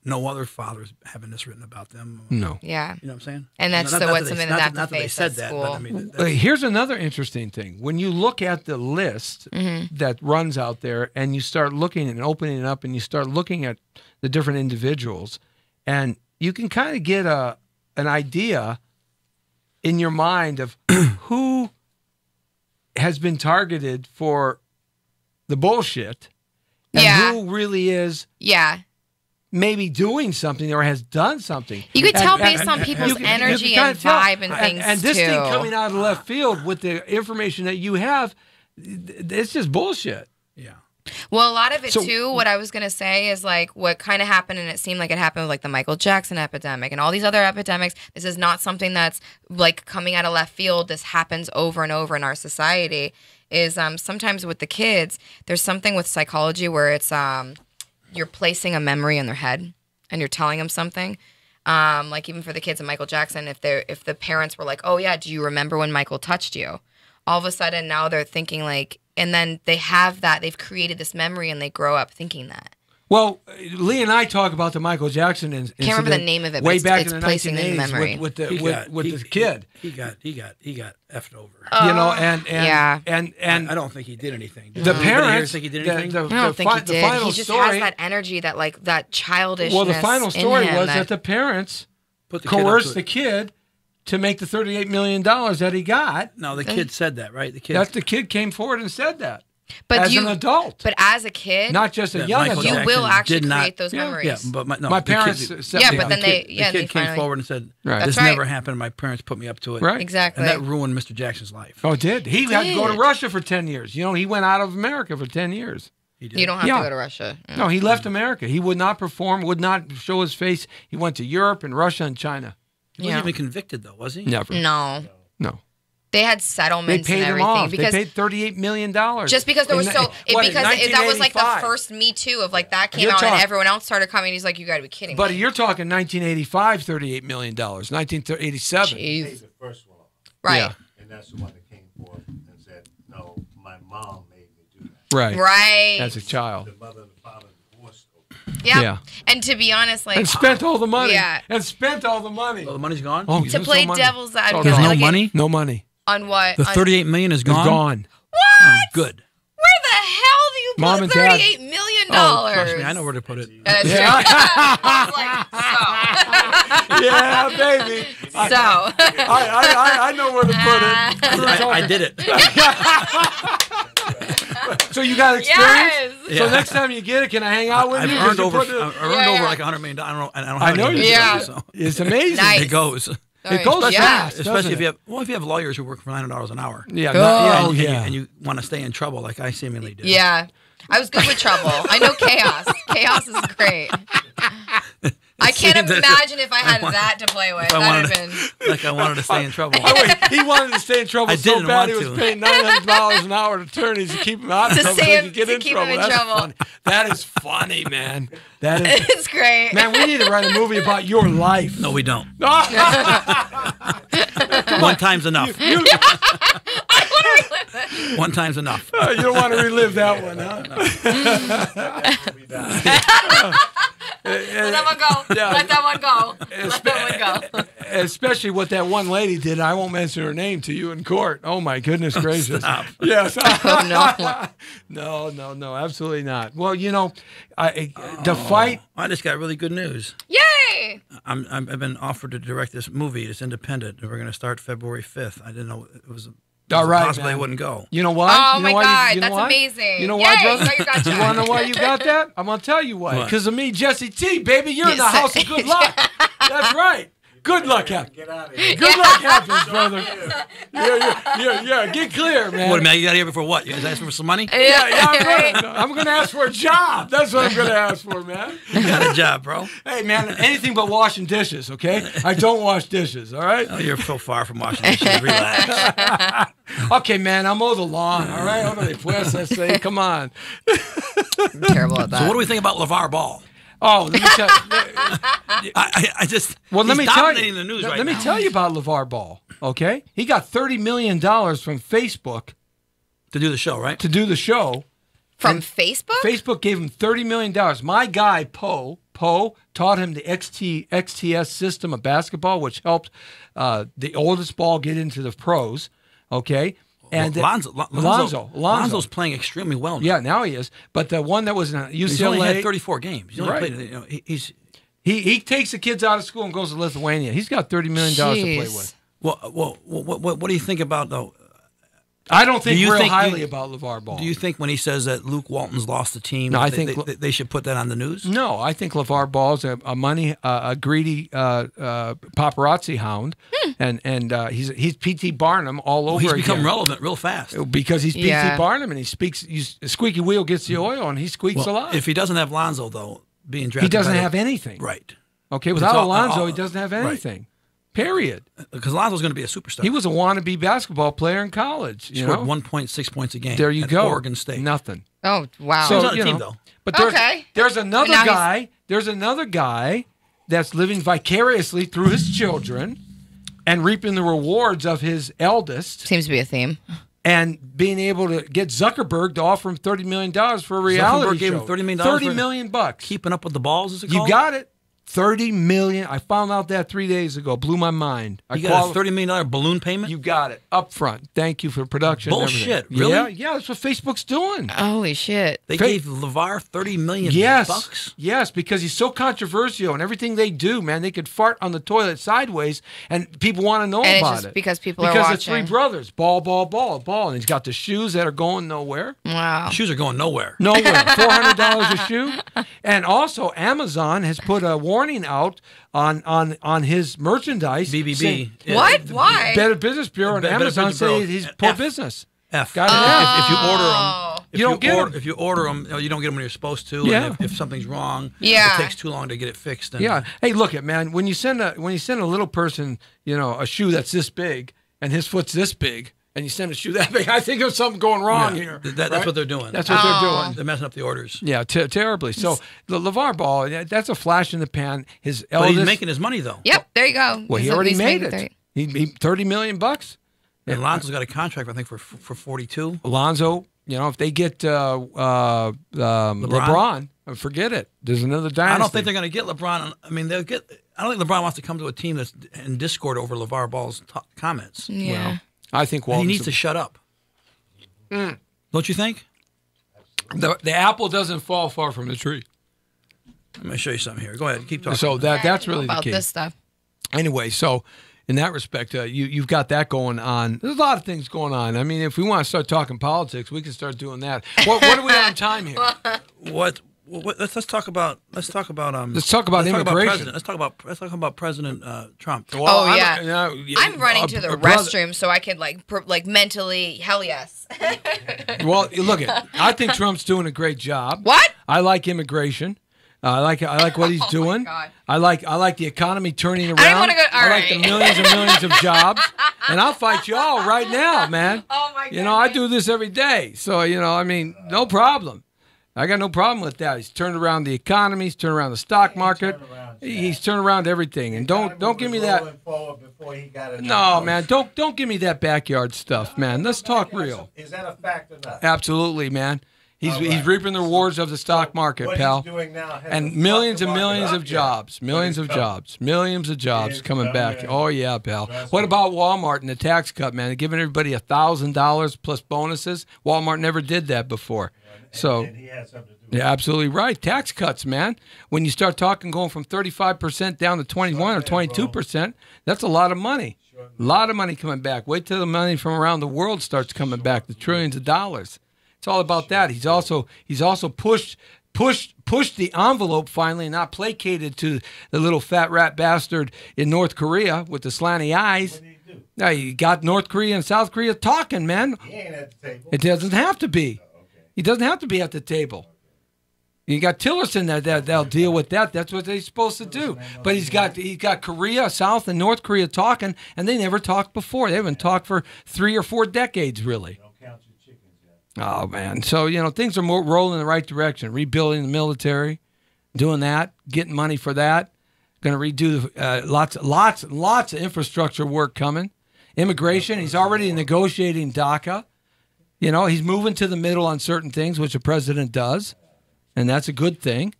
[SPEAKER 6] no other fathers having this written about them.
[SPEAKER 2] No.
[SPEAKER 3] Yeah.
[SPEAKER 6] You know what I'm saying?
[SPEAKER 3] And that's
[SPEAKER 6] Not
[SPEAKER 3] what's
[SPEAKER 6] that
[SPEAKER 3] something
[SPEAKER 6] they,
[SPEAKER 3] that
[SPEAKER 6] not,
[SPEAKER 3] have
[SPEAKER 6] not
[SPEAKER 3] to
[SPEAKER 6] that they
[SPEAKER 3] face
[SPEAKER 6] said
[SPEAKER 3] at
[SPEAKER 6] that,
[SPEAKER 3] school.
[SPEAKER 6] but I mean,
[SPEAKER 2] here's another interesting thing. When you look at the list that runs out there, and you start looking and opening it up, and you start looking at the different individuals, and you can kind of get an idea in your mind of who has been targeted for the bullshit, and who really is maybe doing something or has done something.
[SPEAKER 3] You could tell based on people's energy and vibe and things,
[SPEAKER 2] and this
[SPEAKER 3] too.
[SPEAKER 2] thing coming out of left field with the information that you have, it's just bullshit.
[SPEAKER 6] Yeah.
[SPEAKER 3] Well, a lot of it, too, what I was going to say is, like, what kind of happened, and it seemed like it happened with, like, the Michael Jackson epidemic and all these other epidemics. This is not something that's, like, coming out of left field. This happens over and over in our society. Is sometimes with the kids, there's something with psychology where it's you're placing a memory in their head and you're telling them something. Like, even for the kids of Michael Jackson, if the parents were like, oh, yeah, do you remember when Michael touched you? All of a sudden, now they're thinking, like, and then they have that, they've created this memory and they grow up thinking that.
[SPEAKER 2] Well, Lee and I talk about the Michael Jackson incident.
[SPEAKER 3] Can't remember the name of it,
[SPEAKER 2] way
[SPEAKER 3] but
[SPEAKER 2] back
[SPEAKER 3] it's
[SPEAKER 2] in the
[SPEAKER 3] placing in
[SPEAKER 2] 1980s
[SPEAKER 3] memory.
[SPEAKER 2] with the kid.
[SPEAKER 6] He got effed over.
[SPEAKER 2] And
[SPEAKER 6] I don't think he did anything.
[SPEAKER 2] The parents
[SPEAKER 6] think he did anything.
[SPEAKER 3] I don't think he did.
[SPEAKER 2] The final
[SPEAKER 3] He just
[SPEAKER 2] story,
[SPEAKER 3] has that energy, that, like, that childishness.
[SPEAKER 2] well, the final story
[SPEAKER 3] in him
[SPEAKER 2] was that the parents coerced the kid to make the $38 million that he got.
[SPEAKER 6] No, the kid said that, right?
[SPEAKER 2] The kid came forward and said that.
[SPEAKER 3] But
[SPEAKER 2] as an adult.
[SPEAKER 3] But as a kid,
[SPEAKER 2] not just a young
[SPEAKER 6] Michael
[SPEAKER 2] adult.
[SPEAKER 3] you will actually
[SPEAKER 6] did not-
[SPEAKER 3] create those memories.
[SPEAKER 6] Yeah, but
[SPEAKER 2] my parents set me
[SPEAKER 3] but
[SPEAKER 2] up.
[SPEAKER 3] then
[SPEAKER 6] the kid came
[SPEAKER 3] finally
[SPEAKER 6] forward and said,
[SPEAKER 2] Right.
[SPEAKER 6] "This
[SPEAKER 3] That's right.
[SPEAKER 6] never happened. My parents put me up to it."
[SPEAKER 2] Right.
[SPEAKER 3] Exactly.
[SPEAKER 6] And that ruined Mr. Jackson's life.
[SPEAKER 2] Oh, it did. He had to go to Russia for 10 years. He went out of America for 10 years.
[SPEAKER 6] He did.
[SPEAKER 3] You don't have to go to Russia.
[SPEAKER 2] No, he left America. He would not perform, would not show his face. He went to Europe and Russia and China.
[SPEAKER 6] He wasn't even convicted, though, was he?
[SPEAKER 2] Never.
[SPEAKER 3] No. They had settlements
[SPEAKER 2] They paid
[SPEAKER 3] and
[SPEAKER 2] him
[SPEAKER 3] everything
[SPEAKER 2] off.
[SPEAKER 3] because
[SPEAKER 2] they paid $38 million.
[SPEAKER 3] Just because there was that was like the
[SPEAKER 2] 1985.
[SPEAKER 3] first Me Too of, like, that came
[SPEAKER 2] You're
[SPEAKER 3] out and
[SPEAKER 2] talking-
[SPEAKER 3] everyone else started coming. He's like, you got to be kidding
[SPEAKER 2] But
[SPEAKER 3] me.
[SPEAKER 2] you're talking 1985, $38 million. 1987.
[SPEAKER 5] Paid
[SPEAKER 3] Jeez.
[SPEAKER 5] the first one off.
[SPEAKER 3] Right.
[SPEAKER 2] Yeah.
[SPEAKER 5] And that's the one that came forth and said, no, my mom made me do that.
[SPEAKER 2] Right.
[SPEAKER 3] Right.
[SPEAKER 2] As a child.
[SPEAKER 5] The mother and the father divorced over.
[SPEAKER 3] Yeah. And to be honest, like,
[SPEAKER 2] And spent all the money.
[SPEAKER 3] Yeah.
[SPEAKER 2] And spent all the money.
[SPEAKER 6] Well, the money's gone.
[SPEAKER 2] Oh,
[SPEAKER 3] to
[SPEAKER 2] there's
[SPEAKER 3] play
[SPEAKER 2] no money.
[SPEAKER 3] devil's
[SPEAKER 2] all
[SPEAKER 3] advocate.
[SPEAKER 6] There's no
[SPEAKER 3] like,
[SPEAKER 6] money.
[SPEAKER 2] No money.
[SPEAKER 3] On what?
[SPEAKER 6] The
[SPEAKER 3] On-
[SPEAKER 6] $38 million is
[SPEAKER 2] It's
[SPEAKER 6] gone.
[SPEAKER 2] gone.
[SPEAKER 3] What?
[SPEAKER 6] Oh, good.
[SPEAKER 3] Where the hell do you
[SPEAKER 2] Mom
[SPEAKER 3] put
[SPEAKER 2] and Dad-
[SPEAKER 3] $38 million?
[SPEAKER 6] Oh, trust me, I know where to put it.
[SPEAKER 3] That's
[SPEAKER 2] Yeah.
[SPEAKER 3] true. I was like,
[SPEAKER 2] Yeah, baby.
[SPEAKER 3] so.
[SPEAKER 2] I know where to put it.
[SPEAKER 6] I did it.
[SPEAKER 2] So you got experience?
[SPEAKER 3] Yes.
[SPEAKER 2] So next time you get it, can I hang out with
[SPEAKER 6] I've
[SPEAKER 2] you?
[SPEAKER 6] earned
[SPEAKER 2] You
[SPEAKER 6] over.
[SPEAKER 2] put it-
[SPEAKER 6] I've earned
[SPEAKER 3] Yeah,
[SPEAKER 6] over
[SPEAKER 3] yeah.
[SPEAKER 6] like $100 million. I don't have
[SPEAKER 2] I know
[SPEAKER 6] any
[SPEAKER 2] you
[SPEAKER 6] idea,
[SPEAKER 3] Yeah.
[SPEAKER 6] so
[SPEAKER 2] It's amazing.
[SPEAKER 3] Nice.
[SPEAKER 6] it goes.
[SPEAKER 2] It goes
[SPEAKER 3] Yeah.
[SPEAKER 2] fast,
[SPEAKER 6] Especially if
[SPEAKER 2] doesn't
[SPEAKER 6] you have lawyers who work for $900 an hour.
[SPEAKER 2] Yeah.
[SPEAKER 3] Oh.
[SPEAKER 6] And you want to stay in trouble like I seemingly do.
[SPEAKER 3] Yeah. I was good with trouble. I know chaos. Chaos is great. I can't imagine if I had that to play with.
[SPEAKER 6] I
[SPEAKER 3] That'd
[SPEAKER 6] wanted
[SPEAKER 3] have been.
[SPEAKER 6] Like I wanted to stay in trouble.
[SPEAKER 2] Oh, wait, he wanted to stay in trouble
[SPEAKER 6] I
[SPEAKER 2] so
[SPEAKER 6] didn't
[SPEAKER 2] bad he
[SPEAKER 6] want
[SPEAKER 2] was
[SPEAKER 6] to.
[SPEAKER 2] paying $900 an hour to attorneys to keep him out of
[SPEAKER 3] To
[SPEAKER 2] trouble.
[SPEAKER 3] stay
[SPEAKER 2] so he
[SPEAKER 3] in-
[SPEAKER 2] could get
[SPEAKER 3] to
[SPEAKER 2] in
[SPEAKER 3] keep him
[SPEAKER 2] trouble.
[SPEAKER 3] in
[SPEAKER 2] That's
[SPEAKER 3] trouble.
[SPEAKER 2] funny. That is funny, man. That is.
[SPEAKER 3] It's great.
[SPEAKER 2] Man, we need to write a movie about your life.
[SPEAKER 6] No, we don't.
[SPEAKER 2] No.
[SPEAKER 6] One time's enough. One time's enough.
[SPEAKER 2] You don't want to relive that one, huh?
[SPEAKER 3] Let that one go. Let that one go. Let that one go.
[SPEAKER 2] Especially what that one lady did. I won't mention her name to you in court. Oh, my goodness gracious.
[SPEAKER 6] Stop.
[SPEAKER 2] Yes.
[SPEAKER 3] No.
[SPEAKER 2] No, absolutely not. Well, the fight.
[SPEAKER 6] I just got really good news.
[SPEAKER 3] Yay!
[SPEAKER 6] I've been offered to direct this movie. It's independent, and we're going to start February 5th. I didn't know it was.
[SPEAKER 2] All right,
[SPEAKER 6] possibly
[SPEAKER 2] man.
[SPEAKER 6] I wouldn't go.
[SPEAKER 2] You know why?
[SPEAKER 3] Oh,
[SPEAKER 2] you know
[SPEAKER 3] my
[SPEAKER 2] why?
[SPEAKER 3] God.
[SPEAKER 2] You know
[SPEAKER 3] That's
[SPEAKER 2] why?
[SPEAKER 3] amazing.
[SPEAKER 2] You know
[SPEAKER 3] Yay,
[SPEAKER 2] why,
[SPEAKER 3] you
[SPEAKER 2] brother?
[SPEAKER 3] got your gotcha.
[SPEAKER 2] You want to know why you got that? I'm going to tell you why.
[SPEAKER 6] What?
[SPEAKER 2] Because of me, Jesse T, baby. You're in the
[SPEAKER 3] Yes.
[SPEAKER 2] house of good luck. That's right. Good luck happens.
[SPEAKER 5] Get out of here.
[SPEAKER 2] Good luck happens, brother. Yeah. Get clear, man.
[SPEAKER 6] What, man? You got here before what? You guys asking for some money?
[SPEAKER 2] I'm going to ask for a job. That's what I'm going to ask for, man.
[SPEAKER 6] You got a job, bro.
[SPEAKER 2] Hey, man, anything but washing dishes, okay? I don't wash dishes, all right?
[SPEAKER 6] Oh, you're so far from washing dishes. Relax.
[SPEAKER 2] Okay, man, I'll mow the lawn, all right? Órale, pues, I say, come on.
[SPEAKER 3] I'm terrible at that.
[SPEAKER 6] So what do we think about LeVar Ball?
[SPEAKER 2] Oh, let me tell you.
[SPEAKER 6] I just
[SPEAKER 2] Well, let
[SPEAKER 6] he's
[SPEAKER 2] me tell
[SPEAKER 6] dominating
[SPEAKER 2] you.
[SPEAKER 6] the news
[SPEAKER 2] Let
[SPEAKER 6] right
[SPEAKER 2] me
[SPEAKER 6] now.
[SPEAKER 2] tell you about LeVar Ball. Okay, he got $30 million from Facebook
[SPEAKER 6] To do the show, right?
[SPEAKER 2] to do the show.
[SPEAKER 3] From Facebook?
[SPEAKER 2] Facebook gave him $30 million. My guy Poe taught him the XTS system of basketball, which helped the oldest ball get into the pros. Okay, and
[SPEAKER 6] Lonzo's playing extremely well now.
[SPEAKER 2] Yeah, now he is. But the one that was in UCLA,
[SPEAKER 6] He's only had 34 games. He's only
[SPEAKER 2] Right.
[SPEAKER 6] played,
[SPEAKER 2] he takes the kids out of school and goes to Lithuania. He's got $30 million to play
[SPEAKER 3] Jeez.
[SPEAKER 2] with.
[SPEAKER 6] what do you think about though?
[SPEAKER 2] I don't think
[SPEAKER 6] Do you
[SPEAKER 2] real
[SPEAKER 6] think-
[SPEAKER 2] highly
[SPEAKER 6] do-
[SPEAKER 2] about LeVar Ball.
[SPEAKER 6] Do you think when he says that Luke Walton's lost the team,
[SPEAKER 2] No, I
[SPEAKER 6] they,
[SPEAKER 2] think-
[SPEAKER 6] they should put that on the news?
[SPEAKER 2] No, I think LeVar Ball's a greedy paparazzi hound, and he's P.T. Barnum all over
[SPEAKER 6] He's
[SPEAKER 2] again.
[SPEAKER 6] become relevant real fast.
[SPEAKER 2] Because he's P.T.
[SPEAKER 3] Yeah.
[SPEAKER 2] Barnum, and he speaks. A squeaky wheel gets the oil, and he squeaks a lot.
[SPEAKER 6] If he doesn't have Lonzo though, being drafted,
[SPEAKER 2] He doesn't
[SPEAKER 6] by the-
[SPEAKER 2] have anything.
[SPEAKER 6] right.
[SPEAKER 2] Okay,
[SPEAKER 6] But
[SPEAKER 2] without
[SPEAKER 6] it's all-
[SPEAKER 2] Alonzo, he doesn't have
[SPEAKER 6] right.
[SPEAKER 2] anything. Period.
[SPEAKER 6] Because Lonzo's going to be a superstar.
[SPEAKER 2] He was a wannabe basketball player in college.
[SPEAKER 6] He
[SPEAKER 2] You
[SPEAKER 6] scored
[SPEAKER 2] know?
[SPEAKER 6] 1.6 points a game.
[SPEAKER 2] There you
[SPEAKER 6] at
[SPEAKER 2] go.
[SPEAKER 6] Oregon State.
[SPEAKER 2] Nothing.
[SPEAKER 3] Oh, wow.
[SPEAKER 6] So- He's on the
[SPEAKER 2] you
[SPEAKER 6] team,
[SPEAKER 2] know,
[SPEAKER 6] though.
[SPEAKER 2] But there's,
[SPEAKER 3] Okay.
[SPEAKER 2] there's another
[SPEAKER 3] But now
[SPEAKER 2] guy. There's another guy that's living vicariously through his children and reaping the rewards of his eldest
[SPEAKER 3] Seems to be a theme.
[SPEAKER 2] and being able to get Zuckerberg to offer him $30 million for a reality
[SPEAKER 6] Zuckerberg gave
[SPEAKER 2] show.
[SPEAKER 6] him $30 million
[SPEAKER 2] $30
[SPEAKER 6] for-
[SPEAKER 2] million bucks.
[SPEAKER 6] Keeping up with the balls, is it
[SPEAKER 2] You
[SPEAKER 6] called?
[SPEAKER 2] got it. $30 million. I found out that 3 days ago. Blew my mind. I
[SPEAKER 6] You got a $30 million balloon payment?
[SPEAKER 2] You got it. Up front. Thank you for production. and
[SPEAKER 6] Bullshit.
[SPEAKER 2] everything.
[SPEAKER 6] Really?
[SPEAKER 2] Yeah, that's what Facebook's doing.
[SPEAKER 3] Holy shit.
[SPEAKER 6] They
[SPEAKER 2] Fa-
[SPEAKER 6] gave LeVar $30 million
[SPEAKER 2] Yes.
[SPEAKER 6] bucks?
[SPEAKER 2] Yes, because he's so controversial and everything they do, man, they could fart on the toilet sideways and people want to know
[SPEAKER 3] And it's
[SPEAKER 2] about
[SPEAKER 3] just
[SPEAKER 2] it.
[SPEAKER 3] because people are
[SPEAKER 2] Because the three
[SPEAKER 3] watching.
[SPEAKER 2] brothers, ball. And he's got the shoes that are going nowhere.
[SPEAKER 3] Wow.
[SPEAKER 6] Shoes are going nowhere.
[SPEAKER 2] Nowhere. $400 a shoe. And also Amazon has put a warning out on his merchandise.
[SPEAKER 6] BBB.
[SPEAKER 2] saying-
[SPEAKER 6] Yeah.
[SPEAKER 3] What? Why?
[SPEAKER 2] Better Business Bureau and
[SPEAKER 6] Better
[SPEAKER 2] Amazon
[SPEAKER 6] Business Bureau.
[SPEAKER 2] say he's poor
[SPEAKER 6] F.
[SPEAKER 2] business.
[SPEAKER 6] F.
[SPEAKER 2] Got it.
[SPEAKER 6] If you order them,
[SPEAKER 3] Oh.
[SPEAKER 2] You don't get 'em.
[SPEAKER 6] If you order them, you don't get them when you're supposed to.
[SPEAKER 2] Yeah.
[SPEAKER 6] And if something's wrong,
[SPEAKER 3] Yeah.
[SPEAKER 6] it takes too long to get it fixed. And
[SPEAKER 2] Yeah. Hey, look it, man. When you send a little person, a shoe that's this big and his foot's this big, and you send a shoe that big, I think there's something going wrong
[SPEAKER 6] Yeah.
[SPEAKER 2] here.
[SPEAKER 6] That's
[SPEAKER 2] right?
[SPEAKER 6] what they're doing.
[SPEAKER 2] That's what they're doing.
[SPEAKER 6] They're messing up the orders.
[SPEAKER 2] Yeah, terribly. So the LeVar Ball, that's a flash in the pan. His
[SPEAKER 6] But
[SPEAKER 2] eldest,
[SPEAKER 6] he's making his money though.
[SPEAKER 3] Yep, there you go.
[SPEAKER 2] well, he
[SPEAKER 3] He's-
[SPEAKER 2] already
[SPEAKER 3] he's
[SPEAKER 2] made
[SPEAKER 3] making
[SPEAKER 2] it.
[SPEAKER 3] 30.
[SPEAKER 2] He $30 million bucks.
[SPEAKER 6] And Lonzo's got a contract, I think, for 42.
[SPEAKER 2] Alonzo, if they get LeBron, forget it. There's another dynasty.
[SPEAKER 6] I don't think they're going to get LeBron. I mean, they'll get. I don't think LeBron wants to come to a team that's in discord over LeVar Ball's comments.
[SPEAKER 3] Yeah.
[SPEAKER 2] I think
[SPEAKER 6] He
[SPEAKER 2] Walton's
[SPEAKER 6] needs to shut up. Don't you think?
[SPEAKER 2] the apple doesn't fall far from the tree.
[SPEAKER 6] I'm going to show you something here. Go ahead, keep talking.
[SPEAKER 2] So that's really the
[SPEAKER 3] about
[SPEAKER 2] key.
[SPEAKER 3] this stuff.
[SPEAKER 2] Anyway, so in that respect, you've got that going on. There's a lot of things going on. I mean, if we want to start talking politics, we can start doing that. What are we on time here?
[SPEAKER 6] What? Let's talk about.
[SPEAKER 2] Let's talk about immigration.
[SPEAKER 6] Let's talk about President Trump.
[SPEAKER 3] Oh, yeah.
[SPEAKER 2] I'm
[SPEAKER 3] I'm running to the restroom so I could mentally, hell yes.
[SPEAKER 2] Well, look I think Trump's doing a great job.
[SPEAKER 3] What?
[SPEAKER 2] I like immigration. I like what he's doing.
[SPEAKER 3] God.
[SPEAKER 2] I like the economy turning around.
[SPEAKER 3] I don't wanna go- all
[SPEAKER 2] I like the
[SPEAKER 3] right.
[SPEAKER 2] millions and millions of jobs. And I'll fight y'all right now, man.
[SPEAKER 3] Oh, my
[SPEAKER 2] I
[SPEAKER 3] goodness.
[SPEAKER 2] do this every day. So, no problem. I got no problem with that. He's turned around the economy. He's turned around the stock market. He's turned around everything, and don't give me that. No, man, don't give me that backyard stuff, man. Let's talk real.
[SPEAKER 5] Is that a fact or not?
[SPEAKER 2] Absolutely, man. He's reaping the rewards of the stock market, pal. And millions and millions of jobs, millions of jobs coming back. Oh yeah, pal. What about Walmart and the tax cut, man? They're giving everybody $1,000 plus bonuses. Walmart never did that before. So yeah, absolutely right. Tax cuts, man. When you start talking going from 35% down to 21 or 22%, that's a lot of money. A lot of money coming back. Wait till the money from around the world starts coming back, the trillions of dollars. It's all about that. He's also pushed the envelope finally, and not placated to the little fat rat bastard in North Korea with the slanty eyes. Now you got North Korea and South Korea talking, man.
[SPEAKER 5] He ain't at the table.
[SPEAKER 2] It doesn't have to be. He doesn't have to be at the table. You got Tillerson that'll deal with that. That's what they're supposed to do. But he's got Korea, South and North Korea talking, and they never talked before. They haven't talked for 3 or 4 decades, really. Oh, man. So, things are rolling in the right direction. Rebuilding the military, doing that, getting money for that. Going to redo lots of infrastructure work coming. Immigration, he's already negotiating DACA. He's moving to the middle on certain things, which a president does, and that's a good thing.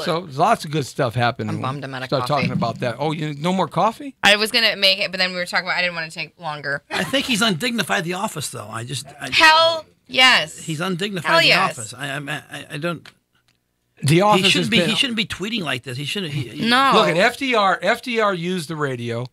[SPEAKER 2] So there's lots of good stuff happening.
[SPEAKER 3] I'm bummed I'm out of
[SPEAKER 2] Start
[SPEAKER 3] coffee.
[SPEAKER 2] talking about that. Oh, no more coffee?
[SPEAKER 3] I was going to make it, but then we were talking about I didn't want to take longer.
[SPEAKER 6] I think he's undignified the office, though.
[SPEAKER 3] Hell yes.
[SPEAKER 6] He's undignified
[SPEAKER 3] Hell
[SPEAKER 6] the
[SPEAKER 3] yes.
[SPEAKER 6] office. I don't.
[SPEAKER 2] The office
[SPEAKER 6] He shouldn't be tweeting like this. He shouldn't.
[SPEAKER 3] No.
[SPEAKER 2] Look at FDR used the radio.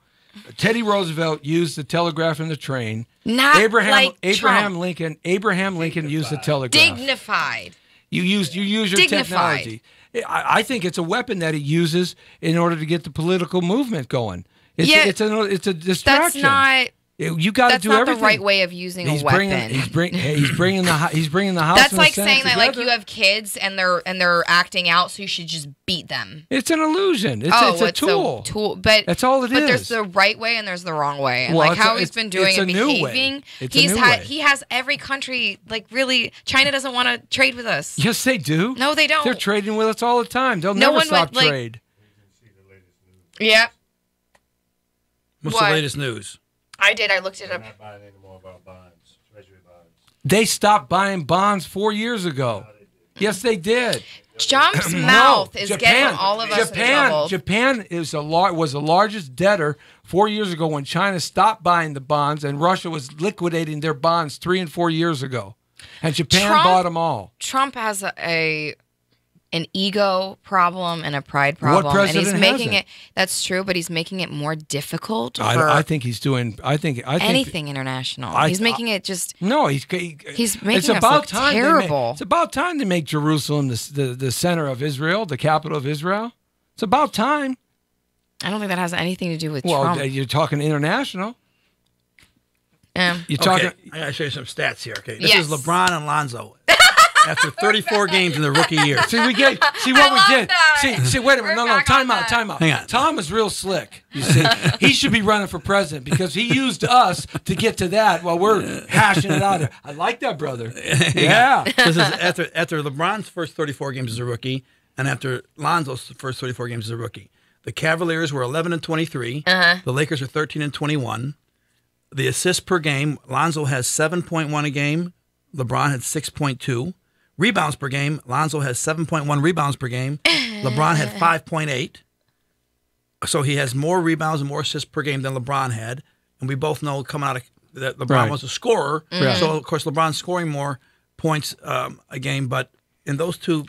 [SPEAKER 2] Teddy Roosevelt used the telegraph and the train.
[SPEAKER 3] Not
[SPEAKER 2] Abraham
[SPEAKER 3] Trump.
[SPEAKER 2] Lincoln used the telegraph.
[SPEAKER 3] Dignified.
[SPEAKER 2] You use your technology. I think it's a weapon that he uses in order to get the political movement going. It's a distraction.
[SPEAKER 3] That's not.
[SPEAKER 2] You got to do everything.
[SPEAKER 3] That's not the right way of using a weapon.
[SPEAKER 2] He's bringing the House.
[SPEAKER 3] That's
[SPEAKER 2] and
[SPEAKER 3] like
[SPEAKER 2] the Senate
[SPEAKER 3] saying that
[SPEAKER 2] together.
[SPEAKER 3] you have kids and they're acting out, so you should just beat them.
[SPEAKER 2] It's an illusion. It's a tool.
[SPEAKER 3] But
[SPEAKER 2] that's all it is.
[SPEAKER 3] But there's the right way and there's the wrong way. And
[SPEAKER 2] Well,
[SPEAKER 3] how he's been doing
[SPEAKER 2] it's
[SPEAKER 3] and
[SPEAKER 2] a new way.
[SPEAKER 3] behaving,
[SPEAKER 2] It's a new way.
[SPEAKER 3] he has every country really. China doesn't want to trade with us.
[SPEAKER 2] Yes, they do.
[SPEAKER 3] No, they don't.
[SPEAKER 2] They're trading with us all the time. They'll
[SPEAKER 3] No
[SPEAKER 2] never
[SPEAKER 3] one
[SPEAKER 2] stop
[SPEAKER 3] would,
[SPEAKER 2] trade.
[SPEAKER 3] Yeah,
[SPEAKER 6] What's the latest news?
[SPEAKER 3] I did. I looked it up.
[SPEAKER 5] Not buying any more about bonds, treasury bonds.
[SPEAKER 2] They stopped buying bonds 4 years ago. Yes, they did.
[SPEAKER 3] Trump's mouth is getting all of us in trouble.
[SPEAKER 2] Japan was the largest debtor 4 years ago when China stopped buying the bonds, and Russia was liquidating their bonds 3 and 4 years ago. And Japan bought them all.
[SPEAKER 3] Trump has an ego problem and a pride problem.
[SPEAKER 2] What president
[SPEAKER 3] and he's making
[SPEAKER 2] hasn't?
[SPEAKER 3] it. That's true, but he's making it more difficult for
[SPEAKER 2] I think he's doing. I think
[SPEAKER 3] anything international. He's making it just.
[SPEAKER 2] No, he's
[SPEAKER 3] making
[SPEAKER 2] it's
[SPEAKER 3] us
[SPEAKER 2] about
[SPEAKER 3] look
[SPEAKER 2] time
[SPEAKER 3] terrible.
[SPEAKER 2] It's about time to make Jerusalem the center of Israel, the capital of Israel. It's about time.
[SPEAKER 3] I don't think that has anything to do with Trump.
[SPEAKER 2] Well, you're talking international. You're talking.
[SPEAKER 6] I gotta show you some stats here. Okay, this
[SPEAKER 3] Yes.
[SPEAKER 6] is LeBron and Lonzo after 34 games in the rookie year.
[SPEAKER 2] See what we did.
[SPEAKER 3] that.
[SPEAKER 2] See, wait a minute.
[SPEAKER 3] We're
[SPEAKER 2] No,
[SPEAKER 3] back
[SPEAKER 2] time
[SPEAKER 3] on
[SPEAKER 2] out.
[SPEAKER 3] that.
[SPEAKER 6] Hang on.
[SPEAKER 2] Tom is real slick. You see, he should be running for president because he used us to get to that while we're hashing it out. I like that, brother. Yeah.
[SPEAKER 6] This is after LeBron's first 34 games as a rookie, and after Lonzo's first 34 games as a rookie. The Cavaliers were 11-23. The Lakers are 13-21. The assists per game, Lonzo has 7.1 a game. LeBron had 6.2. Rebounds per game, Lonzo has 7.1 rebounds per game. LeBron had 5.8. So he has more rebounds and more assists per game than LeBron had. And we both know coming out of that LeBron was a scorer. So, of course, LeBron's scoring more points a game. But in those two,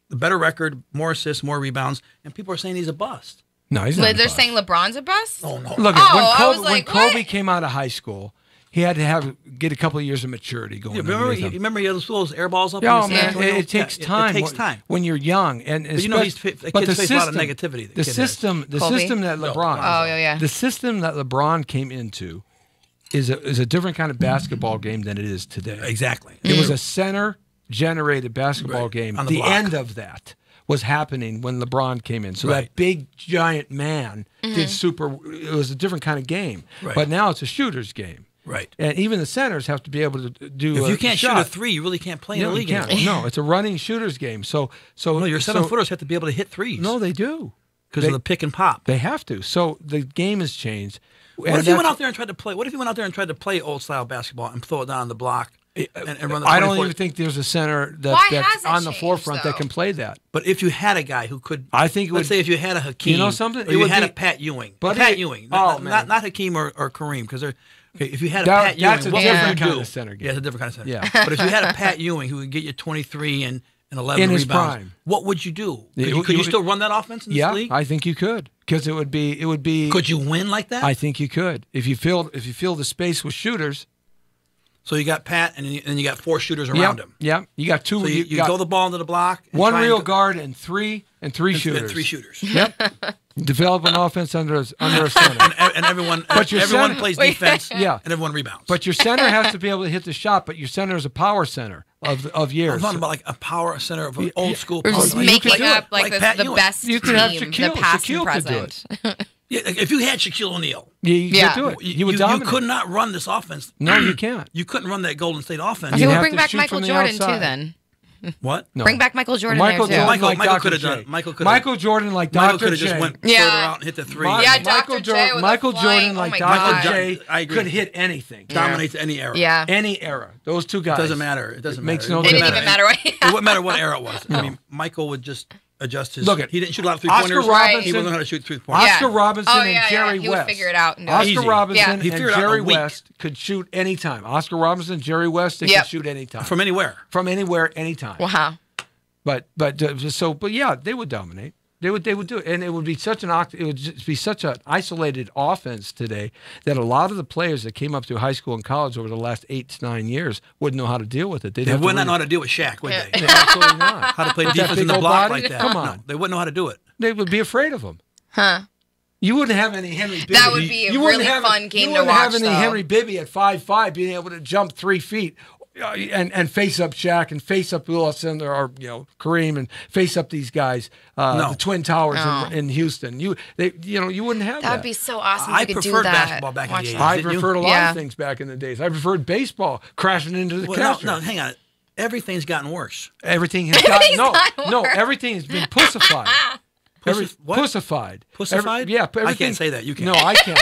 [SPEAKER 6] the better record, more assists, more rebounds. And people are saying he's a bust.
[SPEAKER 2] No, he's not.
[SPEAKER 3] They're saying LeBron's a bust?
[SPEAKER 6] Oh, no.
[SPEAKER 2] Look,
[SPEAKER 3] I was
[SPEAKER 2] when
[SPEAKER 3] like,
[SPEAKER 2] Kobe
[SPEAKER 3] what?
[SPEAKER 2] came out of high school, he had to get a couple of years of maturity going.
[SPEAKER 6] Remember he had those air balls up?
[SPEAKER 2] Yeah,
[SPEAKER 6] in
[SPEAKER 2] man,
[SPEAKER 6] his
[SPEAKER 2] it takes time.
[SPEAKER 6] It takes time.
[SPEAKER 2] when you're young, and
[SPEAKER 6] But you know, kids face a lot of negativity.
[SPEAKER 2] The system that LeBron,
[SPEAKER 3] Oh, yeah.
[SPEAKER 2] the system that LeBron came into, is a different kind of basketball game than it is today.
[SPEAKER 6] Exactly.
[SPEAKER 2] It was a center-generated basketball game.
[SPEAKER 6] On the block.
[SPEAKER 2] End of that was happening when LeBron came in. So that big, giant man did super. It was a different kind of game.
[SPEAKER 6] Right.
[SPEAKER 2] But now it's a shooter's game.
[SPEAKER 6] Right.
[SPEAKER 2] And even the centers have to be able to do.
[SPEAKER 6] If you can't shoot
[SPEAKER 2] shot.
[SPEAKER 6] a three, you really can't play in
[SPEAKER 2] No,
[SPEAKER 6] the league
[SPEAKER 2] you can't.
[SPEAKER 6] anymore.
[SPEAKER 2] No, it's a running shooter's game. So
[SPEAKER 6] No, your 7-footers have to be able to hit threes.
[SPEAKER 2] No, they do.
[SPEAKER 6] because of the pick and pop.
[SPEAKER 2] They have to. So the game has changed.
[SPEAKER 6] What if you went out there and tried to play? What if you went out there and tried to play old style basketball and throw it down on the block and run the?
[SPEAKER 2] I don't even think there's a center that's on the
[SPEAKER 3] changed,
[SPEAKER 2] forefront
[SPEAKER 3] though?
[SPEAKER 2] that can play that.
[SPEAKER 6] But if you had a guy who could,
[SPEAKER 2] I think it
[SPEAKER 6] let's
[SPEAKER 2] would,
[SPEAKER 6] say if you had a Hakeem,
[SPEAKER 2] you know something,
[SPEAKER 6] or you had a Pat Ewing,
[SPEAKER 2] but
[SPEAKER 6] Pat Ewing, not Hakeem or Kareem, because they're. Okay, if you had a Pat Ewing,
[SPEAKER 2] that's a
[SPEAKER 6] what
[SPEAKER 2] different
[SPEAKER 6] would you
[SPEAKER 2] kind
[SPEAKER 6] do?
[SPEAKER 2] of center game.
[SPEAKER 6] Yeah, it's a different kind of center.
[SPEAKER 2] Yeah.
[SPEAKER 6] But if you had a Pat Ewing who would get you 23 and 11
[SPEAKER 2] in his
[SPEAKER 6] rebounds,
[SPEAKER 2] prime,
[SPEAKER 6] what would you do?
[SPEAKER 2] Yeah,
[SPEAKER 6] Could you still run that offense in this league?
[SPEAKER 2] I think you could, because it would be.
[SPEAKER 6] Could you win like that?
[SPEAKER 2] I think you could if you fill the space with shooters.
[SPEAKER 6] So you got Pat, and then you got 4 shooters around him.
[SPEAKER 2] Yeah, you got 2.
[SPEAKER 6] So you got, throw the ball into the block. And
[SPEAKER 2] one real guard and three shooters.
[SPEAKER 6] And 3 shooters.
[SPEAKER 2] Yep. Develop an offense under a center.
[SPEAKER 6] and everyone plays defense.
[SPEAKER 2] Yeah.
[SPEAKER 6] And everyone rebounds.
[SPEAKER 2] But your center has to be able to hit the shot. But your center is a power center of years.
[SPEAKER 6] I'm talking about like a power center of an old school.
[SPEAKER 3] We're
[SPEAKER 6] power
[SPEAKER 3] just
[SPEAKER 6] center.
[SPEAKER 3] making up
[SPEAKER 6] like
[SPEAKER 3] the
[SPEAKER 6] Ewing.
[SPEAKER 3] best
[SPEAKER 2] You could have
[SPEAKER 3] team,
[SPEAKER 2] Shaquille.
[SPEAKER 3] the past
[SPEAKER 2] Shaquille
[SPEAKER 3] and
[SPEAKER 2] could do
[SPEAKER 3] present.
[SPEAKER 6] Yeah, like if you had Shaquille O'Neal,
[SPEAKER 2] you could do it. You would dominate.
[SPEAKER 6] You could not run this offense.
[SPEAKER 2] No, you can't.
[SPEAKER 6] You couldn't run that Golden State offense.
[SPEAKER 3] Okay,
[SPEAKER 2] You
[SPEAKER 3] we'll
[SPEAKER 2] have
[SPEAKER 3] bring
[SPEAKER 2] to
[SPEAKER 3] back
[SPEAKER 2] shoot
[SPEAKER 3] Michael
[SPEAKER 2] from the
[SPEAKER 3] Jordan
[SPEAKER 2] outside.
[SPEAKER 3] too then.
[SPEAKER 6] What?
[SPEAKER 2] No.
[SPEAKER 3] Bring back Michael Jordan
[SPEAKER 2] Michael
[SPEAKER 3] there too.
[SPEAKER 2] Jordan like
[SPEAKER 6] Michael
[SPEAKER 2] Dr.
[SPEAKER 6] could have
[SPEAKER 2] J.
[SPEAKER 6] done.
[SPEAKER 2] Michael Jordan like
[SPEAKER 6] Michael
[SPEAKER 2] Dr.
[SPEAKER 6] could have
[SPEAKER 2] J.
[SPEAKER 6] just went
[SPEAKER 3] Yeah.
[SPEAKER 6] further out and hit the 3.
[SPEAKER 3] Yeah, Dr. J with
[SPEAKER 2] Michael
[SPEAKER 3] the flying-
[SPEAKER 2] Jordan like
[SPEAKER 3] oh my
[SPEAKER 2] Dr.
[SPEAKER 3] God.
[SPEAKER 2] J
[SPEAKER 6] I agree.
[SPEAKER 2] could hit anything.
[SPEAKER 6] Dominates any era.
[SPEAKER 3] Yeah.
[SPEAKER 2] Any era. Those two guys.
[SPEAKER 6] It doesn't matter. It doesn't
[SPEAKER 2] makes
[SPEAKER 6] matter.
[SPEAKER 2] no
[SPEAKER 3] It didn't
[SPEAKER 2] difference.
[SPEAKER 3] even matter what.
[SPEAKER 6] It wouldn't matter what era it was. I mean, Michael would just adjust his.
[SPEAKER 2] Look at-
[SPEAKER 6] he didn't shoot a lot of
[SPEAKER 2] Oscar
[SPEAKER 6] 3-pointers.
[SPEAKER 2] Robinson-
[SPEAKER 6] He would know how to shoot 3-pointers.
[SPEAKER 3] Yeah.
[SPEAKER 2] Oscar Robinson
[SPEAKER 3] Oh,
[SPEAKER 2] and
[SPEAKER 3] yeah,
[SPEAKER 2] Jerry
[SPEAKER 3] he
[SPEAKER 2] West.
[SPEAKER 3] would figure it out. And do it.
[SPEAKER 2] Oscar
[SPEAKER 6] Easy.
[SPEAKER 2] Robinson
[SPEAKER 3] Yeah.
[SPEAKER 6] He
[SPEAKER 2] and
[SPEAKER 6] figured it out in
[SPEAKER 2] Jerry
[SPEAKER 6] a week.
[SPEAKER 2] West could shoot anytime. Oscar Robinson, Jerry West, they
[SPEAKER 3] Yep.
[SPEAKER 2] could shoot anytime.
[SPEAKER 6] From anywhere.
[SPEAKER 2] From anywhere, anytime.
[SPEAKER 3] Wow.
[SPEAKER 2] But yeah, they would dominate. They would do it, and it would be such an isolated offense today that a lot of the players that came up through high school and college over the last 8 to 9 years wouldn't know how to deal with it.
[SPEAKER 6] They would not know how to deal with Shaq, would they?
[SPEAKER 2] Absolutely not.
[SPEAKER 6] How to play
[SPEAKER 2] With that
[SPEAKER 6] defense
[SPEAKER 2] big
[SPEAKER 6] in the
[SPEAKER 2] old
[SPEAKER 6] block
[SPEAKER 2] body?
[SPEAKER 6] like that.
[SPEAKER 2] Come on.
[SPEAKER 6] No, they wouldn't know how to do it.
[SPEAKER 2] They would be afraid of him.
[SPEAKER 3] Huh.
[SPEAKER 2] You wouldn't have any Henry Bibby.
[SPEAKER 3] That would be a
[SPEAKER 2] You wouldn't
[SPEAKER 3] really
[SPEAKER 2] have-
[SPEAKER 3] fun game
[SPEAKER 2] you
[SPEAKER 3] to
[SPEAKER 2] wouldn't have
[SPEAKER 3] watch,
[SPEAKER 2] any
[SPEAKER 3] though.
[SPEAKER 2] Henry Bibby at 5'5" being able to jump 3 feet. And face up Shaq and face up Wilson or Kareem and face up these guys, the Twin Towers in Houston. You wouldn't have that.
[SPEAKER 3] That would be so awesome.
[SPEAKER 6] I
[SPEAKER 3] if you could do
[SPEAKER 6] preferred
[SPEAKER 3] that.
[SPEAKER 6] basketball back in
[SPEAKER 3] Watch
[SPEAKER 6] the 80s.
[SPEAKER 3] that.
[SPEAKER 2] I
[SPEAKER 6] Didn't you?
[SPEAKER 2] preferred a lot
[SPEAKER 3] Yeah.
[SPEAKER 2] of things back in the days. I preferred baseball crashing into the
[SPEAKER 6] Well,
[SPEAKER 2] catcher.
[SPEAKER 6] no, hang on. Everything's gotten worse.
[SPEAKER 2] Everything has gotten
[SPEAKER 3] gotten
[SPEAKER 2] no.
[SPEAKER 3] worse.
[SPEAKER 2] Everything has been pussified.
[SPEAKER 6] What?
[SPEAKER 2] Pussified.
[SPEAKER 6] Pussified?
[SPEAKER 2] Yeah.
[SPEAKER 6] I can't say that. You can.
[SPEAKER 2] No, I can.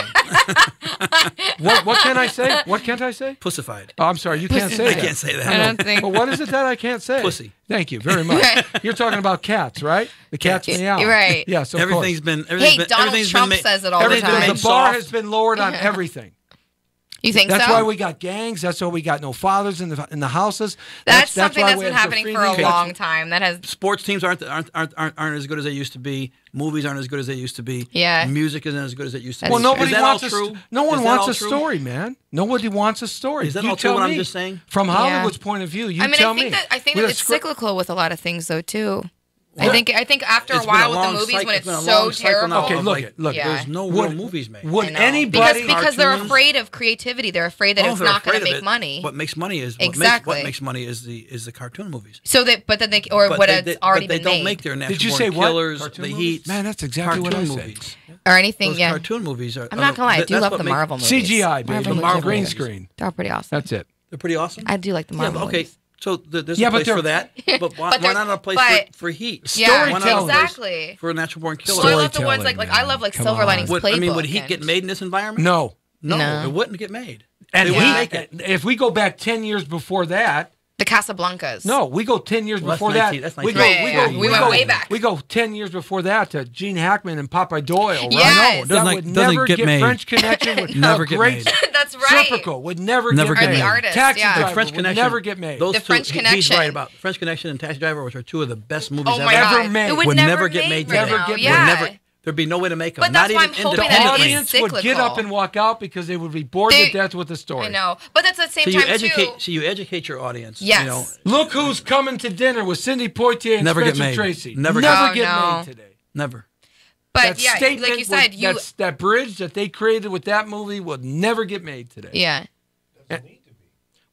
[SPEAKER 2] What can I say? What can't I say?
[SPEAKER 6] Pussified.
[SPEAKER 2] Oh, I'm sorry. You can't say
[SPEAKER 6] I
[SPEAKER 2] that.
[SPEAKER 6] can't say that.
[SPEAKER 3] I don't think.
[SPEAKER 2] But what is it that I can't say?
[SPEAKER 6] Pussy.
[SPEAKER 2] Thank you very much. You're talking about cats, right? The cats meow.
[SPEAKER 3] You're right.
[SPEAKER 2] Yes, of
[SPEAKER 6] Everything's
[SPEAKER 2] course.
[SPEAKER 6] been.
[SPEAKER 3] Hey, Donald
[SPEAKER 6] everything's
[SPEAKER 3] Trump
[SPEAKER 6] been
[SPEAKER 3] says it all the
[SPEAKER 6] everything's been
[SPEAKER 3] time.
[SPEAKER 6] made
[SPEAKER 2] The bar
[SPEAKER 6] soft.
[SPEAKER 2] has been lowered on everything.
[SPEAKER 3] You think
[SPEAKER 2] That's
[SPEAKER 3] so?
[SPEAKER 2] why we got gangs. That's why we got no fathers in the houses.
[SPEAKER 3] That's something
[SPEAKER 2] why
[SPEAKER 3] that's
[SPEAKER 2] we
[SPEAKER 3] been
[SPEAKER 2] have
[SPEAKER 3] happening for a
[SPEAKER 2] graffiti.
[SPEAKER 3] long time. That has.
[SPEAKER 6] Sports teams aren't as good as they used to be. Movies aren't as good as they used to be.
[SPEAKER 3] Yeah.
[SPEAKER 6] Music isn't as good as it used to
[SPEAKER 2] Well,
[SPEAKER 6] be.
[SPEAKER 2] nobody
[SPEAKER 6] is that
[SPEAKER 2] wants
[SPEAKER 6] all
[SPEAKER 2] a
[SPEAKER 6] true?
[SPEAKER 2] no one
[SPEAKER 6] Is that
[SPEAKER 2] wants
[SPEAKER 6] all
[SPEAKER 2] a
[SPEAKER 6] true?
[SPEAKER 2] story, man. Nobody wants a story.
[SPEAKER 6] Is that
[SPEAKER 2] You
[SPEAKER 6] all true
[SPEAKER 2] tell
[SPEAKER 6] what I'm
[SPEAKER 2] me.
[SPEAKER 6] just saying?
[SPEAKER 2] From
[SPEAKER 3] Yeah.
[SPEAKER 2] Hollywood's point of view, you
[SPEAKER 3] I mean,
[SPEAKER 2] tell
[SPEAKER 3] I think
[SPEAKER 2] me.
[SPEAKER 3] that
[SPEAKER 2] With a
[SPEAKER 3] it's
[SPEAKER 2] script-
[SPEAKER 3] cyclical with a lot of things, though, too.
[SPEAKER 6] Well,
[SPEAKER 3] I think after a
[SPEAKER 6] it's been
[SPEAKER 3] while
[SPEAKER 6] a
[SPEAKER 3] with
[SPEAKER 6] long
[SPEAKER 3] the movies
[SPEAKER 6] cycle-
[SPEAKER 3] when
[SPEAKER 6] it's been a
[SPEAKER 3] it's so
[SPEAKER 6] long cycle now
[SPEAKER 3] terrible.
[SPEAKER 2] Okay,
[SPEAKER 6] of,
[SPEAKER 2] look
[SPEAKER 6] like,
[SPEAKER 2] it. Look,
[SPEAKER 3] Yeah.
[SPEAKER 6] There's no
[SPEAKER 2] Would-
[SPEAKER 6] real movies made.
[SPEAKER 2] Would
[SPEAKER 3] I know.
[SPEAKER 2] anybody
[SPEAKER 3] because they're
[SPEAKER 6] cartoons-
[SPEAKER 3] afraid of creativity. They're afraid that
[SPEAKER 6] Oh,
[SPEAKER 3] it's
[SPEAKER 6] they're
[SPEAKER 3] not going
[SPEAKER 6] afraid
[SPEAKER 3] to
[SPEAKER 6] of
[SPEAKER 3] make
[SPEAKER 6] it.
[SPEAKER 3] money.
[SPEAKER 6] What makes money is
[SPEAKER 3] Exactly.
[SPEAKER 6] what makes money is the cartoon movies.
[SPEAKER 3] So that, but then they or
[SPEAKER 6] But
[SPEAKER 3] what
[SPEAKER 6] they,
[SPEAKER 3] has
[SPEAKER 6] they,
[SPEAKER 3] already
[SPEAKER 6] but they
[SPEAKER 3] been
[SPEAKER 6] don't
[SPEAKER 3] made,
[SPEAKER 6] make their natural
[SPEAKER 2] Did you
[SPEAKER 6] born
[SPEAKER 2] say what?
[SPEAKER 6] killers,
[SPEAKER 2] Cartoon
[SPEAKER 6] the
[SPEAKER 2] movies?
[SPEAKER 6] Heats.
[SPEAKER 2] Man, that's exactly what I
[SPEAKER 6] cartoon
[SPEAKER 2] said.
[SPEAKER 6] movies.
[SPEAKER 3] or anything.
[SPEAKER 6] Those
[SPEAKER 3] Yeah,
[SPEAKER 6] cartoon movies are.
[SPEAKER 3] I'm not gonna lie. I do
[SPEAKER 6] that's
[SPEAKER 3] love
[SPEAKER 6] what
[SPEAKER 3] the
[SPEAKER 6] make-
[SPEAKER 3] Marvel movies.
[SPEAKER 2] CGI, baby.
[SPEAKER 3] Marvel
[SPEAKER 6] Marvel
[SPEAKER 2] green
[SPEAKER 6] movies.
[SPEAKER 2] screen.
[SPEAKER 3] They're pretty awesome.
[SPEAKER 2] That's it.
[SPEAKER 6] They're pretty awesome.
[SPEAKER 3] I do like the
[SPEAKER 6] Yeah,
[SPEAKER 3] Marvel
[SPEAKER 6] but okay.
[SPEAKER 3] movies.
[SPEAKER 6] So there's
[SPEAKER 2] Yeah,
[SPEAKER 6] a
[SPEAKER 2] but
[SPEAKER 6] place
[SPEAKER 2] they're-
[SPEAKER 6] for that. But why
[SPEAKER 3] But
[SPEAKER 6] not a place
[SPEAKER 3] but-
[SPEAKER 6] for Heat?
[SPEAKER 3] Yeah,
[SPEAKER 6] Why not a
[SPEAKER 2] Storytelling.
[SPEAKER 6] place
[SPEAKER 3] exactly.
[SPEAKER 6] for a natural born killer?
[SPEAKER 3] So I love the ones
[SPEAKER 2] Storytelling,
[SPEAKER 3] like I love like
[SPEAKER 2] man.
[SPEAKER 3] Silver
[SPEAKER 2] Come
[SPEAKER 3] Linings
[SPEAKER 2] on.
[SPEAKER 3] Playbook.
[SPEAKER 6] Would Heat
[SPEAKER 3] and-
[SPEAKER 6] get made in this environment?
[SPEAKER 2] No.
[SPEAKER 6] No,
[SPEAKER 3] No.
[SPEAKER 6] it wouldn't get made.
[SPEAKER 2] And
[SPEAKER 6] They
[SPEAKER 2] he,
[SPEAKER 6] wouldn't make it.
[SPEAKER 2] if we go back 10 years before that,
[SPEAKER 3] The Casablancas.
[SPEAKER 2] no, we go 10 years
[SPEAKER 6] Well, that's
[SPEAKER 2] before
[SPEAKER 6] 19
[SPEAKER 2] that.
[SPEAKER 6] that's
[SPEAKER 2] We go,
[SPEAKER 6] 1940.
[SPEAKER 3] We went way back.
[SPEAKER 2] We go 10 years before that to Gene Hackman and Popeye Doyle. Right?
[SPEAKER 3] Yes.
[SPEAKER 2] That
[SPEAKER 6] Doesn't
[SPEAKER 2] would
[SPEAKER 6] doesn't
[SPEAKER 2] never
[SPEAKER 6] get made.
[SPEAKER 2] French Connection would
[SPEAKER 6] Never get
[SPEAKER 2] great
[SPEAKER 6] made.
[SPEAKER 3] That's right.
[SPEAKER 2] Serpico would never
[SPEAKER 6] Never
[SPEAKER 2] get
[SPEAKER 6] get
[SPEAKER 2] made.
[SPEAKER 6] made.
[SPEAKER 3] The artist,
[SPEAKER 2] Taxi
[SPEAKER 3] yeah.
[SPEAKER 2] Driver
[SPEAKER 3] The
[SPEAKER 6] French
[SPEAKER 2] would
[SPEAKER 6] Connection
[SPEAKER 2] never get made.
[SPEAKER 6] Those
[SPEAKER 3] The
[SPEAKER 6] two,
[SPEAKER 3] French
[SPEAKER 6] He's
[SPEAKER 3] Connection.
[SPEAKER 6] right about French Connection and Taxi Driver, which are two of the best movies
[SPEAKER 3] Oh
[SPEAKER 6] ever.
[SPEAKER 3] my
[SPEAKER 2] Never
[SPEAKER 3] god,
[SPEAKER 2] made.
[SPEAKER 3] it would,
[SPEAKER 6] Would
[SPEAKER 3] never
[SPEAKER 6] never get made.
[SPEAKER 3] right
[SPEAKER 2] Never
[SPEAKER 3] now.
[SPEAKER 2] get made.
[SPEAKER 3] Yeah.
[SPEAKER 6] There'd be no way to make them.
[SPEAKER 3] But
[SPEAKER 6] Not
[SPEAKER 3] that's why
[SPEAKER 6] even
[SPEAKER 3] I'm hoping
[SPEAKER 2] The
[SPEAKER 3] that it is
[SPEAKER 2] audience would get
[SPEAKER 3] cyclical.
[SPEAKER 2] up and walk out because they would be bored
[SPEAKER 3] They-
[SPEAKER 2] to death with the story.
[SPEAKER 3] I know, but that's at the same
[SPEAKER 6] So you
[SPEAKER 3] time
[SPEAKER 6] educate.
[SPEAKER 3] too.
[SPEAKER 6] So you educate your audience.
[SPEAKER 3] Yes.
[SPEAKER 6] You know,
[SPEAKER 2] Look who's coming to dinner with Cindy Poitier and
[SPEAKER 6] Never get
[SPEAKER 2] Spencer
[SPEAKER 6] made.
[SPEAKER 2] Tracy.
[SPEAKER 6] Never
[SPEAKER 3] get-
[SPEAKER 2] get
[SPEAKER 3] Oh, no.
[SPEAKER 2] made today.
[SPEAKER 6] never.
[SPEAKER 3] But
[SPEAKER 2] That
[SPEAKER 3] yeah,
[SPEAKER 2] statement
[SPEAKER 3] like you said,
[SPEAKER 2] would- that bridge that they created with that movie would never get made today.
[SPEAKER 3] yeah.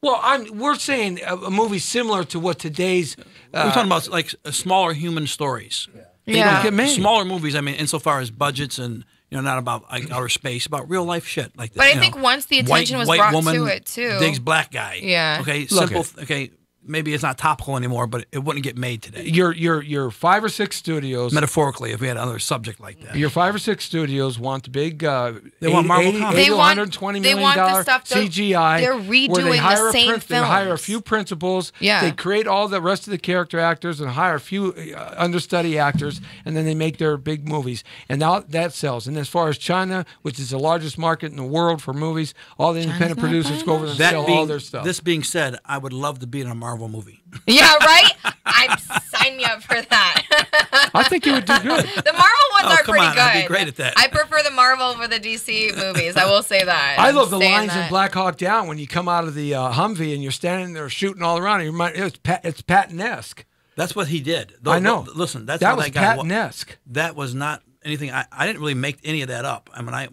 [SPEAKER 2] Well, we're saying a movie similar to what today's.
[SPEAKER 6] We're talking about like smaller human stories. They
[SPEAKER 3] Yeah.
[SPEAKER 6] don't
[SPEAKER 2] get made.
[SPEAKER 6] Smaller movies. I mean, insofar as budgets and not about like outer space, about real life shit like that.
[SPEAKER 3] But I think once the attention was
[SPEAKER 6] white
[SPEAKER 3] brought
[SPEAKER 6] woman
[SPEAKER 3] to it too.
[SPEAKER 6] digs black guy.
[SPEAKER 3] Yeah.
[SPEAKER 6] Okay.
[SPEAKER 2] Look
[SPEAKER 6] Simple.
[SPEAKER 2] it.
[SPEAKER 6] Okay. maybe it's not topical anymore, but it wouldn't get made today.
[SPEAKER 2] Your 5 or 6 studios,
[SPEAKER 6] Metaphorically, if we had another subject like that.
[SPEAKER 2] your 5 or 6 studios want the big
[SPEAKER 6] They want Marvel Comics.
[SPEAKER 3] They want-
[SPEAKER 2] $120
[SPEAKER 3] they
[SPEAKER 2] million
[SPEAKER 3] want the stuff that-
[SPEAKER 2] CGI.
[SPEAKER 3] they're
[SPEAKER 2] where
[SPEAKER 3] redoing
[SPEAKER 2] they hire
[SPEAKER 3] the same
[SPEAKER 2] They hire a
[SPEAKER 3] films.
[SPEAKER 2] few principals.
[SPEAKER 3] Yeah.
[SPEAKER 2] They create all the rest of the character actors and hire a few understudy actors, and then they make their big movies. And now that sells. And as far as China, which is the largest market in the world for movies, all the independent
[SPEAKER 3] not
[SPEAKER 2] producers go over there and
[SPEAKER 6] That
[SPEAKER 2] sell
[SPEAKER 6] being,
[SPEAKER 2] all their stuff.
[SPEAKER 6] This being said, I would love to be in a Marvel movie.
[SPEAKER 3] Yeah, right? I'd sign me up for that.
[SPEAKER 2] I think you would do good.
[SPEAKER 3] The Marvel ones
[SPEAKER 6] Oh,
[SPEAKER 3] are
[SPEAKER 6] come
[SPEAKER 3] pretty
[SPEAKER 6] on,
[SPEAKER 3] good.
[SPEAKER 6] I'd be great at that.
[SPEAKER 3] I prefer the Marvel over the DC movies. I will say that.
[SPEAKER 2] I
[SPEAKER 3] I'm
[SPEAKER 2] love the
[SPEAKER 3] saying
[SPEAKER 2] lines in
[SPEAKER 3] that.
[SPEAKER 2] Black Hawk Down when you come out of the Humvee and you're standing there shooting all around. It's Patton-esque.
[SPEAKER 6] That's what he did.
[SPEAKER 2] I know.
[SPEAKER 6] Listen, that's
[SPEAKER 2] that
[SPEAKER 6] how
[SPEAKER 2] was
[SPEAKER 6] that guy.
[SPEAKER 2] Patton-esque.
[SPEAKER 6] That was not anything. I didn't really make any of that up. I mean,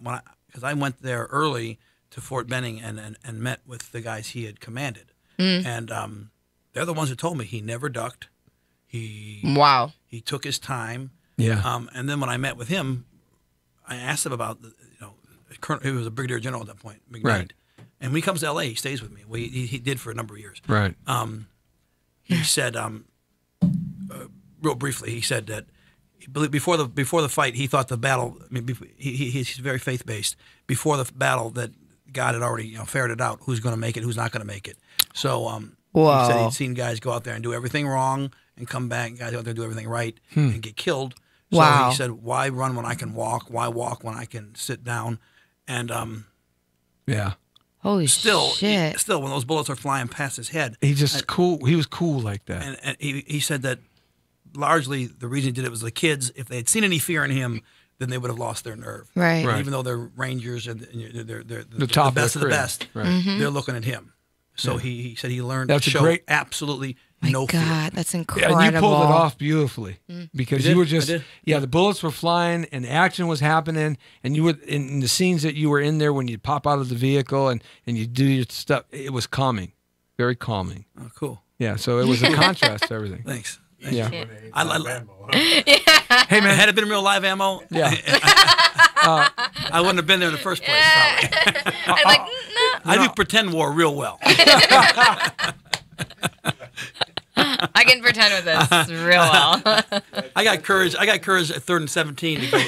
[SPEAKER 6] because I went there early to Fort Benning and met with the guys he had commanded, and they're the ones who told me he never ducked.
[SPEAKER 3] Wow.
[SPEAKER 6] He took his time.
[SPEAKER 2] Yeah.
[SPEAKER 6] And then when I met with him, I asked him about he was a brigadier general at that point, McKnight.
[SPEAKER 2] Right.
[SPEAKER 6] And when he comes to L.A., he stays with me. Well, he did for a number of years.
[SPEAKER 2] Right.
[SPEAKER 6] He said, real briefly, he said that before the fight, he thought the battle. I mean, he's very faith based. Before the battle, that God had already ferreted out who's going to make it, who's not going to make it. So he said he'd seen guys go out there and do everything wrong and come back. Guys go out there and do everything right and get killed. So
[SPEAKER 3] Wow.
[SPEAKER 6] he said, "Why run when I can walk? Why walk when I can sit down?" And
[SPEAKER 2] Yeah.
[SPEAKER 3] Holy
[SPEAKER 6] still,
[SPEAKER 3] shit.
[SPEAKER 6] when those bullets are flying past his head,
[SPEAKER 2] He just cool. He was cool like that.
[SPEAKER 6] and he said that largely the reason he did it was the kids. If they had seen any fear in him, then they would have lost their nerve.
[SPEAKER 3] Right.
[SPEAKER 2] Right.
[SPEAKER 6] Even though they're Rangers and they're the
[SPEAKER 2] top
[SPEAKER 6] best
[SPEAKER 2] of
[SPEAKER 6] of
[SPEAKER 2] the
[SPEAKER 6] the
[SPEAKER 2] cream.
[SPEAKER 6] best,
[SPEAKER 2] Right.
[SPEAKER 6] they're looking at him. So he said he learned
[SPEAKER 2] That's
[SPEAKER 6] to
[SPEAKER 2] a
[SPEAKER 6] show
[SPEAKER 2] great-
[SPEAKER 6] absolutely
[SPEAKER 3] My
[SPEAKER 6] no fear.
[SPEAKER 3] God, that's
[SPEAKER 2] Yeah,
[SPEAKER 3] incredible.
[SPEAKER 2] and you pulled it off beautifully because
[SPEAKER 6] I
[SPEAKER 2] you
[SPEAKER 6] did,
[SPEAKER 2] were
[SPEAKER 6] I
[SPEAKER 2] just
[SPEAKER 6] did.
[SPEAKER 2] the bullets were flying and action was happening, and you were in the scenes that you were in there when you pop out of the vehicle and you do your stuff. It was calming, very calming.
[SPEAKER 6] Oh, cool.
[SPEAKER 2] Yeah, so it was a contrast to everything.
[SPEAKER 6] Thanks.
[SPEAKER 2] Yeah.
[SPEAKER 6] Hey man, had it been real live ammo,
[SPEAKER 2] Yeah.
[SPEAKER 6] I wouldn't have been there in the first place. Probably.
[SPEAKER 3] I'm like, no.
[SPEAKER 6] I do pretend war real well.
[SPEAKER 3] I can pretend with this real well.
[SPEAKER 6] I got courage. I got courage at 3rd and 17 to go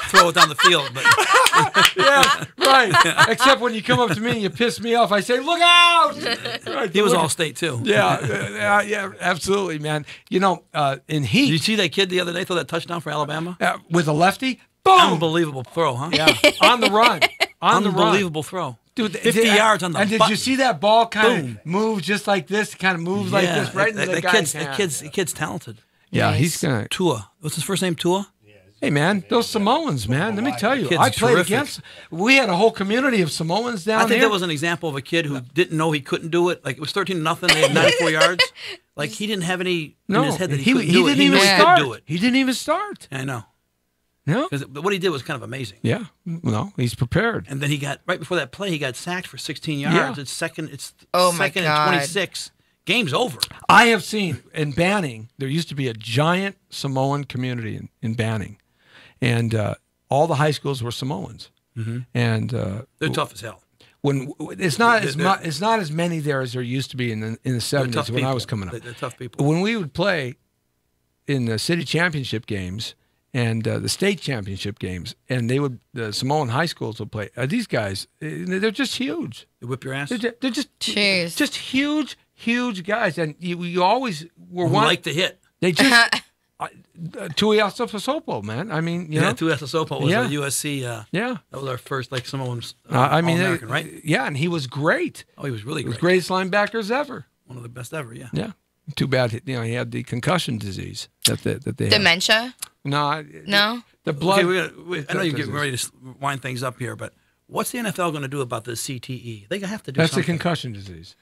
[SPEAKER 6] throw it down the field. But
[SPEAKER 2] Yeah, right. Except when you come up to me and you piss me off, I say, "Look out!" Right,
[SPEAKER 6] he was
[SPEAKER 2] look-
[SPEAKER 6] all state too.
[SPEAKER 2] Yeah, absolutely, man. In
[SPEAKER 6] Did
[SPEAKER 2] Heat
[SPEAKER 6] you see that kid the other day throw that touchdown for Alabama?
[SPEAKER 2] with a lefty, boom,
[SPEAKER 6] Unbelievable throw, huh?
[SPEAKER 2] yeah, on the run, on the run.
[SPEAKER 6] Unbelievable throw.
[SPEAKER 2] Dude,
[SPEAKER 6] 50 yards on the
[SPEAKER 2] And did
[SPEAKER 6] button.
[SPEAKER 2] you see that ball kind
[SPEAKER 6] Boom.
[SPEAKER 2] of move just like this? Kind of moves like
[SPEAKER 6] Yeah,
[SPEAKER 2] this right into the
[SPEAKER 6] that
[SPEAKER 2] guy's
[SPEAKER 6] kid's,
[SPEAKER 2] hand.
[SPEAKER 6] that kid's talented.
[SPEAKER 2] Yeah,
[SPEAKER 3] Nice.
[SPEAKER 2] he's gonna.
[SPEAKER 6] Tua. What's his first name? Tua?
[SPEAKER 2] Hey man, those Samoans, man. Let me tell you,
[SPEAKER 6] Kid's
[SPEAKER 2] I played
[SPEAKER 6] terrific.
[SPEAKER 2] against. We had a whole community of Samoans down
[SPEAKER 6] I think
[SPEAKER 2] here.
[SPEAKER 6] that was an example of a kid who didn't know he couldn't do it. Like it was 13-0. They had 94 yards. Like he didn't have any in his head that he couldn't do it.
[SPEAKER 2] didn't
[SPEAKER 6] He
[SPEAKER 2] even
[SPEAKER 6] knew he
[SPEAKER 2] start.
[SPEAKER 6] could do it.
[SPEAKER 2] He didn't even start.
[SPEAKER 6] I know.
[SPEAKER 2] No.
[SPEAKER 6] Because what he did was kind of amazing.
[SPEAKER 2] Yeah. No, he's prepared.
[SPEAKER 6] And then he got right before that play, he got sacked for 16 yards.
[SPEAKER 2] Yeah.
[SPEAKER 6] It's second. It's
[SPEAKER 3] Oh, my
[SPEAKER 6] second
[SPEAKER 3] God.
[SPEAKER 6] and 26. Game's over.
[SPEAKER 2] I have seen in Banning, there used to be a giant Samoan community in Banning, and all the high schools were Samoans. Mm-hmm. And
[SPEAKER 6] They're tough as hell.
[SPEAKER 2] when it's not as
[SPEAKER 6] They're-
[SPEAKER 2] much, it's not as many there as there used to be in the
[SPEAKER 6] They're
[SPEAKER 2] 70s
[SPEAKER 6] tough
[SPEAKER 2] when I
[SPEAKER 6] people.
[SPEAKER 2] was coming up.
[SPEAKER 6] They're tough people.
[SPEAKER 2] When we would play in the city championship games and the state championship games, and the Samoan high schools would play. These guys, they're just huge.
[SPEAKER 6] They whip your ass.
[SPEAKER 2] They're just
[SPEAKER 3] Jeez.
[SPEAKER 2] just huge guys, and you always were
[SPEAKER 6] Who
[SPEAKER 2] one.
[SPEAKER 6] like to hit.
[SPEAKER 2] They just Tui Asafasopo, man. I mean, you know,
[SPEAKER 6] Tua Sopo was
[SPEAKER 2] Yeah.
[SPEAKER 6] a USC.
[SPEAKER 2] yeah.
[SPEAKER 6] That was our first Samoan.
[SPEAKER 2] I mean,
[SPEAKER 6] All-American, right?
[SPEAKER 2] Yeah, and he was great.
[SPEAKER 6] Oh, he was really
[SPEAKER 2] He was
[SPEAKER 6] great.
[SPEAKER 2] greatest linebackers ever.
[SPEAKER 6] One of the best ever. Yeah.
[SPEAKER 2] Yeah. Too bad, he had the concussion disease that they had.
[SPEAKER 3] Dementia?
[SPEAKER 2] No,
[SPEAKER 3] No?
[SPEAKER 2] the blood.
[SPEAKER 6] Okay, I know you're getting ready to wind things up here, but what's the NFL going to do about the CTE? They have to do
[SPEAKER 2] That's the
[SPEAKER 6] something.
[SPEAKER 2] concussion disease.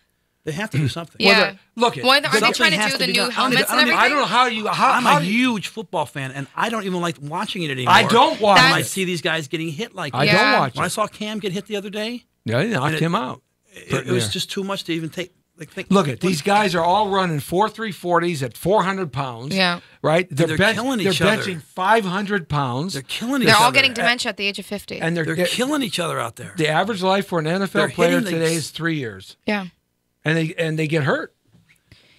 [SPEAKER 6] They have to do something.
[SPEAKER 3] Yeah.
[SPEAKER 2] Look at.
[SPEAKER 3] Well, are they
[SPEAKER 6] Something
[SPEAKER 3] trying to
[SPEAKER 6] has
[SPEAKER 3] do
[SPEAKER 6] to
[SPEAKER 3] the
[SPEAKER 6] be
[SPEAKER 3] new
[SPEAKER 6] done. I don't
[SPEAKER 3] helmets
[SPEAKER 6] even-
[SPEAKER 3] and everything?
[SPEAKER 2] I don't know how you.
[SPEAKER 6] I'm
[SPEAKER 2] How
[SPEAKER 6] a
[SPEAKER 2] do you-
[SPEAKER 6] huge football fan, and I don't even like watching it anymore.
[SPEAKER 2] I don't watch
[SPEAKER 6] When I
[SPEAKER 2] it.
[SPEAKER 6] see these guys getting hit like
[SPEAKER 2] I
[SPEAKER 6] that.
[SPEAKER 2] don't
[SPEAKER 3] Yeah.
[SPEAKER 2] watch
[SPEAKER 6] When I
[SPEAKER 2] it.
[SPEAKER 6] saw Cam get hit the other day,
[SPEAKER 2] Yeah, they knocked him out.
[SPEAKER 6] it was just too much to even take. Think.
[SPEAKER 2] Look at these guys are all running 4.340s at 400 pounds.
[SPEAKER 3] Yeah.
[SPEAKER 2] Right.
[SPEAKER 6] They're killing each
[SPEAKER 2] They're
[SPEAKER 6] other.
[SPEAKER 2] benching 500 pounds.
[SPEAKER 6] They're killing each
[SPEAKER 3] They're
[SPEAKER 6] other.
[SPEAKER 3] all getting dementia at the age of 50.
[SPEAKER 2] and
[SPEAKER 6] They're killing each other out there.
[SPEAKER 2] the average life for an
[SPEAKER 6] They're
[SPEAKER 2] NFL player
[SPEAKER 6] hitting the-
[SPEAKER 2] today is 3 years,
[SPEAKER 3] yeah.
[SPEAKER 2] and they get hurt.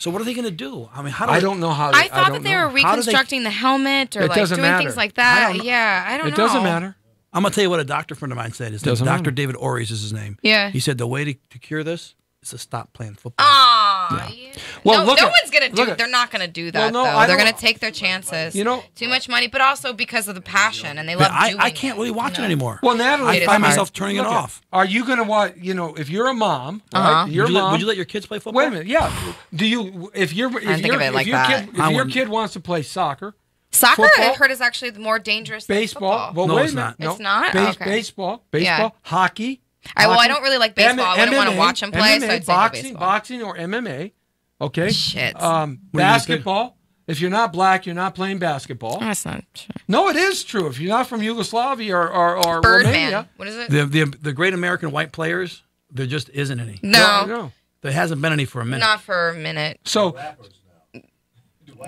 [SPEAKER 6] So what are they going to do? I mean, how do
[SPEAKER 2] I don't know how.
[SPEAKER 3] I thought that they were reconstructing the helmet or
[SPEAKER 2] It
[SPEAKER 3] like
[SPEAKER 2] doesn't
[SPEAKER 3] doing
[SPEAKER 2] matter.
[SPEAKER 3] things like that.
[SPEAKER 6] I don't know.
[SPEAKER 3] Yeah, I don't know.
[SPEAKER 2] It doesn't matter.
[SPEAKER 6] I'm going to tell you what a doctor friend of mine said. His name's
[SPEAKER 2] Doesn't
[SPEAKER 6] Dr.
[SPEAKER 2] matter.
[SPEAKER 6] David Ories is his name.
[SPEAKER 3] Yeah.
[SPEAKER 6] He said the way to cure this is to stop playing football.
[SPEAKER 3] Aw. Yeah.
[SPEAKER 2] Well,
[SPEAKER 3] no,
[SPEAKER 2] look
[SPEAKER 3] no
[SPEAKER 2] at-
[SPEAKER 3] one's gonna do.
[SPEAKER 2] look at-
[SPEAKER 3] They're not gonna do
[SPEAKER 2] Well,
[SPEAKER 3] that
[SPEAKER 2] no,
[SPEAKER 3] though.
[SPEAKER 2] I
[SPEAKER 3] They're
[SPEAKER 2] don't-
[SPEAKER 3] gonna take their chances.
[SPEAKER 2] You know-
[SPEAKER 3] too much money, but also because of the passion, and they
[SPEAKER 6] But
[SPEAKER 3] love doing
[SPEAKER 6] I can't really watch it anymore.
[SPEAKER 2] Well, Natalie,
[SPEAKER 3] It is
[SPEAKER 6] I find
[SPEAKER 3] hard.
[SPEAKER 6] myself turning it
[SPEAKER 2] Look at-
[SPEAKER 6] off.
[SPEAKER 2] Are you going to watch? You know, if you're a mom,
[SPEAKER 3] Uh-huh.
[SPEAKER 2] right? You're a mom.
[SPEAKER 6] Would you let your kids play football?
[SPEAKER 2] Wait a minute. Yeah. Do you? If you're, if
[SPEAKER 3] think
[SPEAKER 2] your
[SPEAKER 3] of it like that.
[SPEAKER 2] kid,
[SPEAKER 6] I
[SPEAKER 2] if your
[SPEAKER 6] wouldn't.
[SPEAKER 2] kid wants to play soccer,
[SPEAKER 3] Soccer,
[SPEAKER 2] Football?
[SPEAKER 3] I've heard, is actually more dangerous
[SPEAKER 2] baseball.
[SPEAKER 3] than football.
[SPEAKER 2] Well,
[SPEAKER 6] No,
[SPEAKER 2] wait
[SPEAKER 6] it's
[SPEAKER 2] a minute.
[SPEAKER 6] not.
[SPEAKER 2] No,
[SPEAKER 3] It's not? Okay.
[SPEAKER 2] Baseball,
[SPEAKER 3] Yeah.
[SPEAKER 2] hockey.
[SPEAKER 3] Well, I
[SPEAKER 2] hockey,
[SPEAKER 3] don't really like baseball. I wouldn't want to watch them play, so
[SPEAKER 2] MMA,
[SPEAKER 3] I'd say no
[SPEAKER 2] boxing,
[SPEAKER 3] baseball.
[SPEAKER 2] boxing or MMA. Okay.
[SPEAKER 3] Shit.
[SPEAKER 2] Basketball. If you're not black, you're not playing basketball.
[SPEAKER 3] That's not true.
[SPEAKER 2] No, it is true. If you're not from Yugoslavia or
[SPEAKER 3] Birdman.
[SPEAKER 2] Romania,
[SPEAKER 3] What is it?
[SPEAKER 6] The great American white players, there just isn't any.
[SPEAKER 3] No,
[SPEAKER 2] no.
[SPEAKER 6] There hasn't been any for a minute.
[SPEAKER 3] not for a minute.
[SPEAKER 2] So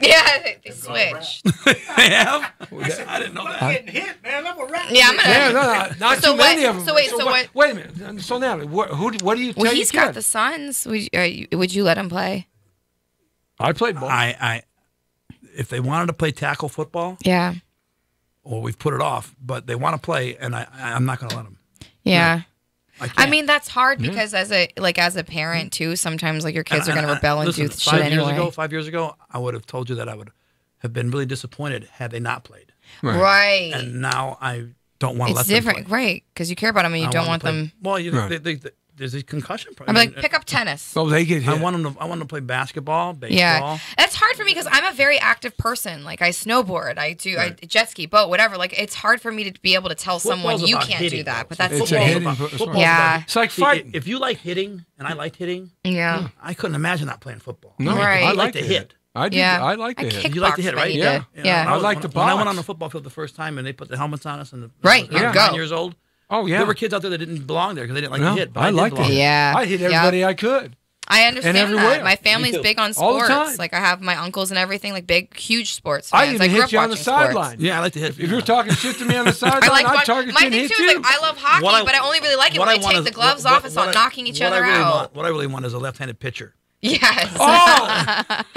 [SPEAKER 3] Yeah, they switched.
[SPEAKER 6] They have? I didn't know that.
[SPEAKER 5] Getting hit, man. I'm a rapper.
[SPEAKER 3] Yeah, I'm gonna.
[SPEAKER 2] yeah, no, not
[SPEAKER 3] So
[SPEAKER 2] too many
[SPEAKER 3] what-
[SPEAKER 2] of them.
[SPEAKER 3] so wait, so what-
[SPEAKER 2] Wait a minute. So Natalie, what do you tell
[SPEAKER 3] Well,
[SPEAKER 2] your
[SPEAKER 3] he's
[SPEAKER 2] kid?
[SPEAKER 3] got the Suns. Would you let him play?
[SPEAKER 2] I played ball.
[SPEAKER 6] If they wanted to play tackle football,
[SPEAKER 3] Yeah.
[SPEAKER 6] well, we've put it off, but they want to play, and I'm not going to let them.
[SPEAKER 3] Yeah.
[SPEAKER 6] I can't.
[SPEAKER 3] I mean, that's hard because as a parent too, sometimes like your kids are going to rebel and
[SPEAKER 6] listen,
[SPEAKER 3] do shit anyway.
[SPEAKER 6] 5 years ago, I would have told you that I would have been really disappointed had they not played.
[SPEAKER 3] Right.
[SPEAKER 6] And now I don't want to let
[SPEAKER 3] It's
[SPEAKER 6] them
[SPEAKER 3] different,
[SPEAKER 6] play.
[SPEAKER 3] right? Because you care about them and you
[SPEAKER 6] I
[SPEAKER 3] don't
[SPEAKER 6] want
[SPEAKER 3] want them.
[SPEAKER 6] Well,
[SPEAKER 2] Right.
[SPEAKER 6] there's a concussion
[SPEAKER 3] I'm
[SPEAKER 6] problem.
[SPEAKER 3] like, pick up tennis.
[SPEAKER 2] Oh, they get hit.
[SPEAKER 6] I want them to play basketball, baseball.
[SPEAKER 3] Yeah, that's hard for me because I'm a very active person. Like I snowboard, I jet ski, boat, whatever. Like it's hard for me to be able to tell someone
[SPEAKER 6] Football's
[SPEAKER 3] you
[SPEAKER 6] about
[SPEAKER 3] can't
[SPEAKER 6] hitting,
[SPEAKER 3] do that.
[SPEAKER 6] though.
[SPEAKER 3] But that's
[SPEAKER 2] It's
[SPEAKER 3] the
[SPEAKER 2] a
[SPEAKER 3] thing.
[SPEAKER 2] hitting.
[SPEAKER 6] Football's
[SPEAKER 3] Yeah.
[SPEAKER 2] It's like
[SPEAKER 6] See,
[SPEAKER 2] fighting.
[SPEAKER 6] if you like hitting, and I liked hitting,
[SPEAKER 3] Yeah.
[SPEAKER 6] I couldn't imagine not playing football.
[SPEAKER 2] No,
[SPEAKER 3] Right.
[SPEAKER 2] I
[SPEAKER 3] I
[SPEAKER 6] like to hit.
[SPEAKER 2] I do.
[SPEAKER 3] Yeah.
[SPEAKER 2] I like to
[SPEAKER 3] I
[SPEAKER 2] hit.
[SPEAKER 3] kick-
[SPEAKER 6] You like to hit,
[SPEAKER 3] Kickbox
[SPEAKER 6] right?
[SPEAKER 3] when you
[SPEAKER 2] Yeah.
[SPEAKER 3] did. Yeah.
[SPEAKER 2] I like to
[SPEAKER 6] When I went
[SPEAKER 2] box.
[SPEAKER 6] on the football field the first time and they put the helmets on us and
[SPEAKER 3] Right,
[SPEAKER 6] I was
[SPEAKER 3] you
[SPEAKER 6] 9
[SPEAKER 3] go.
[SPEAKER 6] years old.
[SPEAKER 2] Oh yeah.
[SPEAKER 6] There were kids out there that didn't belong there because they didn't like
[SPEAKER 2] No,
[SPEAKER 6] to hit. But
[SPEAKER 2] I
[SPEAKER 6] did
[SPEAKER 2] liked
[SPEAKER 6] belong
[SPEAKER 2] it.
[SPEAKER 6] there.
[SPEAKER 3] Yeah.
[SPEAKER 2] I hit everybody I could.
[SPEAKER 3] I understand
[SPEAKER 2] every
[SPEAKER 3] that.
[SPEAKER 2] way.
[SPEAKER 3] My family's
[SPEAKER 6] Me too.
[SPEAKER 3] big on
[SPEAKER 2] All the
[SPEAKER 3] sports.
[SPEAKER 2] time.
[SPEAKER 3] Like I have my uncles and everything, like big, huge sports
[SPEAKER 2] I
[SPEAKER 3] fans.
[SPEAKER 2] even
[SPEAKER 3] grew
[SPEAKER 2] hit
[SPEAKER 3] up
[SPEAKER 2] you on the
[SPEAKER 3] watching sports.
[SPEAKER 2] sideline.
[SPEAKER 6] Yeah, I like to hit.
[SPEAKER 2] If you're talking shit to me on the sideline,
[SPEAKER 3] I like
[SPEAKER 2] I'd
[SPEAKER 3] watch,
[SPEAKER 2] target
[SPEAKER 3] my
[SPEAKER 2] you and
[SPEAKER 3] thing
[SPEAKER 2] hit
[SPEAKER 3] too
[SPEAKER 2] you.
[SPEAKER 3] is like I love hockey,
[SPEAKER 6] What I-
[SPEAKER 3] but I only really like it
[SPEAKER 6] what
[SPEAKER 3] when
[SPEAKER 6] I
[SPEAKER 3] they
[SPEAKER 6] want
[SPEAKER 3] take
[SPEAKER 6] is-
[SPEAKER 3] the gloves
[SPEAKER 6] what-
[SPEAKER 3] off and start
[SPEAKER 6] what I-
[SPEAKER 3] knocking each
[SPEAKER 6] what I
[SPEAKER 3] other
[SPEAKER 6] really
[SPEAKER 3] out.
[SPEAKER 6] What I really want is a left-handed pitcher.
[SPEAKER 3] Yes.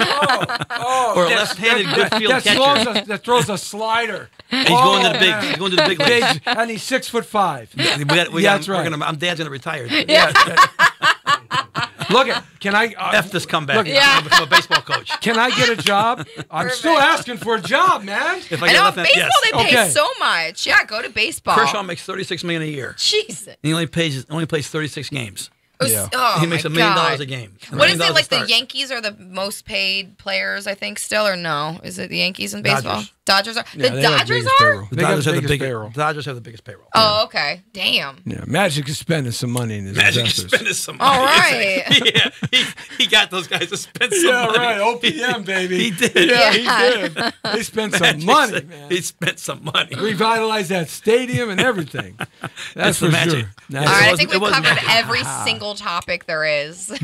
[SPEAKER 2] Oh,
[SPEAKER 6] Or a left-handed good field catcher.
[SPEAKER 2] that throws a slider.
[SPEAKER 6] He's going to the big. He's going to the big leagues.
[SPEAKER 2] And he's 6'5".
[SPEAKER 6] That's
[SPEAKER 2] right.
[SPEAKER 6] Dad's gonna retire.
[SPEAKER 2] Look at. Can I?
[SPEAKER 6] F this comeback.
[SPEAKER 2] Look,
[SPEAKER 3] Yeah.
[SPEAKER 6] I'm gonna become a baseball coach.
[SPEAKER 2] Can I get a job? I'm still asking for a job, man.
[SPEAKER 6] If
[SPEAKER 3] I
[SPEAKER 6] get
[SPEAKER 3] know
[SPEAKER 6] left-handed,
[SPEAKER 3] baseball
[SPEAKER 6] yes.
[SPEAKER 3] they pay
[SPEAKER 2] Okay.
[SPEAKER 3] so much. Yeah, go to baseball.
[SPEAKER 6] Kershaw makes $36 million a year.
[SPEAKER 3] Jesus.
[SPEAKER 6] He only plays 36 games.
[SPEAKER 2] Yeah.
[SPEAKER 3] Oh,
[SPEAKER 6] He makes
[SPEAKER 3] my
[SPEAKER 6] $1 million
[SPEAKER 3] God.
[SPEAKER 6] a game. $1
[SPEAKER 3] What is
[SPEAKER 6] million
[SPEAKER 3] it like?
[SPEAKER 6] a
[SPEAKER 3] The
[SPEAKER 6] start.
[SPEAKER 3] Yankees are the most paid players, I think, still, or no? Is it the Yankees in baseball? Dodgers are.
[SPEAKER 2] Yeah,
[SPEAKER 3] The
[SPEAKER 2] they have
[SPEAKER 3] Dodgers
[SPEAKER 2] biggest
[SPEAKER 3] are.
[SPEAKER 2] payroll.
[SPEAKER 6] The
[SPEAKER 2] They got
[SPEAKER 6] Dodgers have the
[SPEAKER 2] biggest
[SPEAKER 6] biggest
[SPEAKER 2] payroll.
[SPEAKER 6] Dodgers have the biggest payroll.
[SPEAKER 3] Oh, okay. Damn.
[SPEAKER 2] Yeah, Magic is spending some money in his
[SPEAKER 6] Magic is
[SPEAKER 2] investors.
[SPEAKER 6] spending some money.
[SPEAKER 3] All right.
[SPEAKER 6] Yeah, he got those guys to spend some
[SPEAKER 2] Yeah,
[SPEAKER 6] money.
[SPEAKER 2] right. OPM, baby.
[SPEAKER 6] He did.
[SPEAKER 2] Yeah,
[SPEAKER 3] Yeah.
[SPEAKER 2] he did. They spent some
[SPEAKER 6] Magic
[SPEAKER 2] money,
[SPEAKER 6] said
[SPEAKER 2] man.
[SPEAKER 6] He spent some money.
[SPEAKER 2] Revitalized that stadium and everything. That's
[SPEAKER 6] It's the
[SPEAKER 2] for
[SPEAKER 6] Magic.
[SPEAKER 2] sure.
[SPEAKER 6] Yeah.
[SPEAKER 2] That's-
[SPEAKER 3] All right, I
[SPEAKER 6] was-
[SPEAKER 3] think
[SPEAKER 6] it
[SPEAKER 3] we've
[SPEAKER 6] was
[SPEAKER 3] covered
[SPEAKER 6] magic.
[SPEAKER 3] every single topic there is.
[SPEAKER 2] I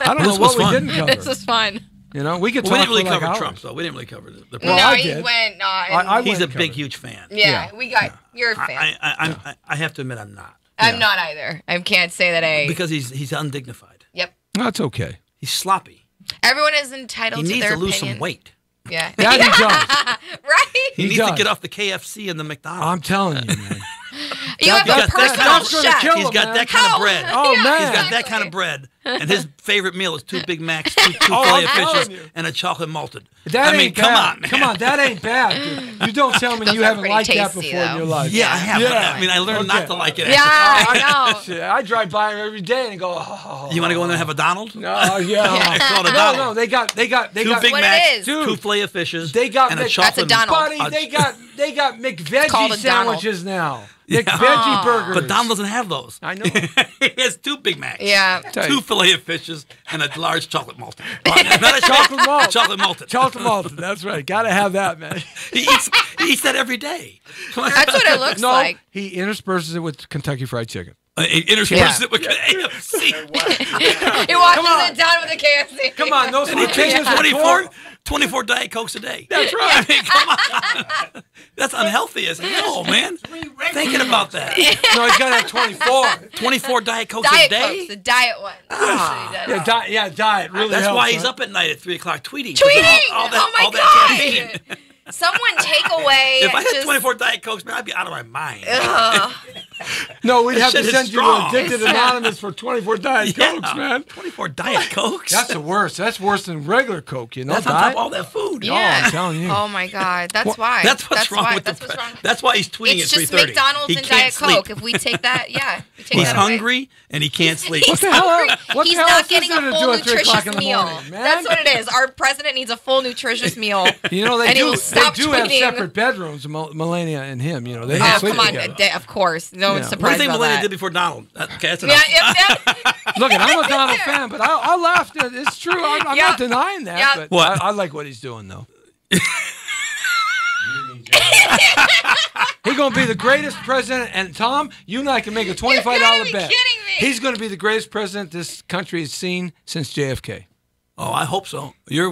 [SPEAKER 2] don't know
[SPEAKER 6] This was
[SPEAKER 2] what we
[SPEAKER 6] fun.
[SPEAKER 2] didn't cover.
[SPEAKER 3] This is fun.
[SPEAKER 2] You know, we could
[SPEAKER 6] Well, we
[SPEAKER 2] talk
[SPEAKER 6] didn't really
[SPEAKER 2] for like
[SPEAKER 6] cover
[SPEAKER 2] hours.
[SPEAKER 6] Trump, though. We didn't really cover the
[SPEAKER 2] Well,
[SPEAKER 3] no,
[SPEAKER 2] I
[SPEAKER 3] he
[SPEAKER 2] did.
[SPEAKER 3] went.
[SPEAKER 2] I
[SPEAKER 6] He's a
[SPEAKER 2] went
[SPEAKER 6] big,
[SPEAKER 2] covered.
[SPEAKER 6] huge fan.
[SPEAKER 3] yeah, we got. You're a fan.
[SPEAKER 6] I have to admit I'm not.
[SPEAKER 3] I'm not either. I can't say that I.
[SPEAKER 6] Because he's undignified.
[SPEAKER 3] Yep.
[SPEAKER 2] That's okay.
[SPEAKER 6] He's sloppy.
[SPEAKER 3] Everyone is entitled
[SPEAKER 6] He
[SPEAKER 3] to
[SPEAKER 6] needs
[SPEAKER 3] their
[SPEAKER 6] to lose
[SPEAKER 3] opinion.
[SPEAKER 6] some weight.
[SPEAKER 3] Yeah.
[SPEAKER 2] That he does.
[SPEAKER 3] Right?
[SPEAKER 6] He
[SPEAKER 2] He
[SPEAKER 6] needs
[SPEAKER 2] does.
[SPEAKER 6] to get off the KFC and the McDonald's.
[SPEAKER 2] I'm telling you, man.
[SPEAKER 3] You have
[SPEAKER 6] That's
[SPEAKER 3] a personal
[SPEAKER 2] gonna
[SPEAKER 3] chef.
[SPEAKER 2] kill
[SPEAKER 6] He's
[SPEAKER 2] him,
[SPEAKER 6] got
[SPEAKER 2] man.
[SPEAKER 6] that kind of
[SPEAKER 3] How?
[SPEAKER 6] bread.
[SPEAKER 2] Oh,
[SPEAKER 3] Yeah,
[SPEAKER 2] man.
[SPEAKER 6] He's got that
[SPEAKER 3] exactly.
[SPEAKER 6] kind of bread, and his favorite meal is 2 Big Macs, two
[SPEAKER 2] Oh,
[SPEAKER 6] filet
[SPEAKER 2] I'm
[SPEAKER 6] of
[SPEAKER 2] telling
[SPEAKER 6] fishes,
[SPEAKER 2] you.
[SPEAKER 6] and a chocolate malted.
[SPEAKER 2] That
[SPEAKER 6] I mean,
[SPEAKER 2] ain't
[SPEAKER 6] come
[SPEAKER 2] bad.
[SPEAKER 6] on, man.
[SPEAKER 2] Come on, that ain't bad. Dude. You don't tell me
[SPEAKER 3] Those
[SPEAKER 2] you
[SPEAKER 3] are
[SPEAKER 2] haven't
[SPEAKER 3] pretty
[SPEAKER 2] liked that
[SPEAKER 3] tasty,
[SPEAKER 2] before in
[SPEAKER 3] though.
[SPEAKER 2] your life.
[SPEAKER 6] Yeah, I have.
[SPEAKER 2] Yeah.
[SPEAKER 6] I mean, I learned not to like it.
[SPEAKER 3] Yeah, I know.
[SPEAKER 2] Shit, I drive by him every day and go, oh.
[SPEAKER 6] You want to go in there and have a Donald?
[SPEAKER 2] Oh, yeah.
[SPEAKER 6] It's called a
[SPEAKER 2] No,
[SPEAKER 6] Donald.
[SPEAKER 2] no, they got
[SPEAKER 6] 2
[SPEAKER 2] got
[SPEAKER 6] Big
[SPEAKER 3] what it
[SPEAKER 6] Macs,
[SPEAKER 3] is.
[SPEAKER 6] 2 filet of fishes,
[SPEAKER 2] They got
[SPEAKER 6] and a
[SPEAKER 2] Mc-
[SPEAKER 6] chocolate.
[SPEAKER 3] That's a Donald.
[SPEAKER 2] Buddy, they got McVeggie
[SPEAKER 3] called a Donald.
[SPEAKER 2] sandwiches now.
[SPEAKER 6] Yeah.
[SPEAKER 2] McVeggie burgers.
[SPEAKER 6] But Donald doesn't have those.
[SPEAKER 2] I know.
[SPEAKER 6] He has 2 Big Macs.
[SPEAKER 3] Yeah.
[SPEAKER 2] Tell you.
[SPEAKER 6] 2 filet of fishes and a large chocolate malted. Not a
[SPEAKER 2] Chocolate malt.
[SPEAKER 6] Chocolate malted.
[SPEAKER 2] Chocolate malted. That's right. Got to have that, man.
[SPEAKER 6] He eats that every day. Come on.
[SPEAKER 3] That's what it looks
[SPEAKER 2] No,
[SPEAKER 3] like.
[SPEAKER 2] he intersperses it with Kentucky Fried Chicken.
[SPEAKER 6] He intersperses
[SPEAKER 3] Yeah.
[SPEAKER 6] it with AFC.
[SPEAKER 3] He watches it down with the KFC.
[SPEAKER 2] Come on, those
[SPEAKER 6] And he
[SPEAKER 2] chickens
[SPEAKER 6] pays
[SPEAKER 2] with
[SPEAKER 6] 24,
[SPEAKER 2] corn.
[SPEAKER 6] 24 Diet Cokes a day. That's right. I mean, come on. That's unhealthy as hell, man. Thinking about that.
[SPEAKER 2] No, he's got to have 24.
[SPEAKER 6] 24 Diet Cokes
[SPEAKER 3] Diet
[SPEAKER 6] a day?
[SPEAKER 3] Cokes, the diet one.
[SPEAKER 2] Yeah, diet really
[SPEAKER 6] That's
[SPEAKER 2] helps,
[SPEAKER 6] why he's
[SPEAKER 2] huh?
[SPEAKER 6] up at night at 3 o'clock tweeting.
[SPEAKER 3] Tweeting!
[SPEAKER 6] All
[SPEAKER 3] Oh my
[SPEAKER 6] all that caffeine.
[SPEAKER 3] God! Someone take away.
[SPEAKER 6] If I had
[SPEAKER 3] just,
[SPEAKER 6] 24 Diet Cokes, man, I'd be out of my mind.
[SPEAKER 2] No, we'd have to
[SPEAKER 6] shit is
[SPEAKER 2] send you to
[SPEAKER 6] strong.
[SPEAKER 2] Addicted Anonymous for 24 Diet Cokes, man.
[SPEAKER 6] 24 Diet Cokes?
[SPEAKER 2] That's the worst. That's worse than regular Coke, you know?
[SPEAKER 6] That's on top of all that food.
[SPEAKER 3] Yeah.
[SPEAKER 2] I'm telling you.
[SPEAKER 3] Oh my God, that's why.
[SPEAKER 6] That's what's wrong with
[SPEAKER 3] That's what's wrong.
[SPEAKER 6] That's why he's tweeting
[SPEAKER 3] It's
[SPEAKER 6] at
[SPEAKER 3] just
[SPEAKER 6] 3:30.
[SPEAKER 3] McDonald's
[SPEAKER 6] He
[SPEAKER 3] and
[SPEAKER 6] can't
[SPEAKER 3] Diet
[SPEAKER 6] sleep.
[SPEAKER 3] Coke. If we take that, we take
[SPEAKER 6] He's
[SPEAKER 3] that away.
[SPEAKER 6] hungry and he can't sleep.
[SPEAKER 3] He's
[SPEAKER 2] the hell-
[SPEAKER 3] hungry.
[SPEAKER 2] what the
[SPEAKER 3] He's
[SPEAKER 2] hell
[SPEAKER 3] not
[SPEAKER 2] is
[SPEAKER 3] getting
[SPEAKER 2] this
[SPEAKER 3] a
[SPEAKER 2] gonna
[SPEAKER 3] full
[SPEAKER 2] do at 3 o'clock
[SPEAKER 3] nutritious
[SPEAKER 2] in the
[SPEAKER 3] meal.
[SPEAKER 2] morning, man?
[SPEAKER 3] That's what it is. Our president needs a full nutritious meal.
[SPEAKER 2] You know, they
[SPEAKER 3] and he
[SPEAKER 2] do
[SPEAKER 3] will stop
[SPEAKER 2] have
[SPEAKER 3] tweeting.
[SPEAKER 2] separate bedrooms, Melania and him. You know, they
[SPEAKER 3] Oh,
[SPEAKER 2] don't sleep
[SPEAKER 3] come on.
[SPEAKER 2] together.
[SPEAKER 3] Of course. No one's
[SPEAKER 6] What do
[SPEAKER 3] surprised
[SPEAKER 6] you think
[SPEAKER 3] about
[SPEAKER 6] Melania
[SPEAKER 3] that.
[SPEAKER 6] did before Donald? Okay, that's
[SPEAKER 3] Yeah,
[SPEAKER 6] enough.
[SPEAKER 3] yep.
[SPEAKER 2] Look, I'm a Donald fan, but I'll laugh. It's true. I'm
[SPEAKER 3] Yeah.
[SPEAKER 2] not denying that.
[SPEAKER 3] Yeah.
[SPEAKER 2] But
[SPEAKER 6] What?
[SPEAKER 2] I like what he's doing, though. He's going to be the greatest president. And, Tom, you and I can make a $25
[SPEAKER 3] gotta be
[SPEAKER 2] bet.
[SPEAKER 3] kidding me.
[SPEAKER 2] He's going to be the greatest president this country has seen since JFK.
[SPEAKER 6] Oh, I hope so. You're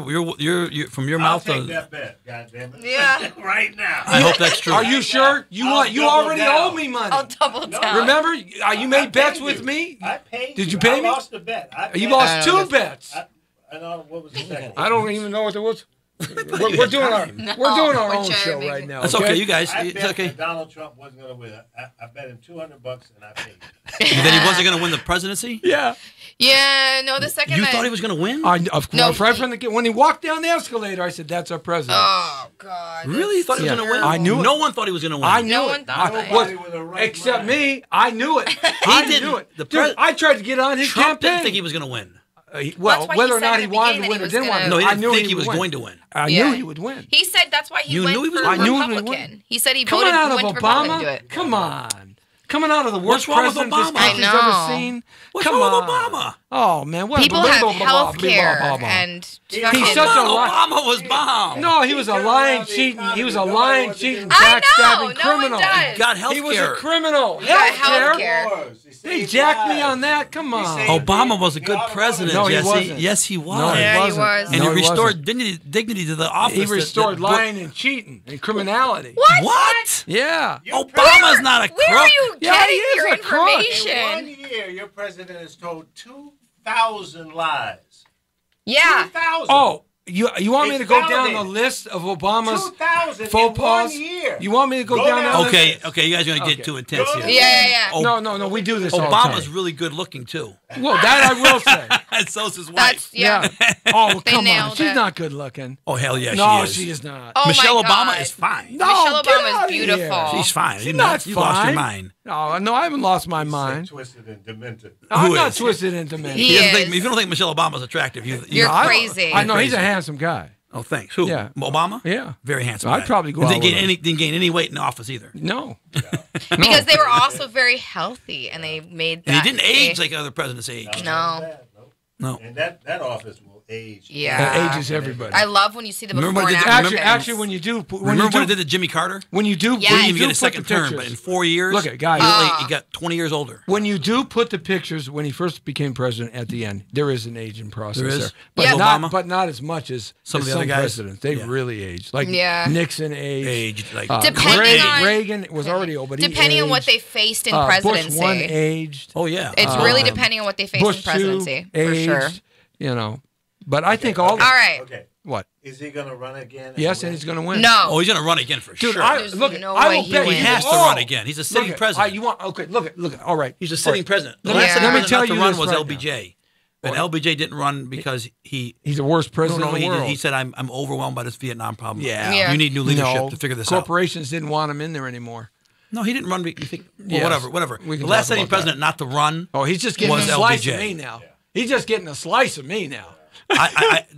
[SPEAKER 6] from your
[SPEAKER 5] I'll
[SPEAKER 6] mouth.
[SPEAKER 5] take that bet, goddammit.
[SPEAKER 3] Yeah.
[SPEAKER 5] Right now.
[SPEAKER 6] I hope that's true.
[SPEAKER 2] Are you sure? You already
[SPEAKER 5] down.
[SPEAKER 2] owe me money.
[SPEAKER 3] I'll double down.
[SPEAKER 2] Remember, you made bets with me.
[SPEAKER 5] I paid
[SPEAKER 2] Did
[SPEAKER 5] you.
[SPEAKER 2] you pay me?
[SPEAKER 5] I lost the bet.
[SPEAKER 2] You lost two bets.
[SPEAKER 5] I know what was the second.
[SPEAKER 2] I don't even know what there was. We're doing our
[SPEAKER 3] we're
[SPEAKER 2] own show
[SPEAKER 3] joking.
[SPEAKER 2] right now.
[SPEAKER 6] That's okay, you guys.
[SPEAKER 5] I
[SPEAKER 6] It's
[SPEAKER 5] bet
[SPEAKER 6] okay.
[SPEAKER 5] that Donald Trump wasn't going to win. I bet him $200 and I paid.
[SPEAKER 6] That he wasn't going to win the presidency?
[SPEAKER 2] Yeah.
[SPEAKER 3] Yeah, no, the second
[SPEAKER 6] You
[SPEAKER 3] that...
[SPEAKER 6] thought he was going to win?
[SPEAKER 2] Of
[SPEAKER 3] No,
[SPEAKER 2] course, right from the when he walked down the escalator, I said, "That's our president."
[SPEAKER 3] Oh, God.
[SPEAKER 6] Really? You thought he was
[SPEAKER 2] Yeah.
[SPEAKER 6] going to win?
[SPEAKER 2] I knew it.
[SPEAKER 6] No one thought he was going to win.
[SPEAKER 2] I knew
[SPEAKER 3] No
[SPEAKER 2] it.
[SPEAKER 3] one thought that.
[SPEAKER 5] Nobody with a right
[SPEAKER 2] Except
[SPEAKER 5] mind.
[SPEAKER 2] me. I knew it. I
[SPEAKER 6] didn't.
[SPEAKER 2] knew it.
[SPEAKER 6] The
[SPEAKER 2] Dude, I tried to get on his
[SPEAKER 6] Trump
[SPEAKER 2] campaign.
[SPEAKER 6] didn't think he was going to win.
[SPEAKER 2] Well,
[SPEAKER 3] That's why he
[SPEAKER 2] whether or
[SPEAKER 3] said
[SPEAKER 2] not
[SPEAKER 3] at
[SPEAKER 2] he
[SPEAKER 3] the
[SPEAKER 2] wanted to
[SPEAKER 3] beginning
[SPEAKER 2] win
[SPEAKER 3] that
[SPEAKER 2] or
[SPEAKER 3] he
[SPEAKER 2] didn't
[SPEAKER 3] was
[SPEAKER 2] want to
[SPEAKER 6] No,
[SPEAKER 2] win,
[SPEAKER 6] he
[SPEAKER 2] I
[SPEAKER 6] didn't
[SPEAKER 2] knew
[SPEAKER 6] think
[SPEAKER 2] he
[SPEAKER 6] he was
[SPEAKER 2] would
[SPEAKER 6] going to win.
[SPEAKER 2] I
[SPEAKER 3] Yeah.
[SPEAKER 2] knew he would win.
[SPEAKER 3] He said that's why he
[SPEAKER 6] You
[SPEAKER 3] went
[SPEAKER 6] knew he was
[SPEAKER 3] for
[SPEAKER 6] going to win?
[SPEAKER 2] I knew he would
[SPEAKER 3] Republican.
[SPEAKER 2] win.
[SPEAKER 3] He said he
[SPEAKER 2] Coming
[SPEAKER 3] voted
[SPEAKER 2] out of
[SPEAKER 3] went for Republican to do
[SPEAKER 2] Obama?
[SPEAKER 3] it.
[SPEAKER 2] Come on. Coming out of the worst
[SPEAKER 6] What's wrong with
[SPEAKER 2] president this
[SPEAKER 6] Obama?
[SPEAKER 2] country's
[SPEAKER 3] I know.
[SPEAKER 2] ever seen.
[SPEAKER 6] What's
[SPEAKER 2] Come
[SPEAKER 6] wrong
[SPEAKER 2] on.
[SPEAKER 6] with Obama?
[SPEAKER 2] Oh, man. What
[SPEAKER 3] People
[SPEAKER 2] blah,
[SPEAKER 3] have
[SPEAKER 2] blah, blah, blah,
[SPEAKER 3] health
[SPEAKER 2] blah,
[SPEAKER 3] care
[SPEAKER 2] blah, blah.
[SPEAKER 3] and
[SPEAKER 2] He's
[SPEAKER 3] fucking-
[SPEAKER 2] such a
[SPEAKER 6] Come
[SPEAKER 2] li-
[SPEAKER 6] on, Obama was bomb.
[SPEAKER 2] No, he was a lying, cheating. He was a lying, cheating,
[SPEAKER 3] I know.
[SPEAKER 2] backstabbing
[SPEAKER 3] No
[SPEAKER 2] criminal.
[SPEAKER 3] one does.
[SPEAKER 6] Got health
[SPEAKER 2] He was a
[SPEAKER 6] care.
[SPEAKER 2] criminal.
[SPEAKER 3] got
[SPEAKER 2] Health
[SPEAKER 3] healthcare.
[SPEAKER 2] care. They jacked me on that. Come on.
[SPEAKER 6] Obama was a good president,
[SPEAKER 2] No, he
[SPEAKER 6] Jesse.
[SPEAKER 2] wasn't.
[SPEAKER 6] Yes, he was.
[SPEAKER 2] No, he
[SPEAKER 3] Yeah, he
[SPEAKER 2] wasn't.
[SPEAKER 3] was.
[SPEAKER 6] And
[SPEAKER 2] No,
[SPEAKER 6] he
[SPEAKER 2] he
[SPEAKER 6] restored
[SPEAKER 2] wasn't.
[SPEAKER 6] dignity to the office.
[SPEAKER 2] He
[SPEAKER 6] that-
[SPEAKER 2] restored
[SPEAKER 6] that-
[SPEAKER 2] lying and cheating and criminality.
[SPEAKER 6] What?
[SPEAKER 2] Yeah.
[SPEAKER 6] Obama's not a crook.
[SPEAKER 3] Where are you
[SPEAKER 2] Yeah, he
[SPEAKER 3] getting
[SPEAKER 2] is
[SPEAKER 3] your
[SPEAKER 2] a crook.
[SPEAKER 5] In
[SPEAKER 3] information?
[SPEAKER 5] 1 year, your president has told 2,000 lies.
[SPEAKER 3] Yeah.
[SPEAKER 5] 2,000.
[SPEAKER 2] Oh, you want me
[SPEAKER 5] It's
[SPEAKER 2] to go down the
[SPEAKER 5] validated.
[SPEAKER 2] list of Obama's
[SPEAKER 5] 2,000
[SPEAKER 2] faux
[SPEAKER 5] in
[SPEAKER 2] pas?
[SPEAKER 5] 1 year.
[SPEAKER 2] You want me to go
[SPEAKER 5] Go
[SPEAKER 2] down
[SPEAKER 5] down
[SPEAKER 2] that
[SPEAKER 6] Okay,
[SPEAKER 2] list?
[SPEAKER 6] okay, you guys are going to
[SPEAKER 2] Okay.
[SPEAKER 6] get too intense here.
[SPEAKER 3] Yeah.
[SPEAKER 6] Oh,
[SPEAKER 2] No, we do this all the
[SPEAKER 6] Obama's
[SPEAKER 2] time.
[SPEAKER 6] really good looking, too.
[SPEAKER 2] Well, that I will say.
[SPEAKER 6] And so's his wife.
[SPEAKER 3] That's, yeah.
[SPEAKER 2] Oh, well,
[SPEAKER 3] They
[SPEAKER 2] come on.
[SPEAKER 3] nailed
[SPEAKER 2] She's
[SPEAKER 3] it.
[SPEAKER 2] not good looking.
[SPEAKER 6] Oh, hell yeah,
[SPEAKER 2] No,
[SPEAKER 6] she is.
[SPEAKER 2] she is not.
[SPEAKER 3] Oh,
[SPEAKER 6] Michelle
[SPEAKER 3] my
[SPEAKER 6] Obama
[SPEAKER 3] God.
[SPEAKER 6] is fine.
[SPEAKER 2] No,
[SPEAKER 3] Michelle
[SPEAKER 2] get
[SPEAKER 3] Obama is
[SPEAKER 2] outta here.
[SPEAKER 3] beautiful.
[SPEAKER 6] She's fine.
[SPEAKER 2] She's not
[SPEAKER 6] You lost your
[SPEAKER 2] fine.
[SPEAKER 6] mind.
[SPEAKER 2] No, I haven't lost my mind.
[SPEAKER 5] Twisted and demented.
[SPEAKER 2] I'm
[SPEAKER 6] Who
[SPEAKER 2] not
[SPEAKER 6] is?
[SPEAKER 2] twisted into me.
[SPEAKER 3] He is.
[SPEAKER 6] If you don't think Michelle Obama's attractive,
[SPEAKER 3] You're
[SPEAKER 2] I don't-
[SPEAKER 3] crazy.
[SPEAKER 2] I know he's a
[SPEAKER 6] Crazy.
[SPEAKER 2] handsome guy.
[SPEAKER 6] Oh, thanks. Who?
[SPEAKER 2] Yeah.
[SPEAKER 6] Obama?
[SPEAKER 2] Yeah.
[SPEAKER 6] Very handsome.
[SPEAKER 2] I'd
[SPEAKER 6] guy.
[SPEAKER 2] probably go
[SPEAKER 6] And
[SPEAKER 2] out
[SPEAKER 6] didn't gain
[SPEAKER 2] with him.
[SPEAKER 6] didn't gain any weight in office either.
[SPEAKER 2] No.
[SPEAKER 3] Because they were also very healthy, and they made that.
[SPEAKER 6] And he didn't age like other presidents age.
[SPEAKER 3] No.
[SPEAKER 6] No.
[SPEAKER 5] And that office will age.
[SPEAKER 3] Yeah.
[SPEAKER 2] That ages everybody.
[SPEAKER 3] I love when you see the before
[SPEAKER 6] Remember
[SPEAKER 3] and
[SPEAKER 6] when they
[SPEAKER 3] after.
[SPEAKER 6] did-
[SPEAKER 2] Actually, when you do,
[SPEAKER 6] Remember what it did to Jimmy Carter?
[SPEAKER 2] when you do,
[SPEAKER 3] Yeah.
[SPEAKER 2] when
[SPEAKER 6] He
[SPEAKER 2] you
[SPEAKER 6] didn't even
[SPEAKER 2] do
[SPEAKER 6] get a
[SPEAKER 2] put
[SPEAKER 6] second
[SPEAKER 2] the
[SPEAKER 6] term,
[SPEAKER 2] pictures,
[SPEAKER 6] but in 4 years,
[SPEAKER 2] Look at guys.
[SPEAKER 6] he got 20 years older.
[SPEAKER 2] when you do put the pictures when he first became president at the end, there is an aging process
[SPEAKER 6] There is?
[SPEAKER 2] but
[SPEAKER 3] Yeah.
[SPEAKER 6] Obama?
[SPEAKER 2] not as much as
[SPEAKER 6] Some of
[SPEAKER 2] as
[SPEAKER 6] the other guys?
[SPEAKER 2] presidents. They
[SPEAKER 6] Yeah.
[SPEAKER 2] really aged. Like
[SPEAKER 3] Yeah.
[SPEAKER 2] Nixon aged.
[SPEAKER 6] Aged like
[SPEAKER 3] Depending on-
[SPEAKER 2] Reagan was already old, but he
[SPEAKER 3] Depending on what
[SPEAKER 2] aged.
[SPEAKER 3] they faced in
[SPEAKER 2] Bush
[SPEAKER 3] presidency.
[SPEAKER 2] one aged.
[SPEAKER 6] Oh yeah.
[SPEAKER 3] It's really depending on what they faced
[SPEAKER 2] Bush
[SPEAKER 3] in presidency,
[SPEAKER 2] two
[SPEAKER 3] for
[SPEAKER 2] aged.
[SPEAKER 3] sure.
[SPEAKER 2] You know, but I think all.
[SPEAKER 3] All right.
[SPEAKER 5] Okay.
[SPEAKER 2] What?
[SPEAKER 5] Is he going to run again?
[SPEAKER 2] Yes, and he's going to win.
[SPEAKER 3] No.
[SPEAKER 6] Oh, he's gonna run again for
[SPEAKER 2] Dude,
[SPEAKER 6] sure.
[SPEAKER 2] I
[SPEAKER 3] There's
[SPEAKER 2] look.
[SPEAKER 3] no
[SPEAKER 2] I
[SPEAKER 3] way
[SPEAKER 2] will
[SPEAKER 3] he
[SPEAKER 2] bet
[SPEAKER 3] wins.
[SPEAKER 2] you
[SPEAKER 6] He has to
[SPEAKER 2] all-
[SPEAKER 6] run again. He's a sitting
[SPEAKER 2] look at-
[SPEAKER 6] president.
[SPEAKER 2] You want? Okay, look. All right.
[SPEAKER 6] He's a sitting president. The
[SPEAKER 3] Let me-
[SPEAKER 6] last sitting
[SPEAKER 3] let me
[SPEAKER 6] president
[SPEAKER 2] tell
[SPEAKER 6] not to
[SPEAKER 2] you
[SPEAKER 6] run
[SPEAKER 2] this
[SPEAKER 6] was
[SPEAKER 2] right
[SPEAKER 6] LBJ. But LBJ didn't run because
[SPEAKER 2] He's the worst president in the world.
[SPEAKER 6] he said I'm overwhelmed by this Vietnam problem.
[SPEAKER 3] Yeah.
[SPEAKER 6] You need new leadership
[SPEAKER 2] No,
[SPEAKER 6] to figure this out.
[SPEAKER 2] corporations didn't want him in there anymore.
[SPEAKER 6] No, he didn't run. You think? Well,
[SPEAKER 2] Yes.
[SPEAKER 6] whatever.
[SPEAKER 2] We
[SPEAKER 6] The
[SPEAKER 2] can
[SPEAKER 6] last
[SPEAKER 2] talk
[SPEAKER 6] sitting
[SPEAKER 2] about that.
[SPEAKER 6] president not to run.
[SPEAKER 2] Oh, he's just getting
[SPEAKER 6] Was
[SPEAKER 2] a slice
[SPEAKER 6] LBJ.
[SPEAKER 2] of me now. He's just getting a slice of me now.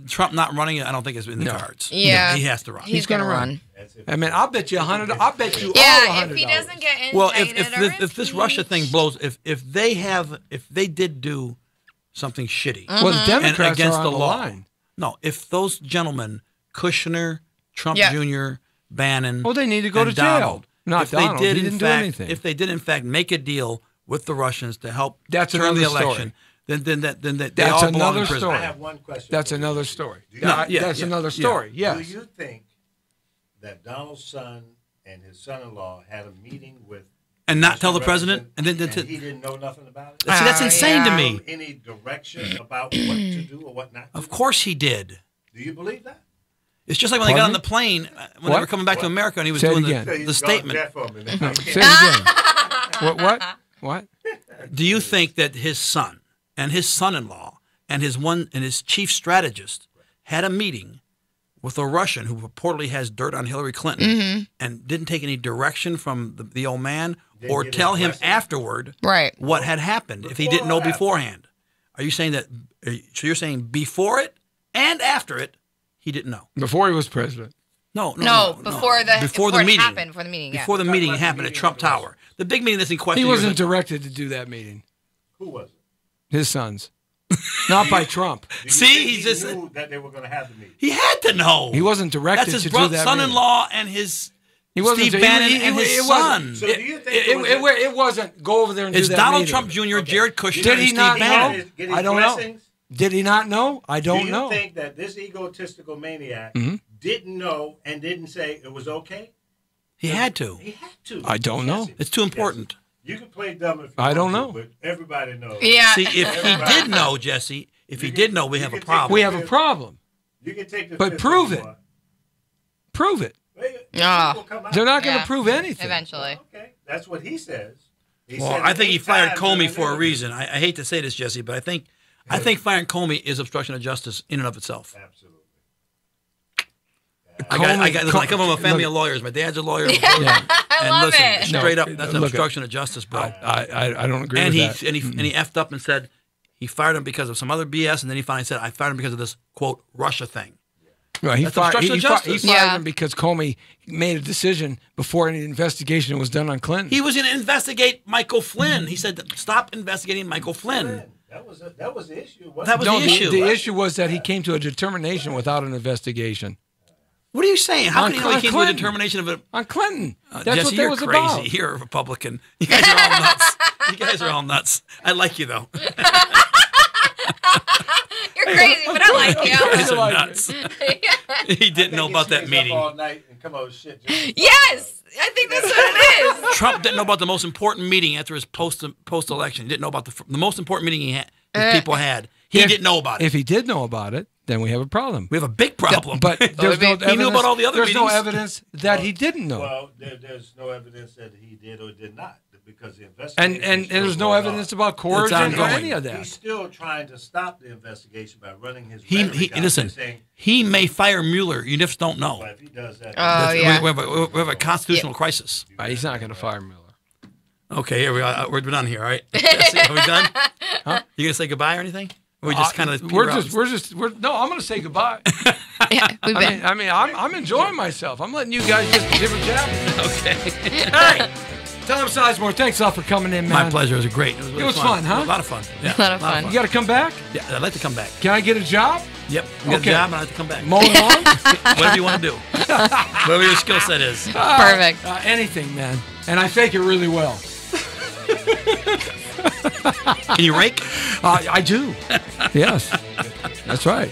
[SPEAKER 6] Trump not running, I don't think is in the
[SPEAKER 2] No.
[SPEAKER 6] cards.
[SPEAKER 3] Yeah.
[SPEAKER 6] He has to run.
[SPEAKER 3] He's going to run.
[SPEAKER 2] I mean, I'll bet you $100. I'll bet you all
[SPEAKER 3] Yeah, if
[SPEAKER 2] $100.
[SPEAKER 3] he doesn't get indicted
[SPEAKER 6] Well,
[SPEAKER 3] or
[SPEAKER 6] if this Russia thing
[SPEAKER 3] impeached.
[SPEAKER 6] blows, if they did do something shitty
[SPEAKER 2] well, the
[SPEAKER 6] and
[SPEAKER 2] Democrats
[SPEAKER 6] against
[SPEAKER 2] are on
[SPEAKER 6] the
[SPEAKER 2] the
[SPEAKER 6] law,
[SPEAKER 2] line.
[SPEAKER 6] no, if those gentlemen, Kushner, Trump
[SPEAKER 3] Yeah.
[SPEAKER 6] Jr., Bannon,
[SPEAKER 2] Oh, they need to go
[SPEAKER 6] and
[SPEAKER 2] to jail.
[SPEAKER 6] Donald,
[SPEAKER 2] Not
[SPEAKER 6] if
[SPEAKER 2] Donald.
[SPEAKER 6] they did
[SPEAKER 2] He
[SPEAKER 6] in
[SPEAKER 2] didn't do
[SPEAKER 6] fact,
[SPEAKER 2] anything.
[SPEAKER 6] if they did in fact make a deal with the Russians to help
[SPEAKER 2] That's
[SPEAKER 6] turn the
[SPEAKER 2] another story.
[SPEAKER 6] election, then they
[SPEAKER 2] That's
[SPEAKER 6] all belong in
[SPEAKER 2] another
[SPEAKER 6] prison.
[SPEAKER 2] story.
[SPEAKER 5] I have one question.
[SPEAKER 2] That's
[SPEAKER 5] for you.
[SPEAKER 2] another story.
[SPEAKER 5] Do you-
[SPEAKER 2] That's another story. Yes.
[SPEAKER 5] Do you think that Donald's son and his son-in-law had a meeting with
[SPEAKER 6] And not tell the
[SPEAKER 5] Mr.
[SPEAKER 6] president, and then
[SPEAKER 5] and he didn't know nothing about it?
[SPEAKER 6] see, that's insane to
[SPEAKER 3] yeah.
[SPEAKER 6] me.
[SPEAKER 5] Any direction about what to do or what not to
[SPEAKER 6] Of
[SPEAKER 5] do?
[SPEAKER 6] course he did.
[SPEAKER 5] Do you believe that?
[SPEAKER 6] It's just like when they got
[SPEAKER 2] Pardon
[SPEAKER 6] on the plane when they
[SPEAKER 2] What?
[SPEAKER 6] were coming back to America, and he was
[SPEAKER 2] Say it
[SPEAKER 6] doing
[SPEAKER 2] again.
[SPEAKER 6] the statement.
[SPEAKER 2] Say it again. What?
[SPEAKER 6] Do you think that his son and his son-in-law and his chief strategist had a meeting with a Russian who reportedly has dirt on Hillary Clinton and didn't take any direction from the old man or
[SPEAKER 5] get
[SPEAKER 6] tell
[SPEAKER 5] his
[SPEAKER 6] him
[SPEAKER 5] blessing?
[SPEAKER 6] afterward
[SPEAKER 3] Right.
[SPEAKER 6] what had happened if he
[SPEAKER 5] Before
[SPEAKER 6] didn't know
[SPEAKER 5] or after?
[SPEAKER 6] beforehand? Are you saying that? So you're saying before it and after it, he didn't know?
[SPEAKER 2] Before he was president.
[SPEAKER 6] No,
[SPEAKER 3] Before the
[SPEAKER 6] before the
[SPEAKER 3] it
[SPEAKER 6] meeting
[SPEAKER 3] happened. Before the meeting. Yeah.
[SPEAKER 6] Before the meeting happened at
[SPEAKER 5] meeting
[SPEAKER 6] Trump
[SPEAKER 5] with the Russians.
[SPEAKER 6] Tower, the big meeting that's in question.
[SPEAKER 2] He
[SPEAKER 6] here is
[SPEAKER 2] wasn't
[SPEAKER 6] that-
[SPEAKER 2] directed to do that meeting.
[SPEAKER 5] Who was it?
[SPEAKER 2] His sons. Not by Trump.
[SPEAKER 5] Do you
[SPEAKER 6] See,
[SPEAKER 5] think
[SPEAKER 6] he
[SPEAKER 5] he
[SPEAKER 6] just-
[SPEAKER 5] knew that they were going to have the meeting.
[SPEAKER 6] He had to know.
[SPEAKER 2] He wasn't directed
[SPEAKER 6] That's his
[SPEAKER 2] to
[SPEAKER 6] brother,
[SPEAKER 2] do that
[SPEAKER 6] son-in-law, and his
[SPEAKER 2] He wasn't.
[SPEAKER 6] Steve Bannon and his
[SPEAKER 2] it
[SPEAKER 6] son.
[SPEAKER 2] wasn't-
[SPEAKER 5] So do you think
[SPEAKER 2] It wasn't go over there and
[SPEAKER 6] It's
[SPEAKER 2] do that
[SPEAKER 6] Donald
[SPEAKER 2] meeting.
[SPEAKER 6] Trump Jr., Jared Kushner,
[SPEAKER 2] Did
[SPEAKER 6] and
[SPEAKER 2] he
[SPEAKER 6] Steve
[SPEAKER 2] not
[SPEAKER 6] Bannon.
[SPEAKER 2] know?
[SPEAKER 5] Get his
[SPEAKER 2] I don't know.
[SPEAKER 5] blessings?
[SPEAKER 2] Did he not know? I don't
[SPEAKER 5] Do you
[SPEAKER 2] know.
[SPEAKER 5] think that this egotistical maniac
[SPEAKER 2] Mm-hmm.
[SPEAKER 5] didn't know and didn't say it was okay?
[SPEAKER 6] He had to.
[SPEAKER 5] He had to.
[SPEAKER 2] I don't know.
[SPEAKER 5] Jesse.
[SPEAKER 6] It's too important.
[SPEAKER 5] You can play dumb if you
[SPEAKER 2] I
[SPEAKER 5] want
[SPEAKER 2] don't
[SPEAKER 5] to,
[SPEAKER 2] know.
[SPEAKER 5] but everybody knows.
[SPEAKER 3] Yeah.
[SPEAKER 6] See, if he did know, Jesse, if he did know, we have a problem.
[SPEAKER 2] We have a problem.
[SPEAKER 5] You can take the
[SPEAKER 2] But
[SPEAKER 5] fifth
[SPEAKER 2] prove
[SPEAKER 5] if
[SPEAKER 2] it.
[SPEAKER 5] you want.
[SPEAKER 2] Prove it.
[SPEAKER 3] Ah.
[SPEAKER 5] People come out.
[SPEAKER 2] They're not going to
[SPEAKER 3] Yeah.
[SPEAKER 2] prove anything.
[SPEAKER 3] Eventually.
[SPEAKER 5] Okay, that's what he says. He
[SPEAKER 6] Well,
[SPEAKER 5] said
[SPEAKER 6] I
[SPEAKER 5] it
[SPEAKER 6] think he
[SPEAKER 5] 8
[SPEAKER 6] fired
[SPEAKER 5] times
[SPEAKER 6] Comey
[SPEAKER 5] during
[SPEAKER 6] for a
[SPEAKER 5] the
[SPEAKER 6] reason. I hate to say this, Jesse, but I think firing Comey is obstruction of justice in and of itself.
[SPEAKER 5] interview. Absolutely.
[SPEAKER 6] Listen, I come from a family of lawyers. My dad's a lawyer. And
[SPEAKER 3] love
[SPEAKER 6] listen,
[SPEAKER 3] it.
[SPEAKER 6] straight
[SPEAKER 2] No,
[SPEAKER 6] up, that's an
[SPEAKER 2] look,
[SPEAKER 6] obstruction of justice, bro.
[SPEAKER 2] I don't agree
[SPEAKER 6] And
[SPEAKER 2] with
[SPEAKER 6] he
[SPEAKER 2] that.
[SPEAKER 6] and he effed up and said he fired him because of some other BS, and then he finally said, "I fired him because of this quote Russia thing."
[SPEAKER 2] Right, he
[SPEAKER 6] That's
[SPEAKER 2] fired,
[SPEAKER 6] obstruction of
[SPEAKER 2] he fired
[SPEAKER 6] justice.
[SPEAKER 3] Yeah.
[SPEAKER 2] him because Comey made a decision before any investigation was done on Clinton.
[SPEAKER 6] He was going to investigate Michael Flynn. He said, "Stop investigating Michael Flynn."
[SPEAKER 5] That was the issue.
[SPEAKER 6] That was the issue.
[SPEAKER 2] The issue was that he came to a determination without an investigation
[SPEAKER 6] What are you saying? How
[SPEAKER 2] On
[SPEAKER 6] can you know he came to a
[SPEAKER 2] Clinton.
[SPEAKER 6] determination of it?
[SPEAKER 2] on Clinton. That's
[SPEAKER 6] Jesse,
[SPEAKER 2] what that
[SPEAKER 6] you're
[SPEAKER 2] was
[SPEAKER 6] crazy.
[SPEAKER 2] about.
[SPEAKER 6] You're a Republican. You guys are all nuts. You guys are all nuts. I like you though.
[SPEAKER 3] You're crazy, but I like
[SPEAKER 6] You guys
[SPEAKER 3] you.
[SPEAKER 6] are
[SPEAKER 2] like
[SPEAKER 6] nuts. He didn't know about that meeting.
[SPEAKER 5] All night and come out with shit.
[SPEAKER 3] Yes, I think that's what it is.
[SPEAKER 6] Trump didn't know about the most important meeting after his post-election. He didn't know about the most important meeting his people had. He didn't know about it.
[SPEAKER 2] If he did know about it, then we have a problem.
[SPEAKER 6] We have a big problem.
[SPEAKER 2] But there's no evidence.
[SPEAKER 6] He knew about all the other
[SPEAKER 2] There's no
[SPEAKER 6] meetings.
[SPEAKER 2] evidence that he didn't know.
[SPEAKER 5] Well, there's no evidence that he did or did not because the investigation.
[SPEAKER 2] And there's no evidence about coercion or
[SPEAKER 6] ongoing.
[SPEAKER 2] any of that.
[SPEAKER 5] He's still trying to stop the investigation by running his.
[SPEAKER 6] he
[SPEAKER 5] rhetoric out
[SPEAKER 6] listen.
[SPEAKER 5] and saying,
[SPEAKER 6] He may fire Mueller. You just don't know.
[SPEAKER 5] well, if he does that,
[SPEAKER 3] Oh, yeah.
[SPEAKER 6] We have a constitutional crisis.
[SPEAKER 2] He's not going to fire Mueller.
[SPEAKER 6] Okay, here we are. We're done here. All right. Jesse, are we done? Huh? You gonna say goddbye or anything? Or we just kind of.
[SPEAKER 2] No, I'm going to say goodbye.
[SPEAKER 3] Yeah, we've been.
[SPEAKER 2] I'm enjoying myself. I'm letting you guys get different jabs.
[SPEAKER 6] Okay.
[SPEAKER 2] Hey, Tom Sizemore, thanks a lot for coming in, man.
[SPEAKER 6] My pleasure. It was great. It was, really
[SPEAKER 2] It was fun, huh?
[SPEAKER 6] A lot of fun. Yeah,
[SPEAKER 3] A lot of fun.
[SPEAKER 2] You got to come back?
[SPEAKER 6] Yeah, I'd like to come back.
[SPEAKER 2] Can I get a job?
[SPEAKER 6] Yep. You got
[SPEAKER 2] Okay.
[SPEAKER 6] a job, and I'd like to come back.
[SPEAKER 2] Mowing lawn?
[SPEAKER 6] Whatever you want to do. Whatever your skill set is.
[SPEAKER 3] Perfect.
[SPEAKER 2] Anything, man. And I fake it really well.
[SPEAKER 6] Can you rake?
[SPEAKER 2] I do. Yes. That's right.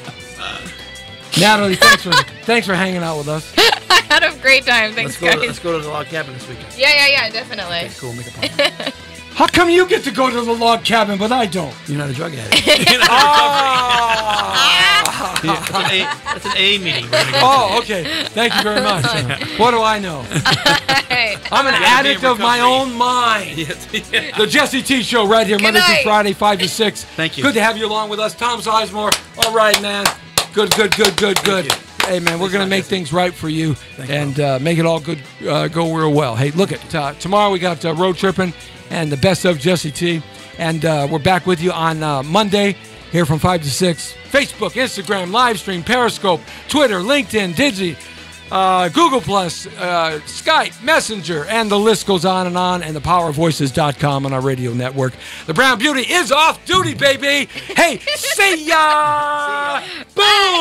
[SPEAKER 2] Natalie, thanks for hanging out with us.
[SPEAKER 3] I had a great time. Thanks, guys.
[SPEAKER 6] Let's go to the log cabin this weekend.
[SPEAKER 3] Yeah, definitely.
[SPEAKER 6] Okay, cool. Make a point.
[SPEAKER 2] How come you get to go to the log cabin, but I don't?
[SPEAKER 6] You're not a drug addict. You're not in recovery. That's an A meeting. We're gonna go
[SPEAKER 2] Oh, okay. Thank you very much. What do I know? I'm an addict of my own mind.
[SPEAKER 6] to.
[SPEAKER 2] The Jesse T Show right here, Monday through
[SPEAKER 3] night.
[SPEAKER 2] Friday, 5 to 6.
[SPEAKER 6] Thank you.
[SPEAKER 2] Good to have you along with us. Tom Sizemore. All right, man. Good.
[SPEAKER 6] you.
[SPEAKER 2] Hey, man, we're going to make things right for you and make it all good, go real well. Hey, look at tomorrow we got Road Tripping and the best of Jesse T. And we're back with you on Monday here from 5 to 6. Facebook, Instagram, live stream, Periscope, Twitter, LinkedIn, Digi, Google+, Skype, Messenger, and the list goes on, and thepowervoices.com on our radio network. The Brown Beauty is off duty, baby. Hey, see ya! Boom!